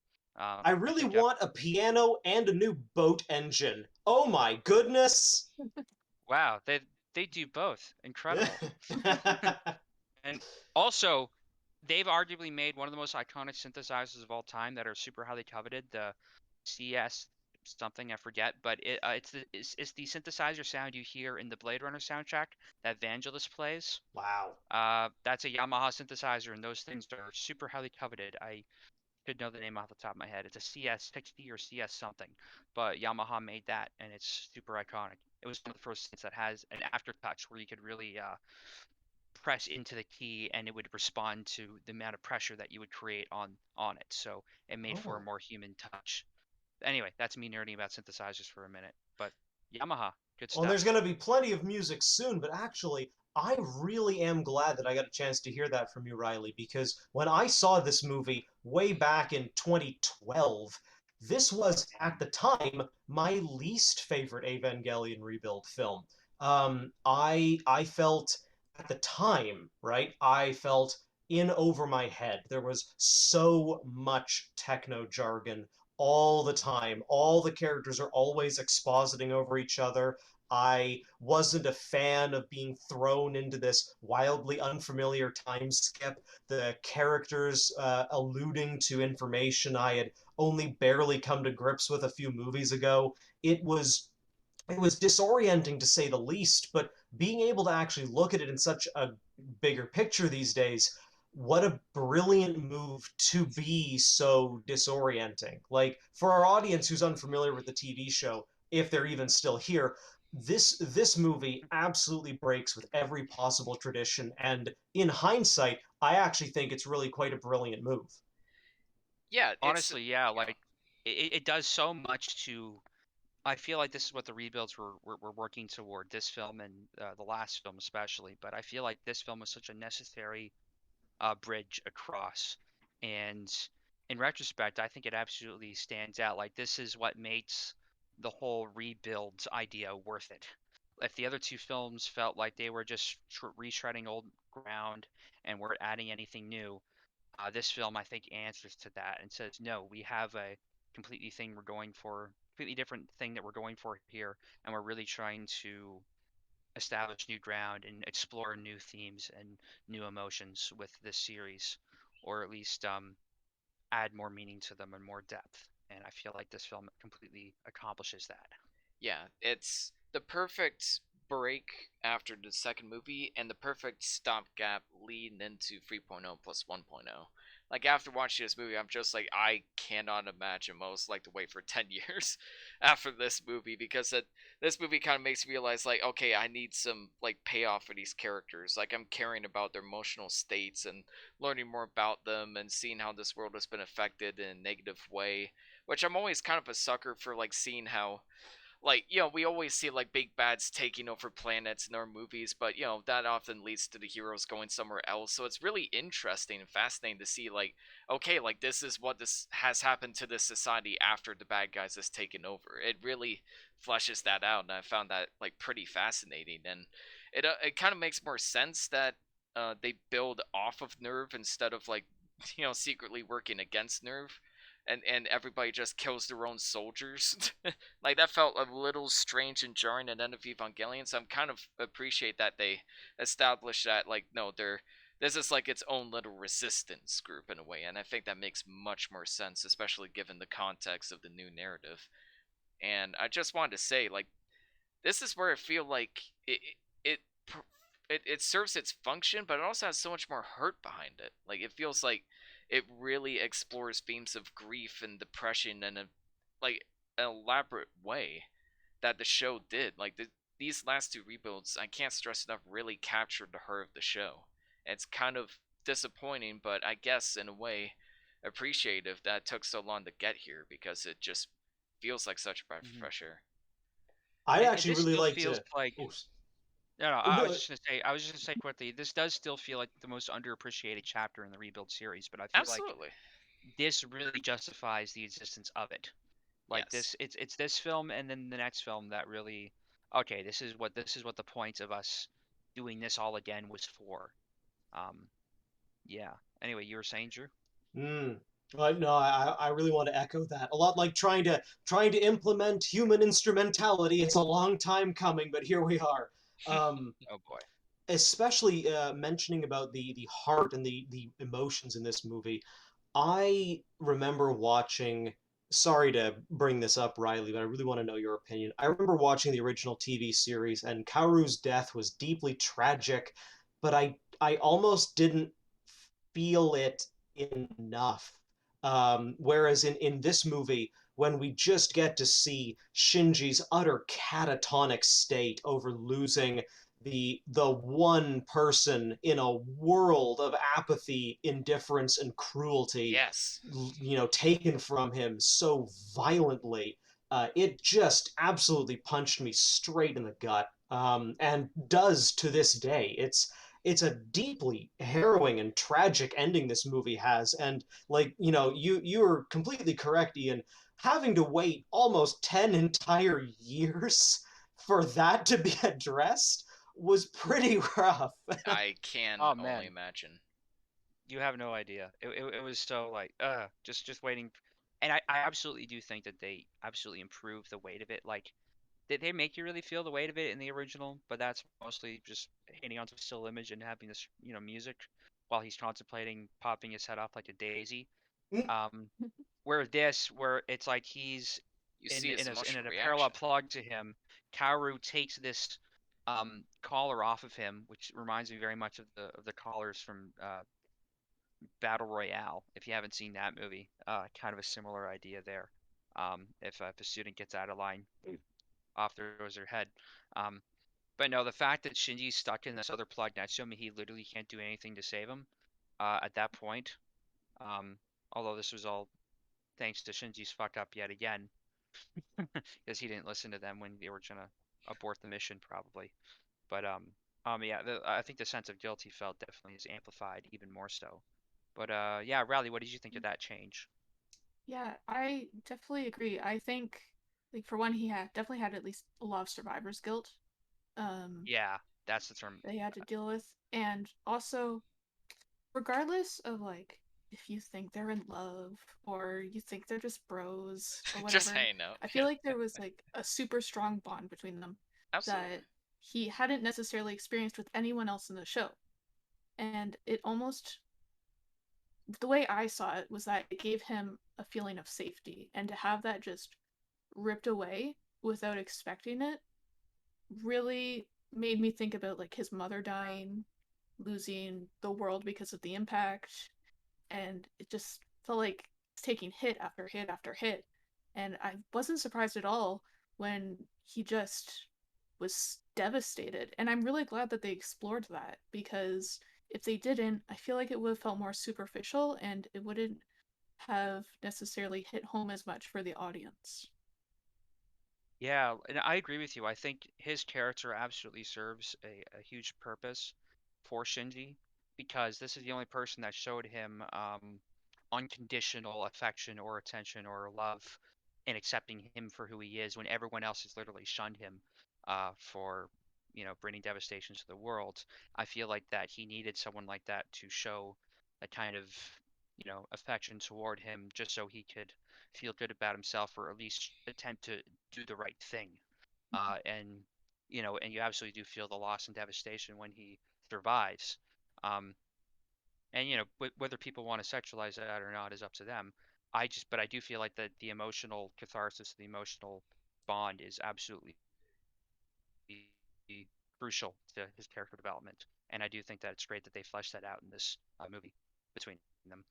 I I really think that want a piano and a new boat engine. Oh my goodness! wow, they do both, incredible. And also, they've arguably made one of the most iconic synthesizers of all time that are super highly coveted. The CS something I forget, but it's the synthesizer sound you hear in the Blade Runner soundtrack that Vangelis plays. Wow. That's a Yamaha synthesizer, and those things are super highly coveted. I could know the name off the top of my head. It's a CS60 or CS something, but Yamaha made that, and it's super iconic. It was one of the first synths that has an aftertouch where you could really press into the key and it would respond to the amount of pressure that you would create on it. So it made for a Oh. more human touch. Anyway, that's me nerding about synthesizers for a minute. But Yamaha, good Well, there's stuff. going to be plenty of music soon, but actually, I really am glad that I got a chance to hear that from you, Riley, because when I saw this movie way back in 2012, this was, at the time, my least favorite Evangelion Rebuild film. I felt, at the time, right, I felt in over my head. There was so much techno jargon all the time. All the characters are always expositing over each other. I wasn't a fan of being thrown into this wildly unfamiliar time skip. The characters alluding to information I had only barely come to grips with a few movies ago. It was disorienting to say the least, but being able to actually look at it in such a bigger picture these days, what a brilliant move to be so disorienting. Like, for our audience who's unfamiliar with the TV show, if they're even still here, this movie absolutely breaks with every possible tradition, and in hindsight, I actually think it's really quite a brilliant move. Yeah, it's Honestly, yeah, like it does so much to. I feel like this is what the rebuilds were working toward, this film and the last film especially. But I feel like this film was such a necessary bridge across. And in retrospect, I think it absolutely stands out. Like this is what makes the whole rebuild idea worth it. If the other two films felt like they were just retreading old ground and weren't adding anything new, this film I think answers to that and says, no, we have a completely different thing that we're going for here, and we're really trying to establish new ground and explore new themes and new emotions with this series, or at least add more meaning to them and more depth. And I feel like this film completely accomplishes that. yeah, it's the perfect break after the second movie and the perfect stopgap leading into 3.0 plus 1.0. Like after watching this movie, I'm just like I cannot imagine what it's like to wait for 10 years after this movie because this movie kind of makes me realize like okay, I need some like payoff for these characters. Like I'm caring about their emotional states and learning more about them and seeing how this world has been affected in a negative way, which I'm always kind of a sucker for like seeing how like we always see like big bads taking over planets in our movies, but that often leads to the heroes going somewhere else, so it's really interesting and fascinating to see like okay, like this is what this has happened to this society after the bad guys has taken over. It really fleshes that out, and I found that like pretty fascinating, and it kind of makes more sense that they build off of Nerve instead of like secretly working against Nerve, and everybody just kills their own soldiers. Like that felt a little strange and jarring at the end of Evangelion. So I'm kind of appreciate that they established that like no, they're this is like its own little resistance group in a way, and I think that makes much more sense, especially given the context of the new narrative. And I just wanted to say like this is where I feel like it it serves its function, but it also has so much more hurt behind it. Like it feels like it really explores themes of grief and depression in a like an elaborate way that the show did. Like these last two rebuilds, I can't stress enough, really captured the heart of the show. It's kind of disappointing, but I guess in a way appreciative that it took so long to get here because it just feels like such a breath of Hmm. fresh air. I'd And actually this really still like feels to. like Oh, no, no. no, I was just gonna say quickly. This does still feel like the most underappreciated chapter in the rebuild series, but I feel like Absolutely. this really justifies the existence of it. Like Yes. it's this film and then the next film that really, okay, this is what the point of us doing this all again was for. Um, yeah. Anyway, you were saying, Drew? Mm. No, I really want to echo that. A lot like trying to implement human instrumentality. It's a long time coming, but here we are. Um, Oh boy. Especially mentioning about the heart and the emotions in this movie. I remember watching. Sorry to bring this up, Riley, but I really want to know your opinion. I remember watching the original TV series, and Kaoru's death was deeply tragic, but I almost didn't feel it enough. Whereas in this movie, when we just get to see Shinji's utter catatonic state over losing the one person in a world of apathy, indifference, and cruelty, Yes. taken from him so violently, it just absolutely punched me straight in the gut, and does to this day. It's a deeply harrowing and tragic ending this movie has, and like you're completely correct, Ian. Having to wait almost 10 entire years for that to be addressed was pretty rough. I can Oh only man, imagine. you have no idea. It was so like just waiting, and I absolutely do think that they absolutely improved the weight of it. Like they make you really feel the weight of it in the original, but that's mostly just hitting onto a still image and having this music while he's contemplating popping his head off like a daisy. Um, where it's like he's You see his in emotional a parallel reaction. plug to him. Kaoru takes this collar off of him, which reminds me very much of the collars from Battle Royale. If you haven't seen that movie, kind of a similar idea there. If a student gets out of line, off throws their head. Um, but no, the fact that Shinji's stuck in this other plug now, assuming he literally can't do anything to save him at that point. Um, although this was all thanks to Shinji's fuck up yet again, because he didn't listen to them when they were trying to abort the mission, probably. But yeah, I think the sense of guilt he felt definitely is amplified even more so. But yeah, Riley, what did you think of that change? Yeah, I definitely agree. I think, like, for one, he had definitely had at least a lot of survivor's guilt um, Yeah, that's the term. that he had to deal with. And also, regardless of, like, if you think they're in love or you think they're just bros or Just whatever, hanging out. I feel Yeah. like there was, like, a super strong bond between them Absolutely. that he hadn't necessarily experienced with anyone else in the show. And it almost the way I saw it was that it gave him a feeling of safety, and to have that just ripped away without expecting it really made me think about like his mother dying, losing the world because of the impact, and it just felt like taking hit after hit after hit. And I wasn't surprised at all when he just was devastated. And I'm really glad that they explored that because if they didn't, I feel like it would have felt more superficial and it wouldn't have necessarily hit home as much for the audience. Yeah, and I agree with you. I think his character absolutely serves a huge purpose for Shinji because this is the only person that showed him unconditional affection or attention or love and accepting him for who he is when everyone else has literally shunned him for bringing devastation to the world. I feel like that he needed someone like that to show that kind of affection toward him just so he could feel good about himself or at least attempt to do the right thing. And and you absolutely do feel the loss and devastation when he survives. Um, and whether people want to sexualize that or not is up to them. But I do feel like that the emotional catharsis, the emotional bond is absolutely crucial to his character development. And I do think that it's great that they fleshed that out in this movie between them.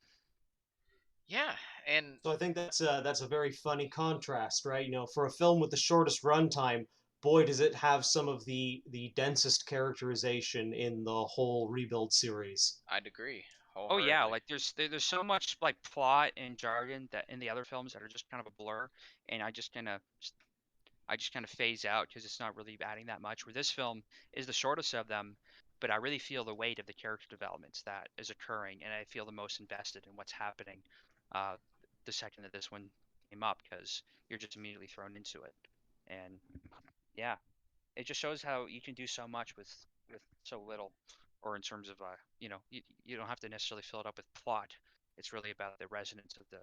Yeah, and So I think that's a very funny contrast, right? For a film with the shortest runtime, boy, does it have some of the densest characterization in the whole Rebuild series. I'd agree Oh yeah, wholeheartedly. like there's so much like plot and jargon that in the other films that are just kind of a blur, and I just kind of phase out because it's not really adding that much. Where this film is the shortest of them, but I really feel the weight of the character developments that is occurring, and I feel the most invested in what's happening uh, the second that this one came up because you're just immediately thrown into it. And yeah, it just shows how you can do so much with so little, or in terms of you don't have to necessarily fill it up with plot. It's really about the resonance of the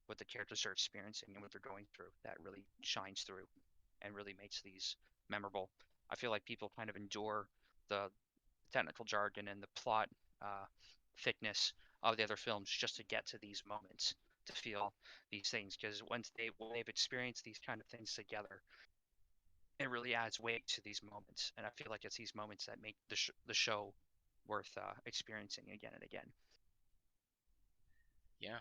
what the characters are experiencing and what they're going through that really shines through and really makes these memorable. I feel like people kind of endure the technical jargon and the plot uh, thickness of the other films just to get to these moments, to feel these things. Because when they've experienced these kind of things together, it really adds weight to these moments. And I feel like it's these moments that make the show worth experiencing again and again. Yeah,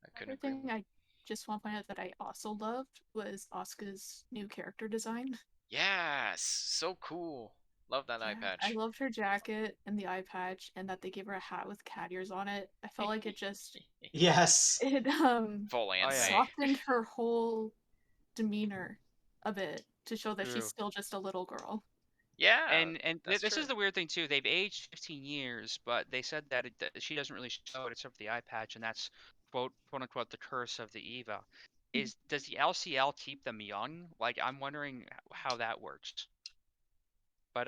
I couldn't Another agree thing more. I just want to point out that I also loved was Asuka's new character design. Yes, so cool. Love that eye Yeah, I patch. loved her jacket and the eye patch, and that they gave her a hat with cat ears on it. I felt like it just Yes. it Full Oh yeah, anime. softened her whole demeanor a bit to show that she's true. still just a little girl. Yeah, And that's this is true. the weird thing too. They've aged 15 years, but they said that she doesn't really show it except for the eye patch, and that's quote unquote the curse of the Eva. Does the LCL keep them young? Like I'm wondering how that works. But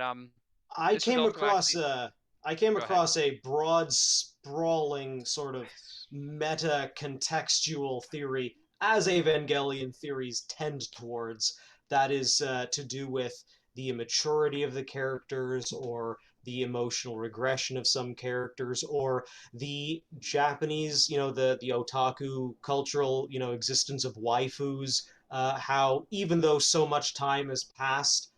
I this was came also across actually a I came go ahead. across a broad, sprawling sort of meta contextual theory, as Evangelion theories tend towards. That is to do with the immaturity of the characters, or the emotional regression of some characters, or the Japanese, the otaku cultural, existence of waifus. How even though so much time has passed,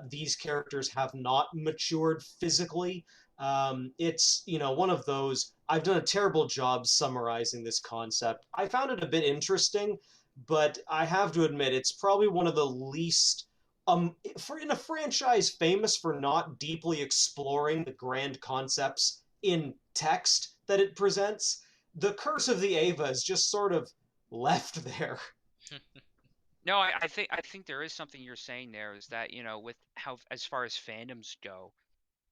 these characters have not matured physically. It's one of those. I've done a terrible job summarizing this concept. I found it a bit interesting, but I have to admit it's probably one of the least for in a franchise famous for not deeply exploring the grand concepts in text that it presents. The Curse of the Ava is just sort of left there. No, I think there is something you're saying there is that, with how as far as fandoms go,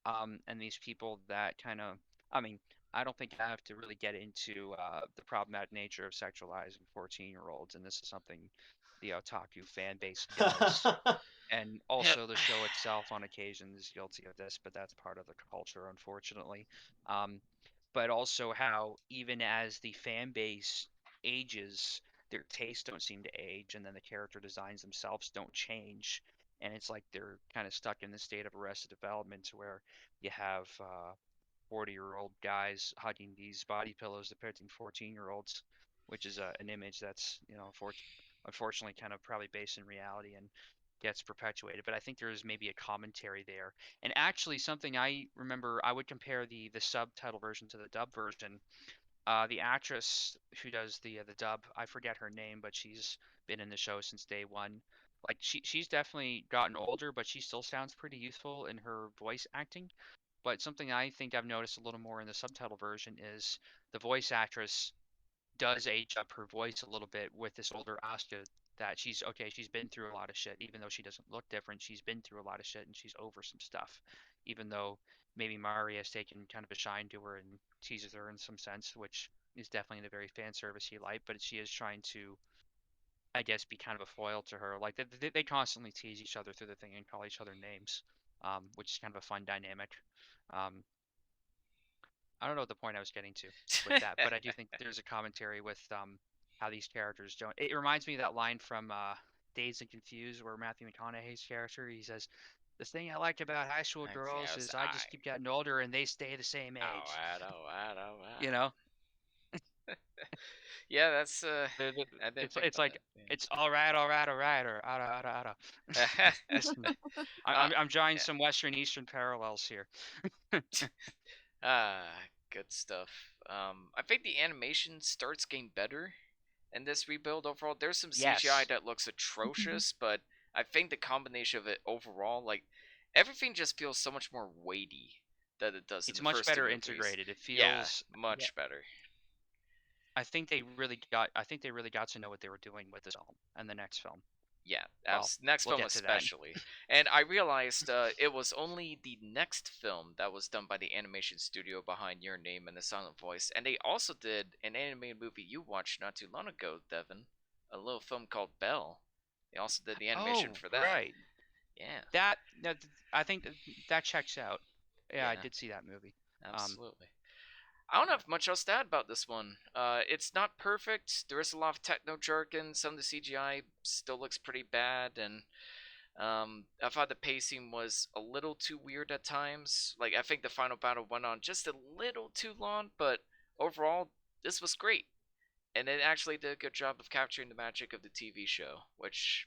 and these people that kind of, I mean, I don't think I have to really get into the problematic nature of sexualizing 14-year-olds, and this is something the otaku fan base does. And Yep. also the show itself on occasion is guilty of this, but that's part of the culture, unfortunately. Um, but also how even as the fan base ages, their tastes don't seem to age, and then the character designs themselves don't change, and it's like they're kind of stuck in the state of arrested development where you have 40-year-old guys hugging these body pillows depicting 14-year-olds, which is an image that's unfortunately kind of probably based in reality and gets perpetuated. But I think there is maybe a commentary there. And actually, something I remember, I would compare the subtitle version to the dub version. The actress who does the dub, I forget her name, but she's been in the show since day one. Like she's definitely gotten older, but she still sounds pretty youthful in her voice acting. But something I think I've noticed a little more in the subtitle version is the voice actress does age up her voice a little bit with this older Asuka, that she's okay, she's been through a lot of shit. Even though she doesn't look different, she's been through a lot of shit and she's over some stuff. Even though maybe Mari has taken kind of a shine to her and teases her in some sense, which is definitely the very fan servicey light, but she is trying to, I guess, be kind of a foil to her. Like they constantly tease each other through the thing and call each other names, which is kind of a fun dynamic. Um, I don't know what the point I was getting to with that, but I do think there's a commentary with how these characters don't. It reminds me of that line from Dazed and Confused where Matthew McConaughey's character, he says, "The thing I like about high school girls Yes, is I just keep getting older and they stay the same age." alright, alright, alright. You know, Yeah, that's I didn't it's think it's about like it's all right, or ada. that. Just uh, I'm drawing some Western Eastern parallels here. ah, good stuff. I think the animation starts getting better in this rebuild overall. There's some CGI Yes. that looks atrocious, but I think the combination of it overall, like everything just feels so much more weighty than it does in It's the much first two better movies. integrated. It Yeah, feels much better. I think they really got to know what they were doing with this film and the next film. Yeah, Well, next we'll film get to that. especially. And I realized it was only the next film that was done by the animation studio behind Your Name and the Silent Voice, and they also did an animated movie you watched not too long ago, Devin, a little film called Belle. They also did the animation Oh, for that. right. Yeah, That I think that checks out. Yeah, I yeah, did see that movie. absolutely. I don't have much else to add about this one. It's not perfect. There is a lot of techno jargon. Some of the CGI still looks pretty bad, and I thought the pacing was a little too weird at times. Like, I think the final battle went on just a little too long, but overall, this was great. And it actually did a good job of capturing the magic of the TV show, which,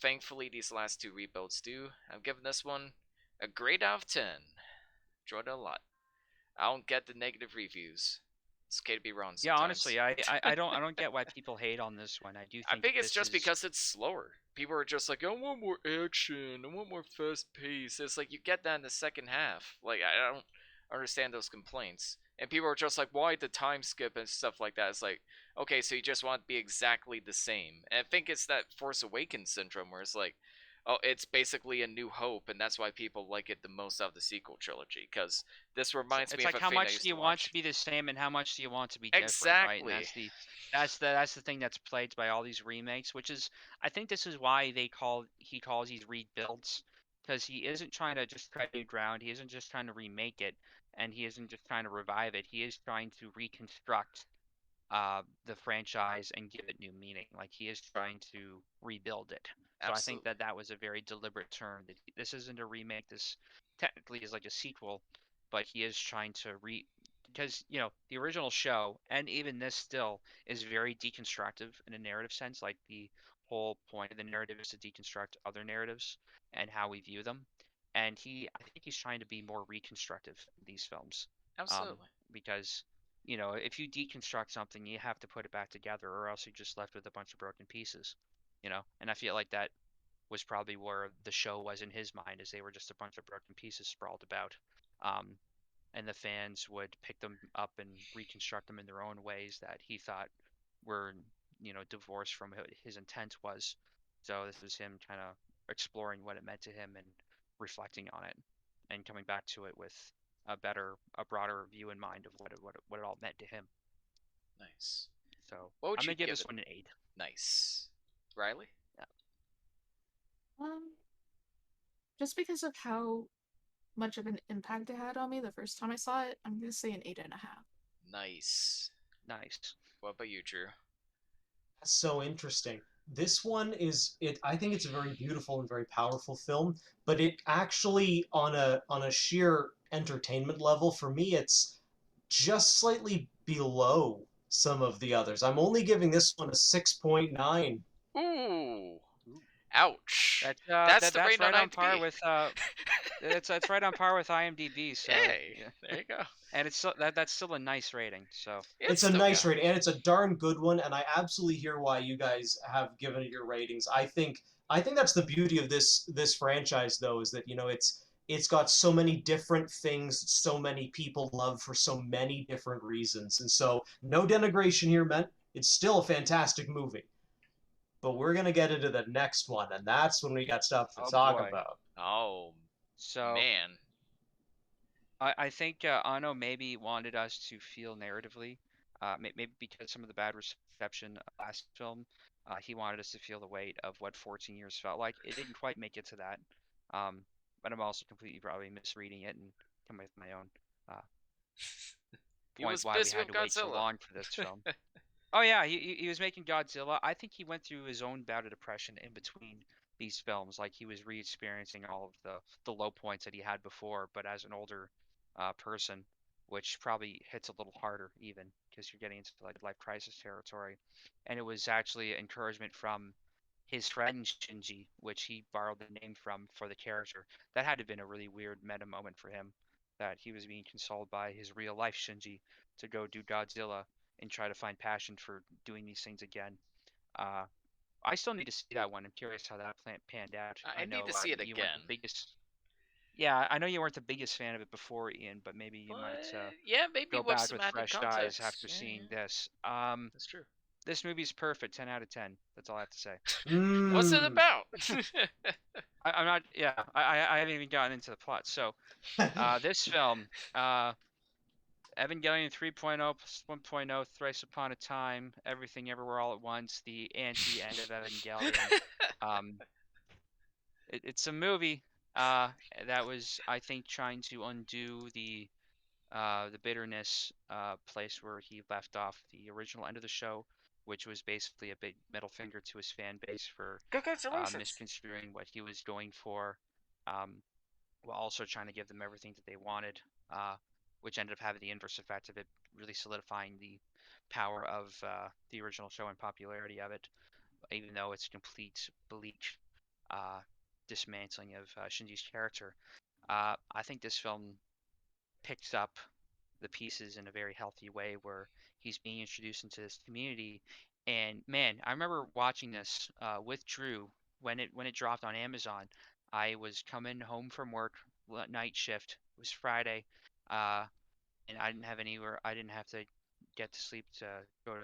thankfully these last two rebuilds do. I'm giving this one a grade out of 10. Enjoyed it a lot. I don't get the negative reviews. It's okay to be wrong Yeah, sometimes. honestly, I don't get why people hate on this one. I do I think think it's this just is because it's slower. People are just like, I want more action. I want more fast pace. It's like you get that in the second half. Like I don't understand those complaints. And people are just like, why the time skip and stuff like that? It's like, okay, so you just want it to be exactly the same. And I think it's that Force Awakens syndrome where it's like, oh, it's basically a New Hope, and that's why people like it the most out of the sequel trilogy. Because this reminds it's me like of a how thing I much used do to you want watch. to be the same and how much do you want to be different, right? And Exactly. that's the thing that's plagued by all these remakes, which is I think this is why he calls these rebuilds, because he isn't trying to just tread new ground. He isn't just trying to remake it, and he isn't just trying to revive it. He is trying to reconstruct the franchise and give it new meaning. Like he is trying to rebuild it. So I think Absolutely. that was a very deliberate turn. This isn't a remake. This technically is like a sequel, but he is trying to because the original show and even this still is very deconstructive in a narrative sense. Like the whole point of the narrative is to deconstruct other narratives and how we view them. And I think he's trying to be more reconstructive in these films, um, Absolutely. because if you deconstruct something, you have to put it back together, or else you're just left with a bunch of broken pieces. And I feel like that was probably where the show was in his mind, is they were just a bunch of broken pieces sprawled about. Um, and the fans would pick them up and reconstruct them in their own ways that he thought were, divorced from what his intent was. So this was him kind of exploring what it meant to him and reflecting on it and coming back to it with a broader view in mind of what it all meant to him. Nice. So What would I'm you gonna give give this it? one an 8. Nice. Riley? Yeah. Um, just because of how much of an impact it had on me the first time I saw it, I'm gonna say an 8.5. Nice. Nice. What about you, Drew? That's so interesting. This one is it I think it's a very beautiful and very powerful film, but it actually on a sheer entertainment level for me it's just slightly below some of the others. I'm only giving this one a 6.9. Ooh. Ooh. Ouch. That's That's the that's rating on right on par IMDb. with that's right on par with IMDb. So Hey, yeah, there you go. and it's that's still a nice rating. So It's It's a still nice good. rating and it's a darn good one and I absolutely hear why you guys have given it your ratings. I think that's the beauty of this franchise though is that it's got so many different things so many people love for so many different reasons. And so no denigration here meant it's still a fantastic movie. But we're going to get into the next one and that's when we got stuff to oh talk boy. about. Oh, So man. I think Anno maybe wanted us to feel narratively, maybe because some of the bad reception of last film, he wanted us to feel the weight of what 14 years felt like. It didn't quite make it to that, um, but I'm also completely probably misreading it and coming with my own uh, He point was why we busy had with to wait so Godzilla. long for this film. Oh yeah, he was making Godzilla. I think he went through his own bout of depression in between these films. Like he was re-experiencing all of the low points that he had before, but as an older person, which probably hits a little harder even because you're getting into like life crisis territory. And it was actually encouragement from his friend Shinji, which he borrowed the name from for the character. That had to have been a really weird meta moment for him. that he was being consoled by his real life Shinji to go do Godzilla and try to find passion for doing these things again. Uh, I still need to see that one. I'm curious how that panned out. I need to see it You weren't the again. biggest. Yeah, I know you weren't the biggest fan of it before, Ian, but maybe you But might yeah, maybe go with back some with added fresh eyes context. after Yeah, seeing yeah, this. that's true. This movie's perfect, 10 out of 10. That's all I have to say. What's it Mm. about? I'm not. Yeah, I haven't even gotten into the plot. So, this film, Evangelion 3.0 plus 1.0, Thrice Upon a Time, Everything Everywhere All at Once, the anti-end of Evangelion. Um, it's a movie that was, I think, trying to undo the bitterness place where he left off the original end of the show, which was basically a big middle finger to his fan base for Congratulations. misconstruing what he was going for, um, while also trying to give them everything that they wanted, uh, which ended up having the inverse effect of it really solidifying the power of the original show and popularity of it, even though it's a complete bleak uh, dismantling of Shinji's character. I think this film picks up the pieces in a very healthy way where he's being introduced into this community. And man, I remember watching this with Drew when it dropped on Amazon. I was coming home from work, night shift. It was Friday, uh, and I didn't have anywhere. I didn't have to get to sleep to go to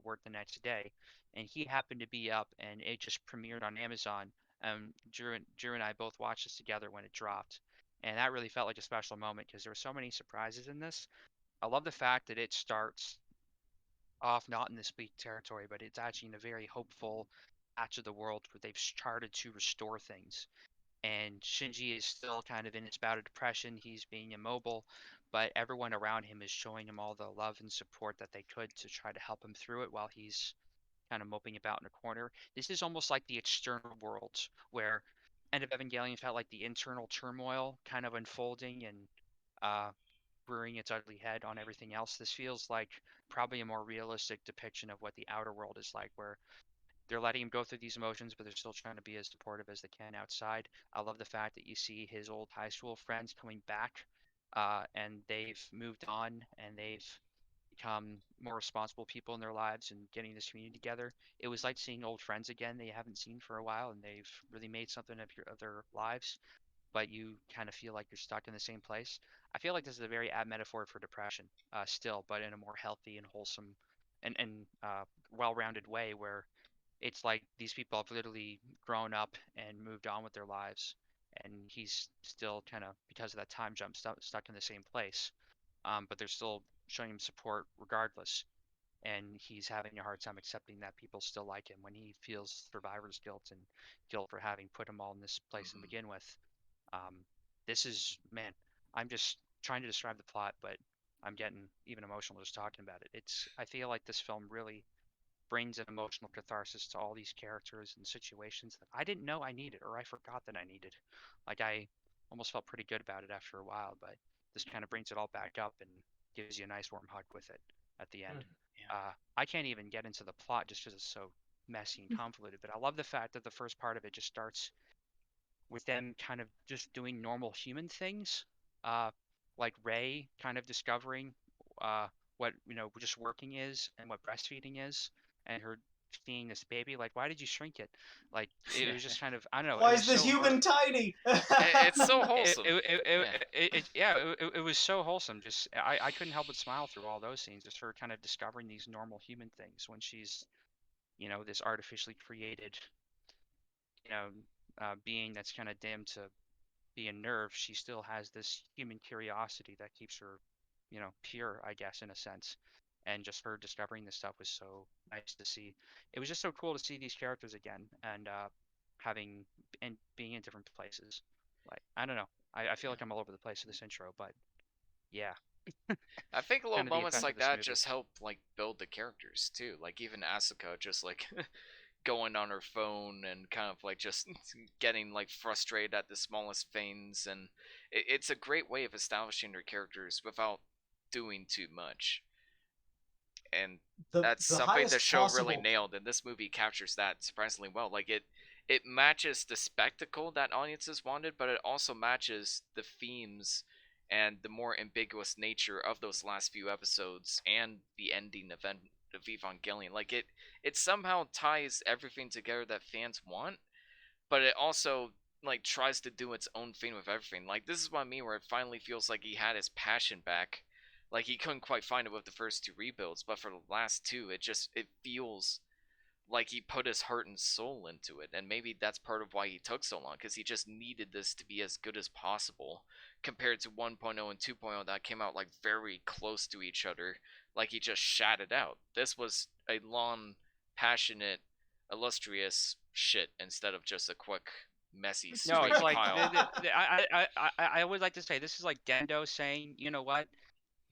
work the next day. And he happened to be up, and it just premiered on Amazon. Drew and I both watched this together when it dropped, and that really felt like a special moment because there were so many surprises in this. I love the fact that it starts off not in this bleak territory, but it's actually in a very hopeful patch of the world where they've started to restore things. And Shinji is still kind of in his bout of depression. He's being immobile, but everyone around him is showing him all the love and support that they could to try to help him through it while he's kind of moping about in a corner. This is almost like the external world, where End of Evangelion felt like the internal turmoil kind of unfolding and uh, rearing its ugly head on everything else. This feels like probably a more realistic depiction of what the outer world is like, where they're letting him go through these emotions, but they're still trying to be as supportive as they can outside. I love the fact that you see his old high school friends coming back, and they've moved on and they've become more responsible people in their lives and getting this community together. It was like seeing old friends again they haven't seen for a while, and they've really made something of their lives, but you kind of feel like you're stuck in the same place. I feel like this is a very apt metaphor for depression, still, but in a more healthy and wholesome and well-rounded way, where it's like these people have literally grown up and moved on with their lives, and he's still kind of, because of that time jump, stuck in the same place. But they're still showing him support regardless, and he's having a hard time accepting that people still like him when he feels survivor's guilt and guilt for having put them all in this place to begin with. Um, this is, man, I'm just trying to describe the plot, but I'm getting even emotional just talking about it. I feel like this film really brings an emotional catharsis to all these characters and situations that I didn't know I needed or I forgot that I needed. Like I almost felt pretty good about it after a while, but this kind of brings it all back up and gives you a nice warm hug with it at the end. Yeah. I can't even get into the plot just because it's so messy and convoluted, but I love the fact that the first part of it just starts with them kind of just doing normal human things, uh, like Ray kind of discovering uh, what just working is and what breastfeeding is, and her seeing this baby. Like, why did you shrink it? Like, it was just kind of, I don't know. It Why was is this so heart. human tiny? It's so It, wholesome. Yeah. yeah, it was so wholesome. Just I couldn't help but smile through all those scenes. Just her kind of discovering these normal human things when she's this artificially created you know being that's kind of damned to be a nerve, she still has this human curiosity that keeps her, pure, I guess, in a sense. And just her discovering this stuff was so nice to see. It was just so cool to see these characters again and having and being in different places. Like, I don't know. I feel like I'm all over the place with this intro, but yeah, I think little kind of the moments effect of like this that movie. just help like build the characters too. Like even Asuka just like going on her phone and kind of like just getting like frustrated at the smallest things, and it's a great way of establishing her characters without doing too much. And that's The something the highest show really possible. nailed, and this movie captures that surprisingly well. Like it matches the spectacle that audiences wanted, but it also matches the themes and the more ambiguous nature of those last few episodes and the ending event of Evangelion. Like it somehow ties everything together that fans want, but it also like tries to do its own thing with everything. Like this is what I mean, where it finally feels like he had his passion back. Like he couldn't quite find it with the first two rebuilds, but for the last two, it feels like he put his heart and soul into it. And maybe that's part of why he took so long, because he just needed this to be as good as possible compared to 1.0 and 2.0 that came out like very close to each other. Like he just shat it out. This was a long, passionate, illustrious shit instead of just a quick, messy No, it's sewage like pile. I would like to say this is like Gendo saying, you know what,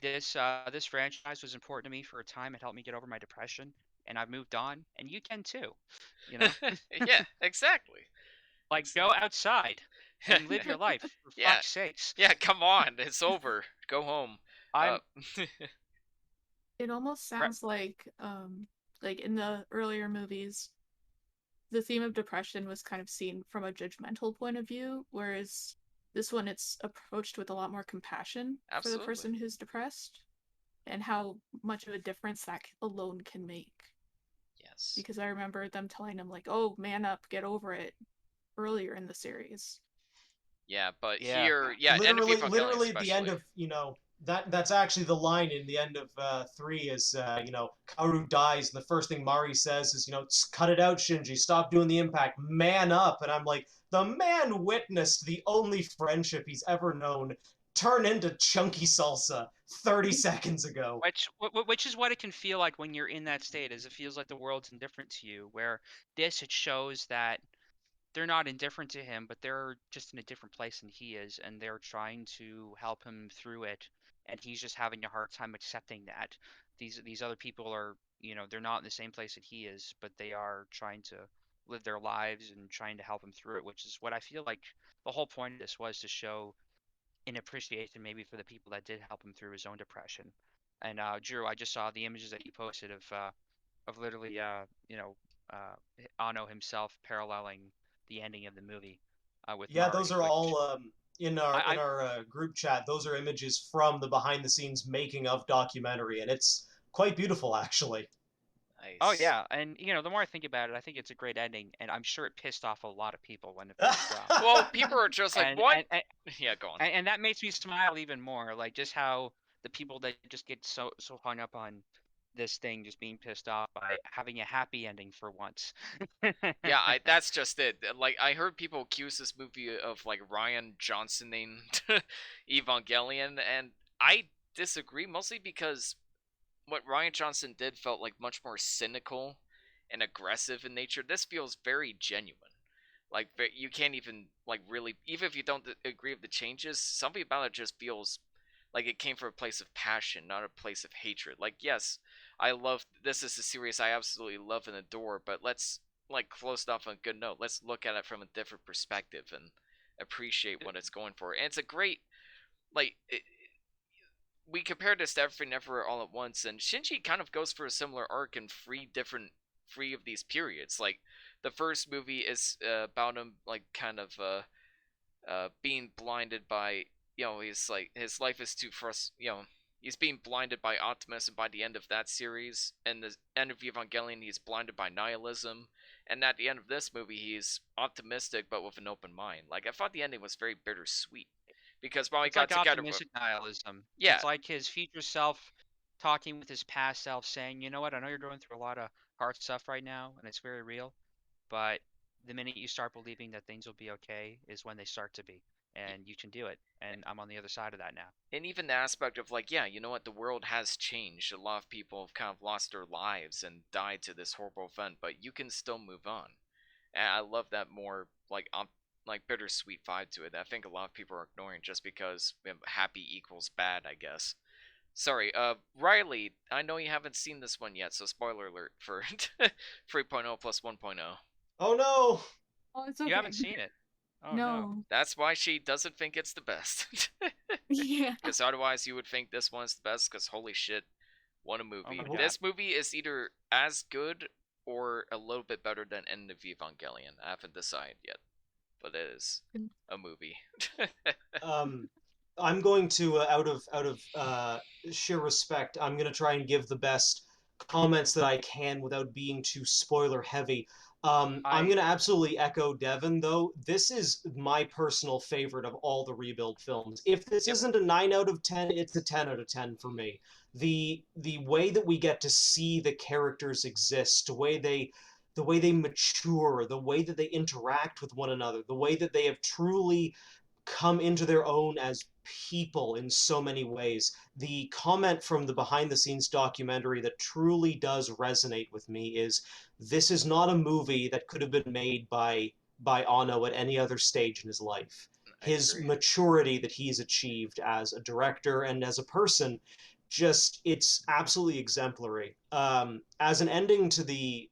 this franchise was important to me for a time. It helped me get over my depression, and I've moved on, and you can too. You know, Yeah, exactly. like go outside and live your life for Yeah, fuck's sakes. yeah. Come on, it's over. Go home. Uh, I'm It almost re- sounds like in the earlier movies, the theme of depression was kind of seen from a judgmental point of view, whereas this one it's approached with a lot more compassion for the absolutely. person who's depressed and how much of a difference that alone can make. Yes. Because I remember them telling him like, "Oh, man up, get over it," earlier in the series. Yeah, but yeah. here, yeah, end of Evangelion Literally at the end especially. of that's actually the line in the end of 3 is Kaoru dies and the first thing Mari says is cut it out, Shinji, stop doing the impact, man up. And I'm like, the man witnessed the only friendship he's ever known turn into chunky salsa 30 seconds ago. Which is what it can feel like when you're in that state, is it feels like the world's indifferent to you. Where this, it shows that they're not indifferent to him, but they're just in a different place than he is, and they're trying to help him through it, and he's just having a hard time accepting that. These other people are, they're not in the same place that he is, but they are trying to live their lives and trying to help him through it, which is what I feel like the whole point of this was, to show an appreciation maybe for the people that did help him through his own depression. And Drew, I just saw the images that you posted of literally uh, Anno himself paralleling the ending of the movie with Yeah, those Mari, are which all in our I group chat. Those are images from the behind the scenes making of documentary, and it's quite beautiful actually. oh Nice. yeah, and the more I think about it, I think it's a great ending, and I'm sure it pissed off a lot of people when it first dropped. Well, people are just like, And what? and, and Yeah, go on. and that makes me smile even more, like just how the people that just get so hung up on this thing just being pissed off by having a happy ending for once. Yeah, that's just it. Like, I heard people accuse this movie of like Ryan Johnsoning Evangelion, and I disagree, mostly because what Ryan Johnson did felt like much more cynical and aggressive in nature. This feels very genuine. Like you can't even like really, even if you don't agree with the changes, something about it just feels like it came from a place of passion, not a place of hatred. Like yes, I love this is a series I absolutely love and adore, but let's like close it off on a good note. Let's look at it from a different perspective and appreciate what it's going for. And it's a great like we compared this to Everything Everywhere All at Once, and Shinji kind of goes for a similar arc in three of these periods. Like the first movie is about him like kind of being blinded by he's like his life is too he's being blinded by optimism by the end of that series, and the end of Evangelion he's blinded by nihilism, and at the end of this movie he's optimistic but with an open mind. Like I thought the ending was very bittersweet because while he It's got like together with optimistic nihilism. yeah It's like his future self talking with his past self, saying, "You know what? I know you're going through a lot of hard stuff right now, and it's very real. But the minute you start believing that things will be okay is when they start to be, and you can do it. And I'm on the other side of that now." and even the aspect of like yeah, you know what, the world has changed, a lot of people have kind of lost their lives and died to this horrible event, but you can still move on. And I love that more like bittersweet vibe to it that I think a lot of people are ignoring just because happy equals bad, I guess. Sorry, Riley, I know you haven't seen this one yet, so spoiler alert for 3.0 plus 1.0. Oh no. Oh, it's You okay. haven't seen it. Oh no. No. That's why she doesn't think it's the best. Yeah. Because otherwise you would think this one's the best, because holy shit, what a Oh movie. my god. This movie is either as good or a little bit better than End of Evangelion. I haven't decided yet, but it is a movie. Um I'm going to out of sheer respect, I'm going to try and give the best comments that I can without being too spoiler heavy. I'm I going to absolutely echo Devin, though. This is my personal favorite of all the Rebuild films. If this Yep. isn't a 9 out of 10, it's a 10 out of 10 for me. The way that we get to see the characters exist, the way they mature, the way that they interact with one another, the way that they have truly come into their own as people in so many ways. The comment from the behind the scenes documentary that truly does resonate with me is this is not a movie that could have been made by Anno at any other stage in his life. I His agree. maturity that he's achieved as a director and as a person, just it's absolutely exemplary. As an ending to the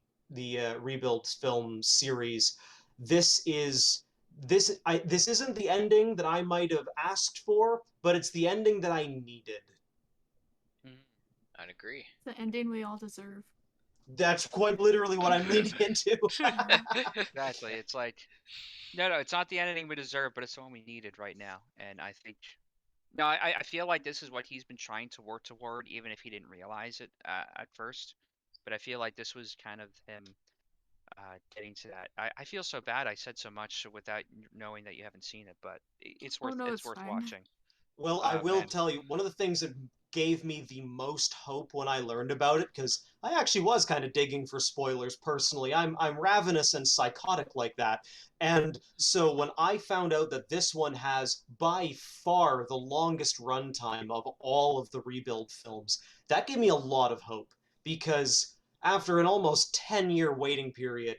Rebuild film series, this is this isn't the ending that I might have asked for, but it's the ending that I needed. Mhm. I'd agree. It's the ending we all deserve. That's quite literally what I'm leaning into. Exactly. It's like no, it's not the ending we deserve, but it's the one we needed right now. And I think no, I feel like this is what he's been trying to work toward, even if he didn't realize it at first. But I feel like this was kind of him getting to that. I feel so bad. I said so much without knowing that you haven't seen it, but Oh no, it's it's worth fine. watching. Well, I will Man, tell you, one of the things that gave me the most hope when I learned about it, because I actually was kind of digging for spoilers personally. I'm ravenous and psychotic like that. And so when I found out that this one has by far the longest runtime of all of the Rebuild films, that gave me a lot of hope. Because after an almost 10-year waiting period,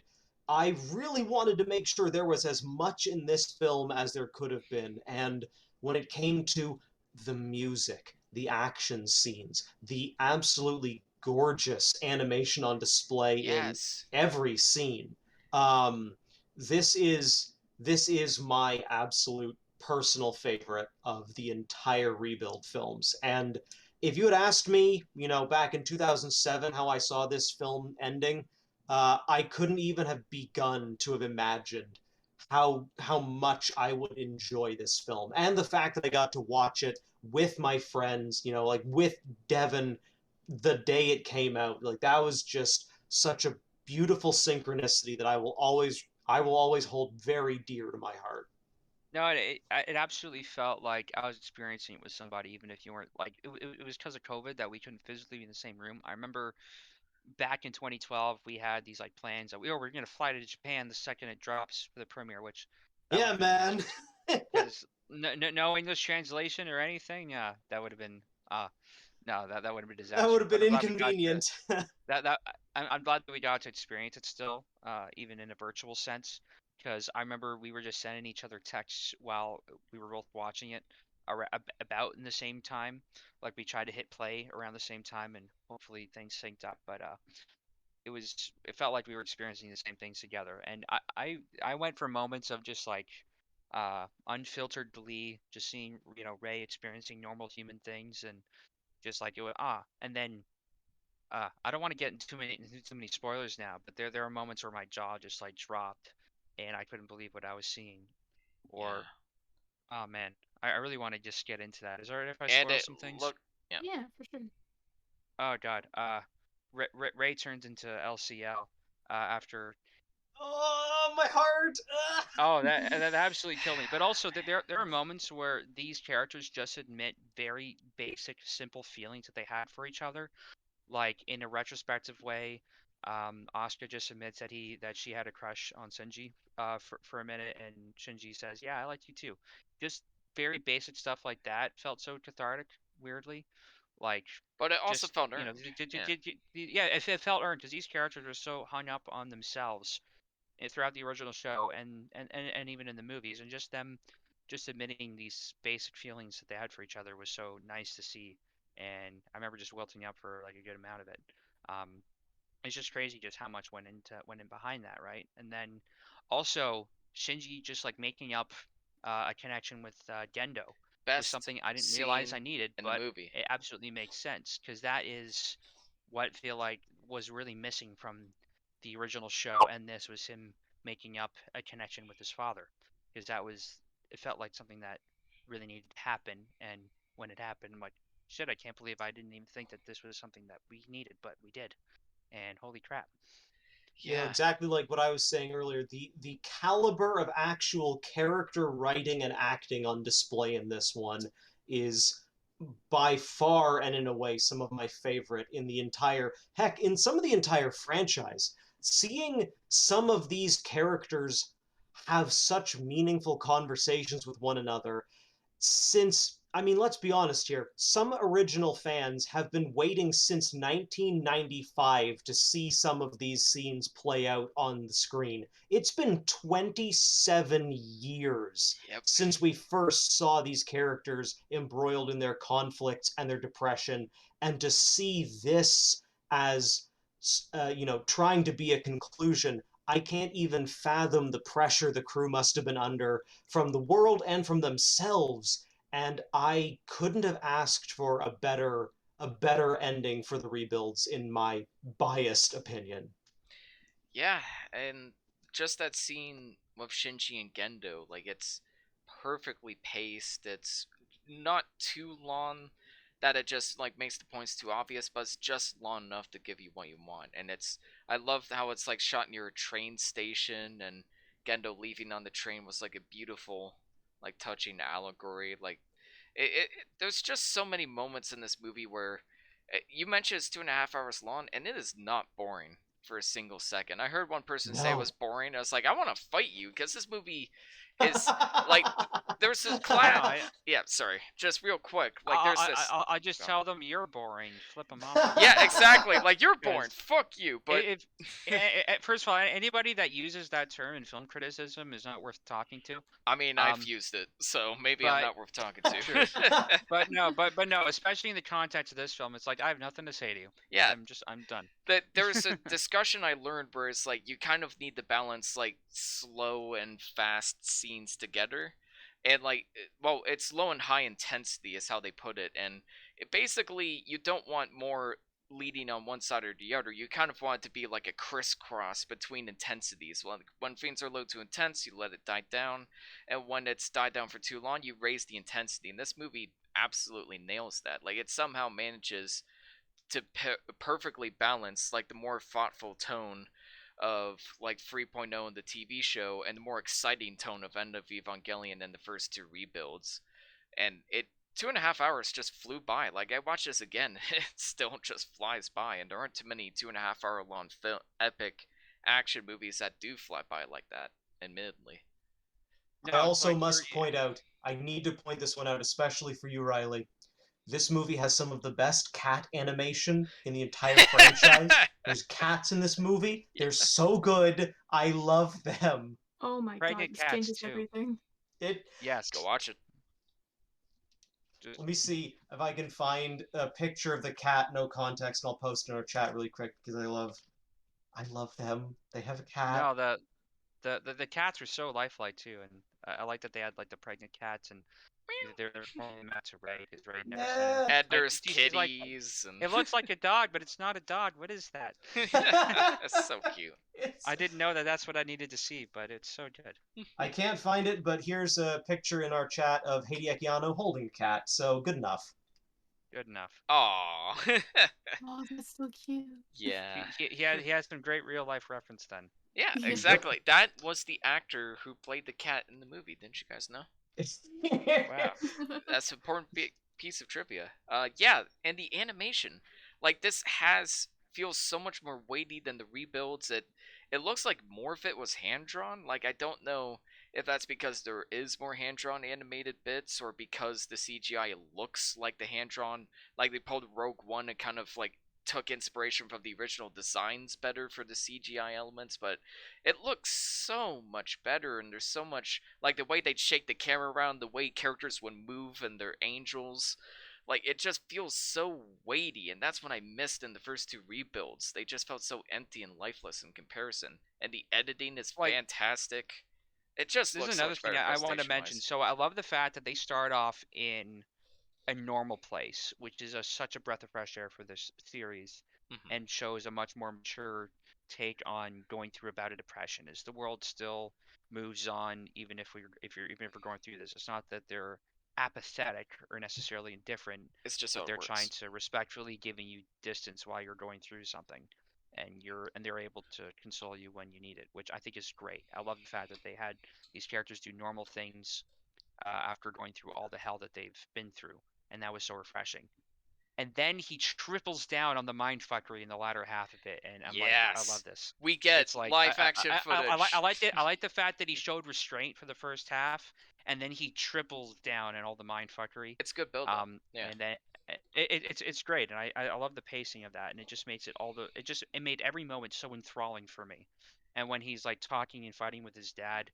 I really wanted to make sure there was as much in this film as there could have been. And when it came to the music, the action scenes, the absolutely gorgeous animation on display in Yes. every scene. Um, this is my absolute personal favorite of the entire Rebuild films. And if you had asked me, back in 2007, how I saw this film ending, I couldn't even have begun to have imagined how much I would enjoy this film, and the fact that I got to watch it with my friends, like with Devin the day it came out. Like that was just such a beautiful synchronicity that I will always hold very dear to my heart. no, it absolutely felt like I was experiencing it with somebody, even if you weren't like it was because of COVID that we couldn't physically be in the same room. I remember back in 2012 we had these like plans that we're gonna fly to Japan the second it drops for the premiere, which that would Yeah, have been man. useless because no English translation or anything. Yeah, that would have been uh no that would have been a That would disaster. have But been I'm glad we got to inconvenient. that I'm glad that we got to experience it still, even in a virtual sense, because I remember we were just sending each other texts while we were both watching it about in the same time. Like we tried to hit play around the same time, and hopefully things synced up. But it felt like we were experiencing the same things together, and I went for moments of just like unfiltered glee, just seeing Ray experiencing normal human things, and just like it was and then I don't want to get into too many spoilers now, but there are moments where my jaw just like dropped, and I couldn't believe what I was seeing. Or, Yeah. oh man, I really want to just get into that. Is it alright if I And spoil it some things? look. Yeah. Yeah, for sure. Oh God, Ray turns into LCL after. Oh, my heart. Oh, that absolutely killed me. But also, there are moments where these characters just admit very basic, simple feelings that they had for each other, like in a retrospective way. Asuka just admits that she had a crush on Shinji for a minute, and Shinji says, "Yeah, I like you too." Just very basic stuff like that felt so cathartic, weirdly. Like But it also just felt earned. Yeah. yeah, it felt earned because these characters are so hung up on themselves throughout the original show and even in the movies, and just them just admitting these basic feelings that they had for each other was so nice to see. And I remember just wilting up for like a good amount of it. um it's just crazy just how much went in behind that, right? And then also Shinji just like making up a connection with Gendo was Best something I didn't realize I scene needed, in the but movie. it absolutely makes sense because that is what I feel like was really missing from the original show, and this was him making up a connection with his father, because that was it felt like something that really needed to happen. And when it happened, I'm like, shit, I can't believe I didn't even think that this was something that we needed, but we did. And holy crap. Yeah. Exactly like what I was saying earlier. The caliber of actual character writing and acting on display in this one is by far and in a way some of my favorite in the entire, heck, in some of the entire franchise. Seeing some of these characters have such meaningful conversations with one another, since, I mean, let's be honest here, some original fans have been waiting since 1995 to see some of these scenes play out on the screen. It's been 27 years Yep. since we first saw these characters embroiled in their conflicts and their depression, and to see this as, trying to be a conclusion, I can't even fathom the pressure the crew must have been under from the world and from themselves. And I couldn't have asked for a better ending for the rebuilds, in my biased opinion. Yeah, and just that scene with Shinji and Gendo, like it's perfectly paced. It's not too long that it just like makes the points too obvious, but it's just long enough to give you what you want. And it's I love how it's like shot near a train station, and Gendo leaving on the train was like a beautiful, like touching allegory. Like there's just so many moments in this movie where you mentioned it's 2.5 hours long, and it is not boring for a single second. I heard one person say it was No. boring. I was like, I want to fight you because this movie is like there's this No, class. Yeah, sorry, just real quick. Like there's this. I just Go. tell them you're boring. Flip them off. Yeah, exactly. Like you're boring. Because Fuck you. But if first of all, anybody that uses that term in film criticism is not worth talking to. I mean, I've used it, so maybe I'm but not worth talking to. True. But no, especially in the context of this film, it's like I have nothing to say to you. Yeah, I'm done. There's a discussion I learned where it's like you kind of need to balance like slow and fast scenes together, and like well, it's low and high intensity is how they put it, and basically you don't want more leading on one side or the other. You kind of want it to be like a crisscross between intensities. When things are low to intense, you let it die down, and when it's died down for too long, you raise the intensity. And this movie absolutely nails that. Like it somehow manages to perfectly balance like the more thoughtful tone of like 3.0 in the TV show and the more exciting tone of End of Evangelion and the first two rebuilds. And it 2.5 hours just flew by. Like I watched this again, it still just flies by, and there aren't too many 2.5 hour long epic action movies that do fly by like that. Admittedly. I also must point out, I need to point this one out, especially for you, Riley. This movie has some of the best cat animation in the entire franchise. There's cats in this movie. They're so good. I love them. Oh my Pregnant god, this cats, changes too. everything. Yes. Go watch it. Let me see if I can find a picture of the cat, no context, and I'll post it in our chat really quick because I love them. They have a cat. No, the cats are so lifelike too, and I like that they had like the pregnant cats, and they're calling Matt to Ray because Ray never seen them. And there's She's like, kitties and it looks like a dog, but it's not a dog. What is that? It's so cute. I didn't know that that's what I needed to see, but it's so good. I can't find it, but here's a picture in our chat of Hideaki Anno holding a cat, so good enough. Good enough. Aww. Oh, that's so cute. Yeah. He has some great real life reference then. Yeah, exactly. That was the actor who played the cat in the movie. Didn't you guys know? Wow. That's an important piece of trivia. Yeah, and the animation, like this feels so much more weighty than the rebuilds. It looks like more of it was hand drawn. Like I don't know if that's because there is more hand drawn animated bits or because the CGI looks like the hand drawn. Like they pulled Rogue One and kind of like took inspiration from the original designs better for the CGI elements, but it looks so much better, and there's so much like the way they'd shake the camera around, the way characters would move and their angels, like it just feels so weighty, and that's what I missed in the first two rebuilds. They just felt so empty and lifeless in comparison, and the editing is fantastic. It just This looks is another so thing better I wanted to mention. presentation-wise. So I love the fact that they start off in a normal place, which is such a breath of fresh air for this series, and shows a much more mature take on going through a bout of depression. As the world still moves on, even if we're going through this, it's not that they're apathetic or necessarily indifferent, It's just how but it they're trying works. to respectfully giving you distance while you're going through something, and they're able to console you when you need it, which I think is great. I love the fact that they had these characters do normal things after going through all the hell that they've been through, and that was so refreshing. And then he triples down on the mindfuckery in the latter half of it, and I'm like, I love Yes. this. We get It's like live action I footage. like the fact that he showed restraint for the first half, and then he triples down in all the mindfuckery. It's good build up. Yeah. And then it's great, and I love the pacing of that, and it just makes it made every moment so enthralling for me. And when he's like talking and fighting with his dad,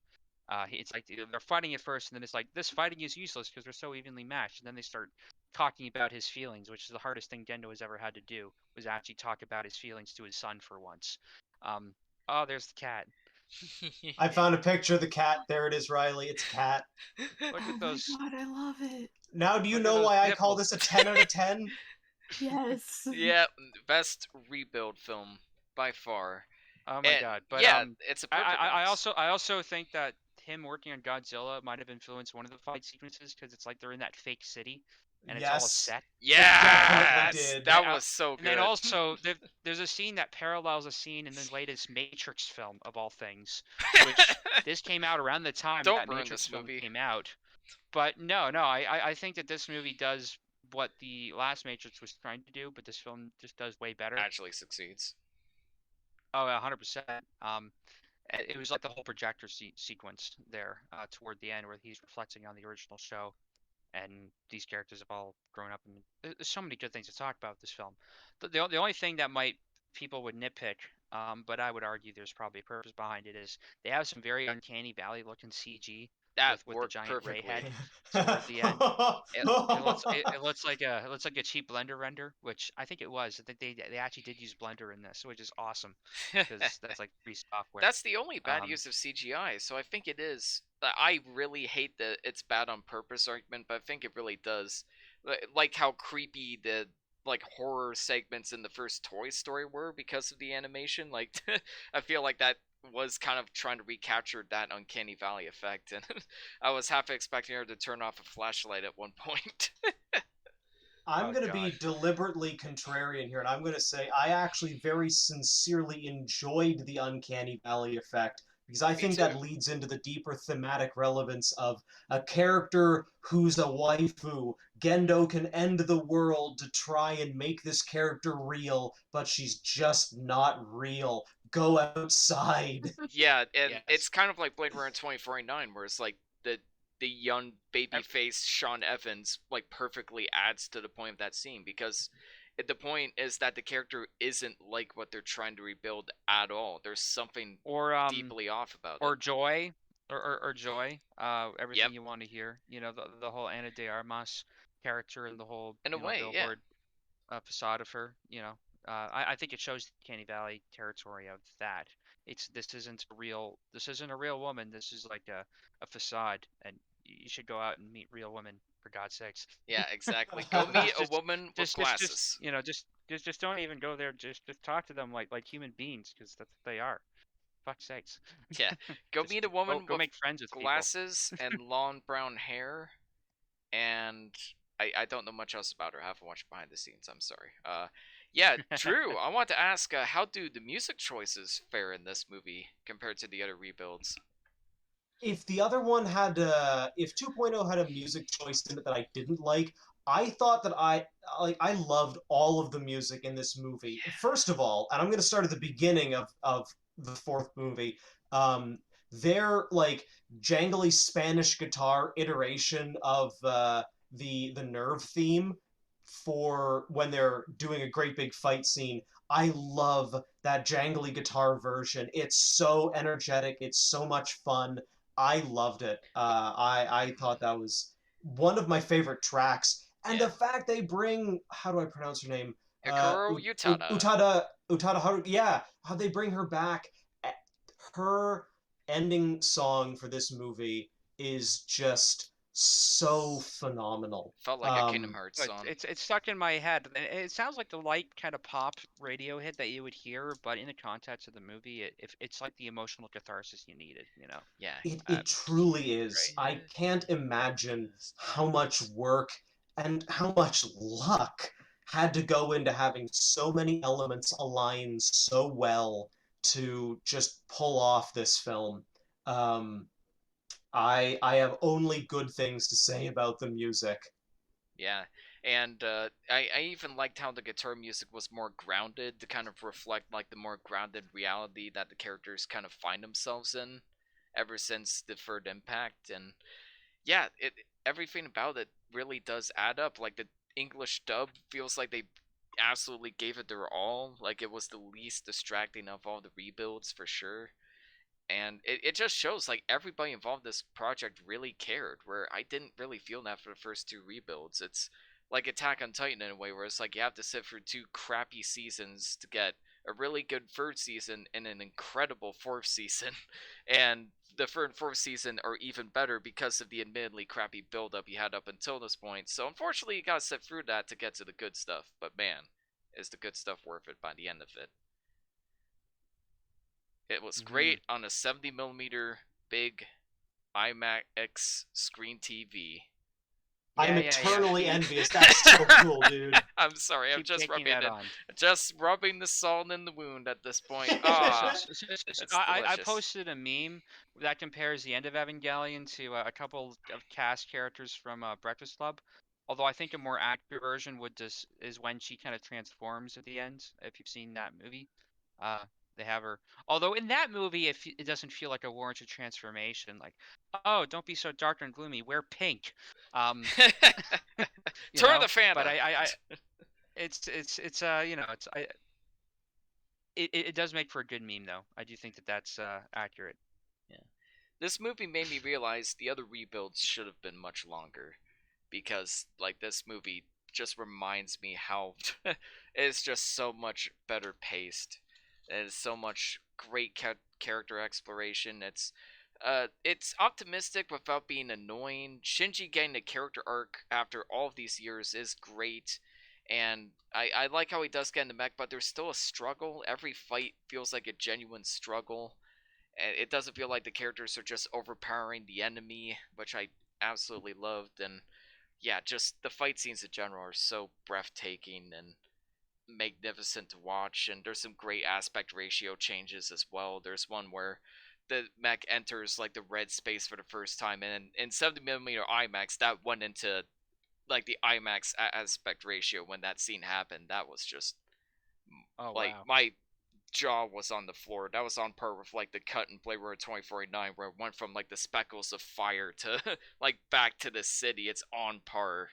it's like they're fighting at first, and then it's like this fighting is useless because they're so evenly matched, and then they start talking about his feelings, which is the hardest thing Gendo has ever had to do, was actually talk about his feelings to his son for once. Um, oh, there's the cat. I found a picture of the cat. There it is, Riley. It's a cat. Look Oh at my those. god, I love it. Now, do you Look at know those why I call nipples. this a 10 out of 10? Yes. Yeah, best rebuild film by far. Oh my And god! But yeah, it's a perfect mix. I also think that him working on Godzilla might have influenced one of the fight sequences because it's like they're in that fake city, and it's all a Yes, set. it definitely Yes, did. that was so And then good. also there's a scene that parallels a scene in the latest Matrix film of all things, which this came out around the time Don't that ruin Matrix this film movie. came out. But no, I think that this movie does what the last Matrix was trying to do, but this film just does way better. Actually succeeds. Oh, 100%. It was like the whole projector sequence there toward the end where he's reflecting on the original show, and these characters have all grown up. And there's so many good things to talk about with this film. The only thing that might people would nitpick, but I would argue there's probably a purpose behind it, is they have some very uncanny valley looking CG That with the worked giant ray perfectly. head toward the end. It looks like a cheap Blender render, which I think it was. I think they actually did use Blender in this, which is awesome because that's like free software. That's the only bad Um, use of CGI, so I think it is. I really hate the it's bad on purpose argument, but I think it really does. Like how creepy the like horror segments in the first Toy Story were because of the animation. Like I feel like that was kind of trying to recapture that uncanny valley effect, and I was half expecting her to turn off a flashlight at one point. I'm oh going to God. be deliberately contrarian here, and I'm going to say I actually very sincerely enjoyed the Uncanny Valley effect because I Me think too. that leads into the deeper thematic relevance of a character who's a waifu. Gendo can end the world to try and make this character real, but she's just not real. Go outside. Yeah, and it's Yes. kind of like Blade Runner 2049, where it's like the young baby Ev- face Sean Evans like perfectly adds to the point of that scene because the point is that the character isn't like what they're trying to rebuild at all. There's something Or deeply off about it. Joy, or Joy. Yep, Everything you want to hear. You know, the whole Ana de Armas character and the whole in a way, yeah. billboard facade of her. I think it shows the Canny Valley territory of that. This isn't a real woman. This is like a facade, and you should go out and meet real women for God's sakes. Yeah, exactly. Go meet a just woman with glasses. just don't even go there. Just talk to them like human beings, because that's what they are. Fuck's sakes. Yeah, go meet a woman Go with make friends with people. glasses and long brown hair, and I don't know much else about her. I haven't watched behind the scenes. I'm sorry. Yeah, Drew, I want to ask, how do the music choices fare in this movie compared to the other rebuilds? If the other one had if 2.0 had a music choice in it that I didn't like, I thought that I loved all of the music in this movie. First of all, and I'm going to start at the beginning of the fourth movie. Their like jangly Spanish guitar iteration of the Nerve theme for when they're doing a great big fight scene. I love that jangly guitar version. It's so energetic. It's so much fun. I loved it. I thought that was one of my favorite tracks, and Yeah, the fact they bring, how do I pronounce her name? Hikaru Utada. Utada Haru. Yeah, how they bring her back. Her ending song for this movie is just so phenomenal. Felt like a Kingdom Hearts But song. it's stuck in my head. And it sounds like the light kind of pop radio hit that you would hear, but in the context of the movie, it's like the emotional catharsis you needed. Yeah. It truly is. Great. I can't imagine how much work and how much luck had to go into having so many elements align so well to just pull off this film. Um, I have only good things to say about the music. Yeah, and I even liked how the guitar music was more grounded to kind of reflect like the more grounded reality that the characters kind of find themselves in ever since the third impact. And yeah, everything about it really does add up. Like the English dub feels like they absolutely gave it their all. Like it was the least distracting of all the rebuilds for sure. And it just shows like everybody involved in this project really cared, where I didn't really feel that for the first two rebuilds. It's like Attack on Titan in a way, where it's like you have to sit through two crappy seasons to get a really good third season and an incredible fourth season. And the third and fourth season are even better because of the admittedly crappy build up you had up until this point. So unfortunately you gotta sit through that to get to the good stuff. But man, is the good stuff worth it by the end of it. It was great on a 70mm big IMAX screen TV. I'm Yeah, yeah. eternally envious. That's so cool, dude. I'm sorry, I'm Keep just taking rubbing that it, on. just rubbing the salt in the wound at this point. Ah, So it's I delicious. posted a meme that compares the end of Evangelion to a couple of cast characters from Breakfast Club. Although I think a more accurate version would just is when she kind of transforms at the end. If you've seen that movie, uh, they have her. Although in that movie, it doesn't feel like a warranted transformation. Like, oh, don't be so dark and gloomy. Wear pink. Um, Turn the fan But up. it's it does make for a good meme though. I do think that that's accurate. Yeah. This movie made me realize the other rebuilds should have been much longer, because like this movie just reminds me how it's just so much better paced. There's so much great character exploration. It's optimistic without being annoying. Shinji getting a character arc after all of these years is great, and I like how he does get in the mech, but there's still a struggle. Every fight feels like a genuine struggle, and it doesn't feel like the characters are just overpowering the enemy, which I absolutely loved. And yeah, just the fight scenes in general are so breathtaking and magnificent to watch, and there's some great aspect ratio changes as well. There's one where the mech enters like the red space for the first time, and in 70mm IMAX that went into like the IMAX aspect ratio when that scene happened. That was just Oh like wow. my jaw was on the floor. That was on par with like the cut in Blade Runner 2049, where it went from like the speckles of fire to like back to the city. It's on par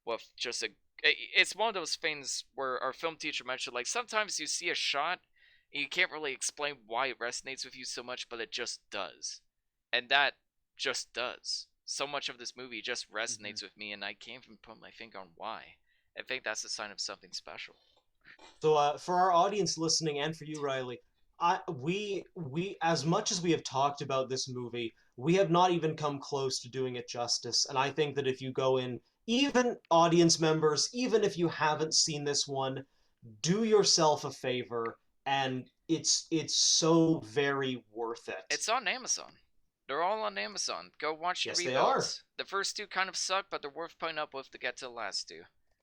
with just a. It's one of those things where our film teacher mentioned like sometimes you see a shot and you can't really explain why it resonates with you so much, but it just does, and that just does. So much of this movie just resonates with me, and I can't even put my finger on why. I think that's a sign of something special. So, for our audience listening, and for you, Riley, we as much as we have talked about this movie, we have not even come close to doing it justice. And I think that if you go in, even audience members, even if you haven't seen this one, do yourself a favor, and it's so very worth it. It's on Amazon. They're all on Amazon. Go watch the Yes, they are. rebuilds. The first two kind of suck, but they're worth putting up with to get to the last two.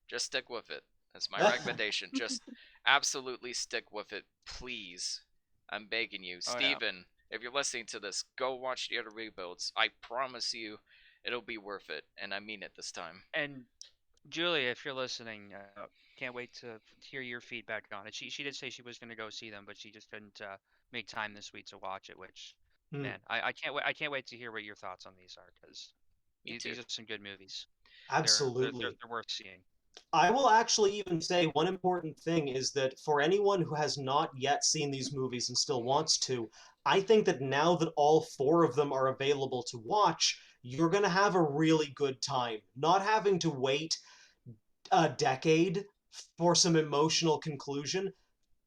Just stick with it. That's my recommendation. Just absolutely stick with it, please. I'm begging you. Oh, yeah. Steven, if you're listening to this, go watch the other rebuilds. I promise you it'll be worth it, and I mean it this time. And Julia, if you're listening, can't wait to hear your feedback on it. She did say she was going to go see them, but she just couldn't make time this week to watch it. Which, man, I can't wait. I can't wait to hear what your thoughts on these are, because these are some good movies. Absolutely. They're worth seeing. I will actually even say one important thing is that for anyone who has not yet seen these movies and still wants to, I think that now that all four of them are available to watch, you're going to have a really good time. Not having to wait a decade for some emotional conclusion.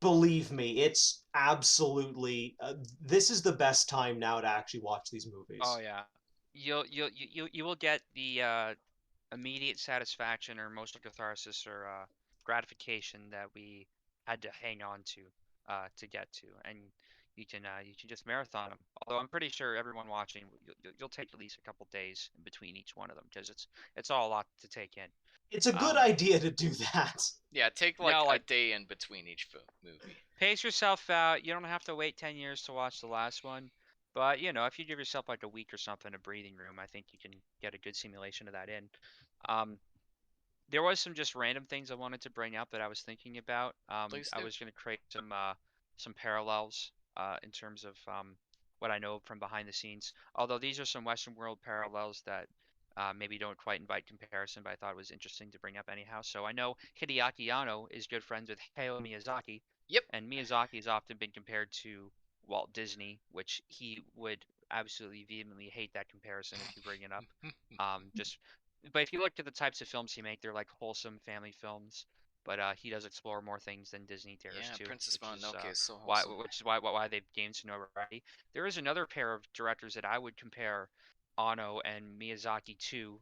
Believe me, it's absolutely. This is the best time now to actually watch these movies. Oh yeah, you will get the immediate satisfaction or emotional catharsis or gratification that we had to hang on to get to, and you can just marathon them. Although I'm pretty sure everyone watching you'll take at least a couple days in between each one of them because it's all a lot to take in. It's a good Um, idea to do that. Yeah, take like no, a like day in between each movie. pace yourself out. You don't have to wait 10 years to watch the last one. But, if you give yourself like a week or something, a breathing room, I think you can get a good simulation of that in. Um, there was some just random things I wanted to bring up that I was thinking about. Please I do. was going to create some parallels in terms of what I know from behind the scenes. Although these are some Western world parallels that maybe don't quite invite comparison, but I thought it was interesting to bring up anyhow. So I know Hideaki Anno is good friends with Hayao Miyazaki, Yep. and Miyazaki has often been compared to Walt Disney, which he would absolutely vehemently hate that comparison if you bring it up. Just but if you look at the types of films he makes, they're like wholesome family films. But he does explore more things than Disney dares Yeah, to, Princess which is Mononoke is so why wholesome. why they've gained some notoriety. There is another pair of directors that I would compare Ono and Miyazaki to.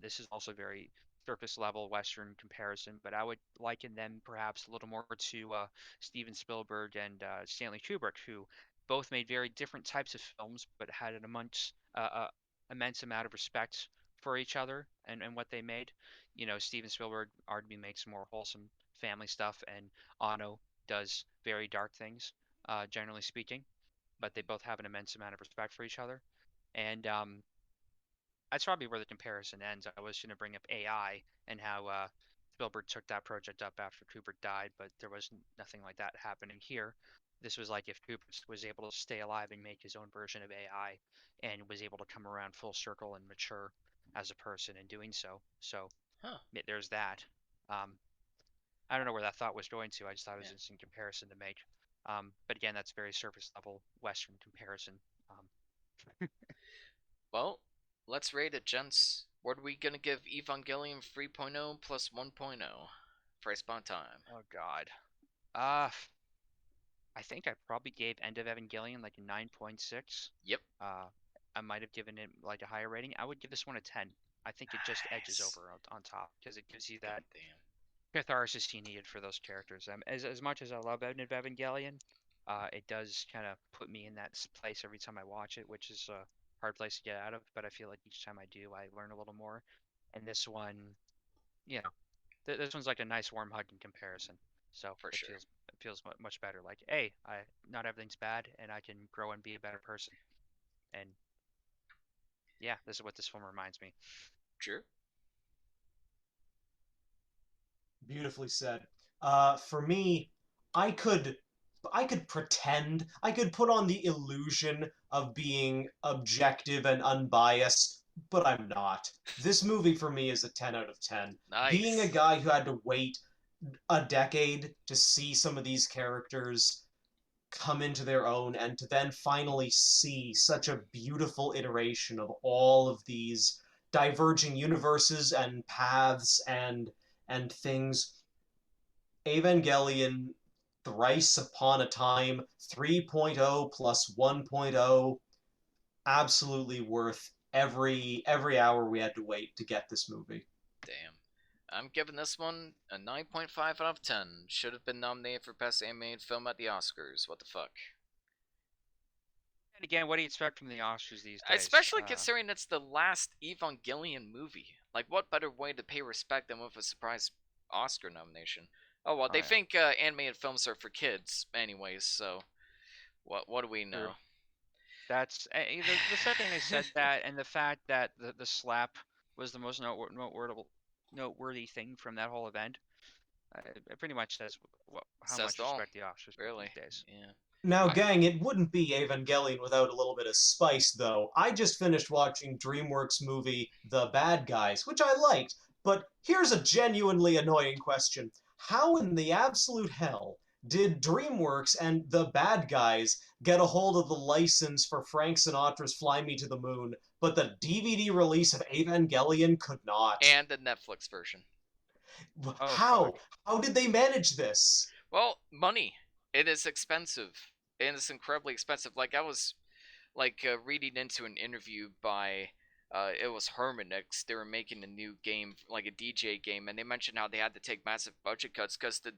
This is also very surface level Western comparison, but I would liken them perhaps a little more to Steven Spielberg and Stanley Kubrick, who both made very different types of films, but had an immense amount of respect for each other and what they made. Steven Spielberg arguably makes more wholesome family stuff, and Anno does very dark things, generally speaking. But they both have an immense amount of respect for each other, and that's probably where the comparison ends. I was going to bring up AI and how Spielberg took that project up after Kubrick died, but there was nothing like that happening here. This was like if Kubrick was able to stay alive and make his own version of AI and was able to come around full circle and mature as a person in doing so. So Huh. there's that. Um, I don't know where that thought was going to. I just thought it was Yeah. an interesting comparison to make. But again, that's very surface level Western comparison. Well, let's rate it, gents. What are we gonna give Evangelion 3.0 plus 1.0? For spawn time. Oh God. Uh, I think I probably gave End of Evangelion like a 9.6. Yep. I might have given it like a higher rating. I would give this one a 10. I think it just edges Nice. over on top because it gives you God that damn. catharsis you needed for those characters. As much as I love End of Evangelion, it does kind of put me in that place every time I watch it, which is a hard place to get out of. But I feel like each time I do, I learn a little more. And this one, you know, this one's like a nice warm hug in comparison. So For sure. it feels much better. Like, hey, not everything's bad, and I can grow and be a better person. And yeah, this is what this film reminds me. Sure. Beautifully said. For me, I could pretend, I could put on the illusion of being objective and unbiased, but I'm not. This movie for me is a 10 out of 10. Being a Nice. guy who had to wait a decade to see some of these characters come into their own and to then finally see such a beautiful iteration of all of these diverging universes and paths and things. Evangelion, Thrice Upon a Time, 3.0 plus 1.0, absolutely worth every hour we had to wait to get this movie. Damn. I'm giving this one a 9.5 out of 10. Should have been nominated for Best Animated Film at the Oscars. What the fuck? And again, what do you expect from the Oscars these days? Especially considering it's the last Evangelion movie. Like, what better way to pay respect than with a surprise Oscar nomination? Oh well, they yeah. think animated films are for kids, anyways. So, what do we know? True. That's the second they said that, and the fact that the slap was the most noteworthy thing from that whole event. It pretty much says how Says much it all. respect the Oscars get Really? these days. Yeah. Now, gang, it wouldn't be Evangelion without a little bit of spice, though. I just finished watching DreamWorks' movie The Bad Guys, which I liked, but here's a genuinely annoying question. How in the absolute hell did DreamWorks and The Bad Guys get a hold of the license for Frank Sinatra's Fly Me to the Moon, but the DVD release of Evangelion could not? And the Netflix version. Oh How? fuck. How did they manage this? Well, money. It is expensive. It is incredibly expensive. Like I was, like reading into an interview by It was Harmonix. They were making a new game, like a DJ game, and they mentioned how they had to take massive budget cuts because the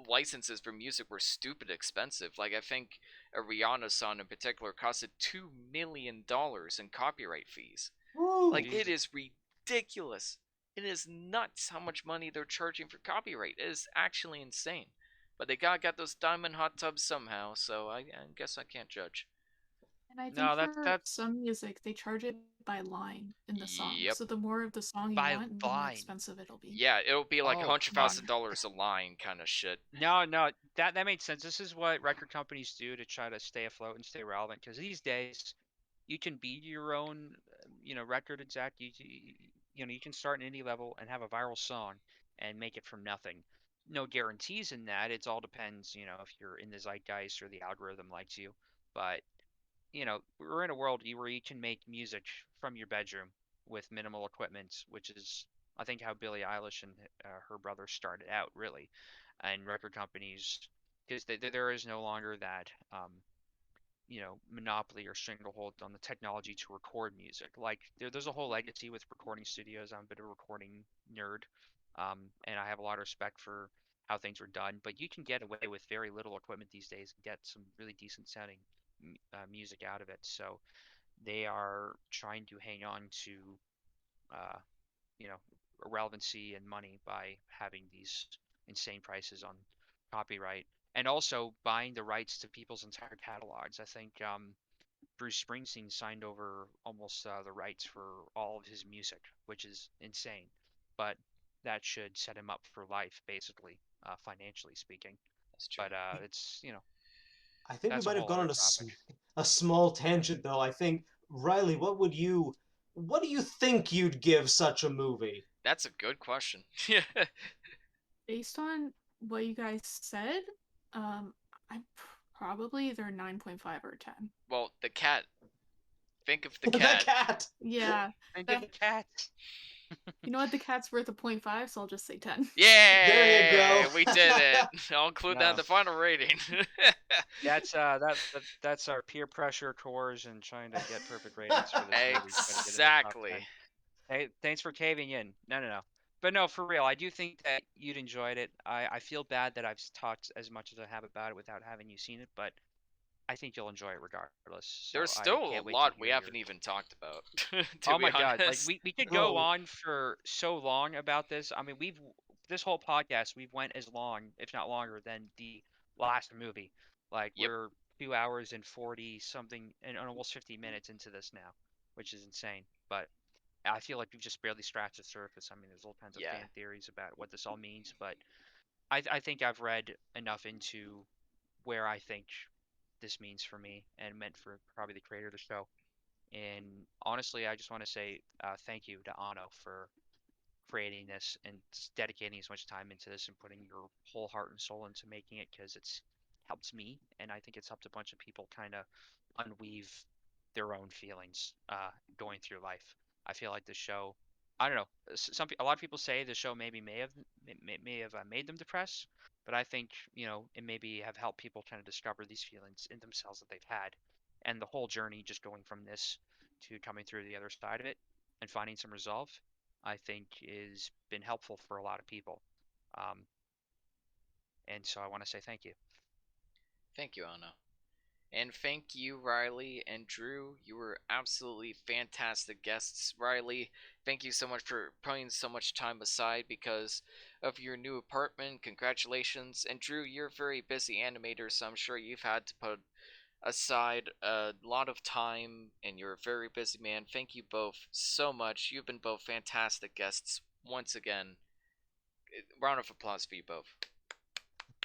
licenses for music were stupid expensive. Like, I think a Rihanna song in particular costed $2 million in copyright fees. Woo! Like, it Jesus. is ridiculous. It is nuts how much money they're charging for copyright. It is actually insane. But they gotta get those diamond hot tubs somehow, so I guess I can't judge. And I think No, for that's some music, they charge it by line in the song. Yep. So the more of the song you by want, the more line. expensive it'll be. Yeah, it'll be like Oh, come on. $100,000 a line kind of shit. No, that makes sense. This is what record companies do to try to stay afloat and stay relevant. Because these days, you can be your own, record exec. You can start an indie level and have a viral song and make it from nothing. No guarantees in that. It all depends, if you're in the zeitgeist or the algorithm likes you. But we're in a world where you can make music from your bedroom with minimal equipment, which is, I think, how Billie Eilish and her brother started out, really. And record companies, because there is no longer that, monopoly or stranglehold on the technology to record music. Like, there's a whole legacy with recording studios. I'm a bit of a recording nerd, and I have a lot of respect for how things were done. But you can get away with very little equipment these days and get some really decent sounding music out of it. So they are trying to hang on to, uh, you know, relevancy and money by having these insane prices on copyright and also buying the rights to people's entire catalogs. I think Bruce Springsteen signed over almost the rights for all of his music, which is insane. But that should set him up for life, basically, financially speaking. That's true. But it's, I think we that's a might have whole gone other on topic. a small tangent, though. I think, Riley, what do you think you'd give such a movie? That's a good question. Based on what you guys said, I'm probably either 9.5 or 10. Well, the cat. Think of the The cat. cat. Yeah. Think of the cat. You know what? The cat's worth a 0.5, so I'll just say 10. Yeah, There you go. we did it. I'll include that in No. the final rating. That's our peer pressure coercion trying to get perfect ratings for this movie. Trying to get it in the top Exactly. 10. Hey, thanks for caving in. No. But no, for real, I do think that you'd enjoyed it. I feel bad that I've talked as much as I have about it without having you seen it, but I think you'll enjoy it regardless. So There's I still a can't wait lot to we hear haven't your... even talked about. To Oh be my God, like honest. we could go Oh. on for so long about this. I mean, this whole podcast we've went as long, if not longer, than the last movie. Like Yep. we're 2 hours and 40 something and almost 50 minutes into this now, which is insane. But I feel like we've just barely scratched the surface. I mean, there's all kinds of Yeah. fan theories about what this all means, but I think I've read enough into where I think this means for me and meant for probably the creator of the show. And honestly, I just want to say thank you to Anno for creating this and dedicating as much time into this and putting your whole heart and soul into making it because it's helped me and I think it's helped a bunch of people kind of unweave their own feelings going through life. I feel like the show, I don't know, a lot of people say the show maybe may have made them depressed, but I think it maybe have helped people kind of discover these feelings in themselves that they've had, and the whole journey just going from this to coming through the other side of it and finding some resolve I think is been helpful for a lot of people. Um, and so I want to say thank you. Thank you, Anna. And thank you, Riley and Drew. You were absolutely fantastic guests. Riley, thank you so much for putting so much time aside because of your new apartment. Congratulations. And Drew, you're a very busy animator, so I'm sure you've had to put aside a lot of time and you're a very busy man. Thank you both so much. You've been both fantastic guests once again. Round of applause for you both.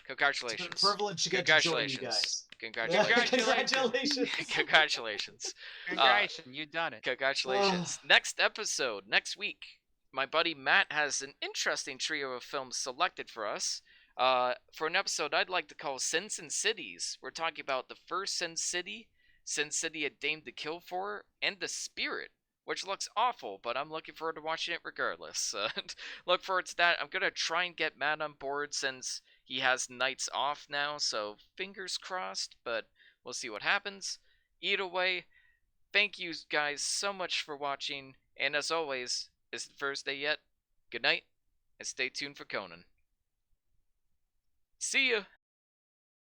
Congratulations. It's been a privilege to get to join you guys. Congratulations. Congratulations. Congratulations. Congratulations, you've done it. Congratulations. Next episode, next week, my buddy Matt has an interesting trio of films selected for us. For an episode I'd like to call Sins and Cities. We're talking about the first Sin City, Sin City: A Dame to Kill For, and The Spirit, which looks awful, but I'm looking forward to watching it regardless. Look forward to that. I'm gonna try and get Matt on board since he has nights off now, so fingers crossed, but we'll see what happens. Either way, thank you guys so much for watching, and as always, is it the first day yet? Good night, and stay tuned for Conan. See ya!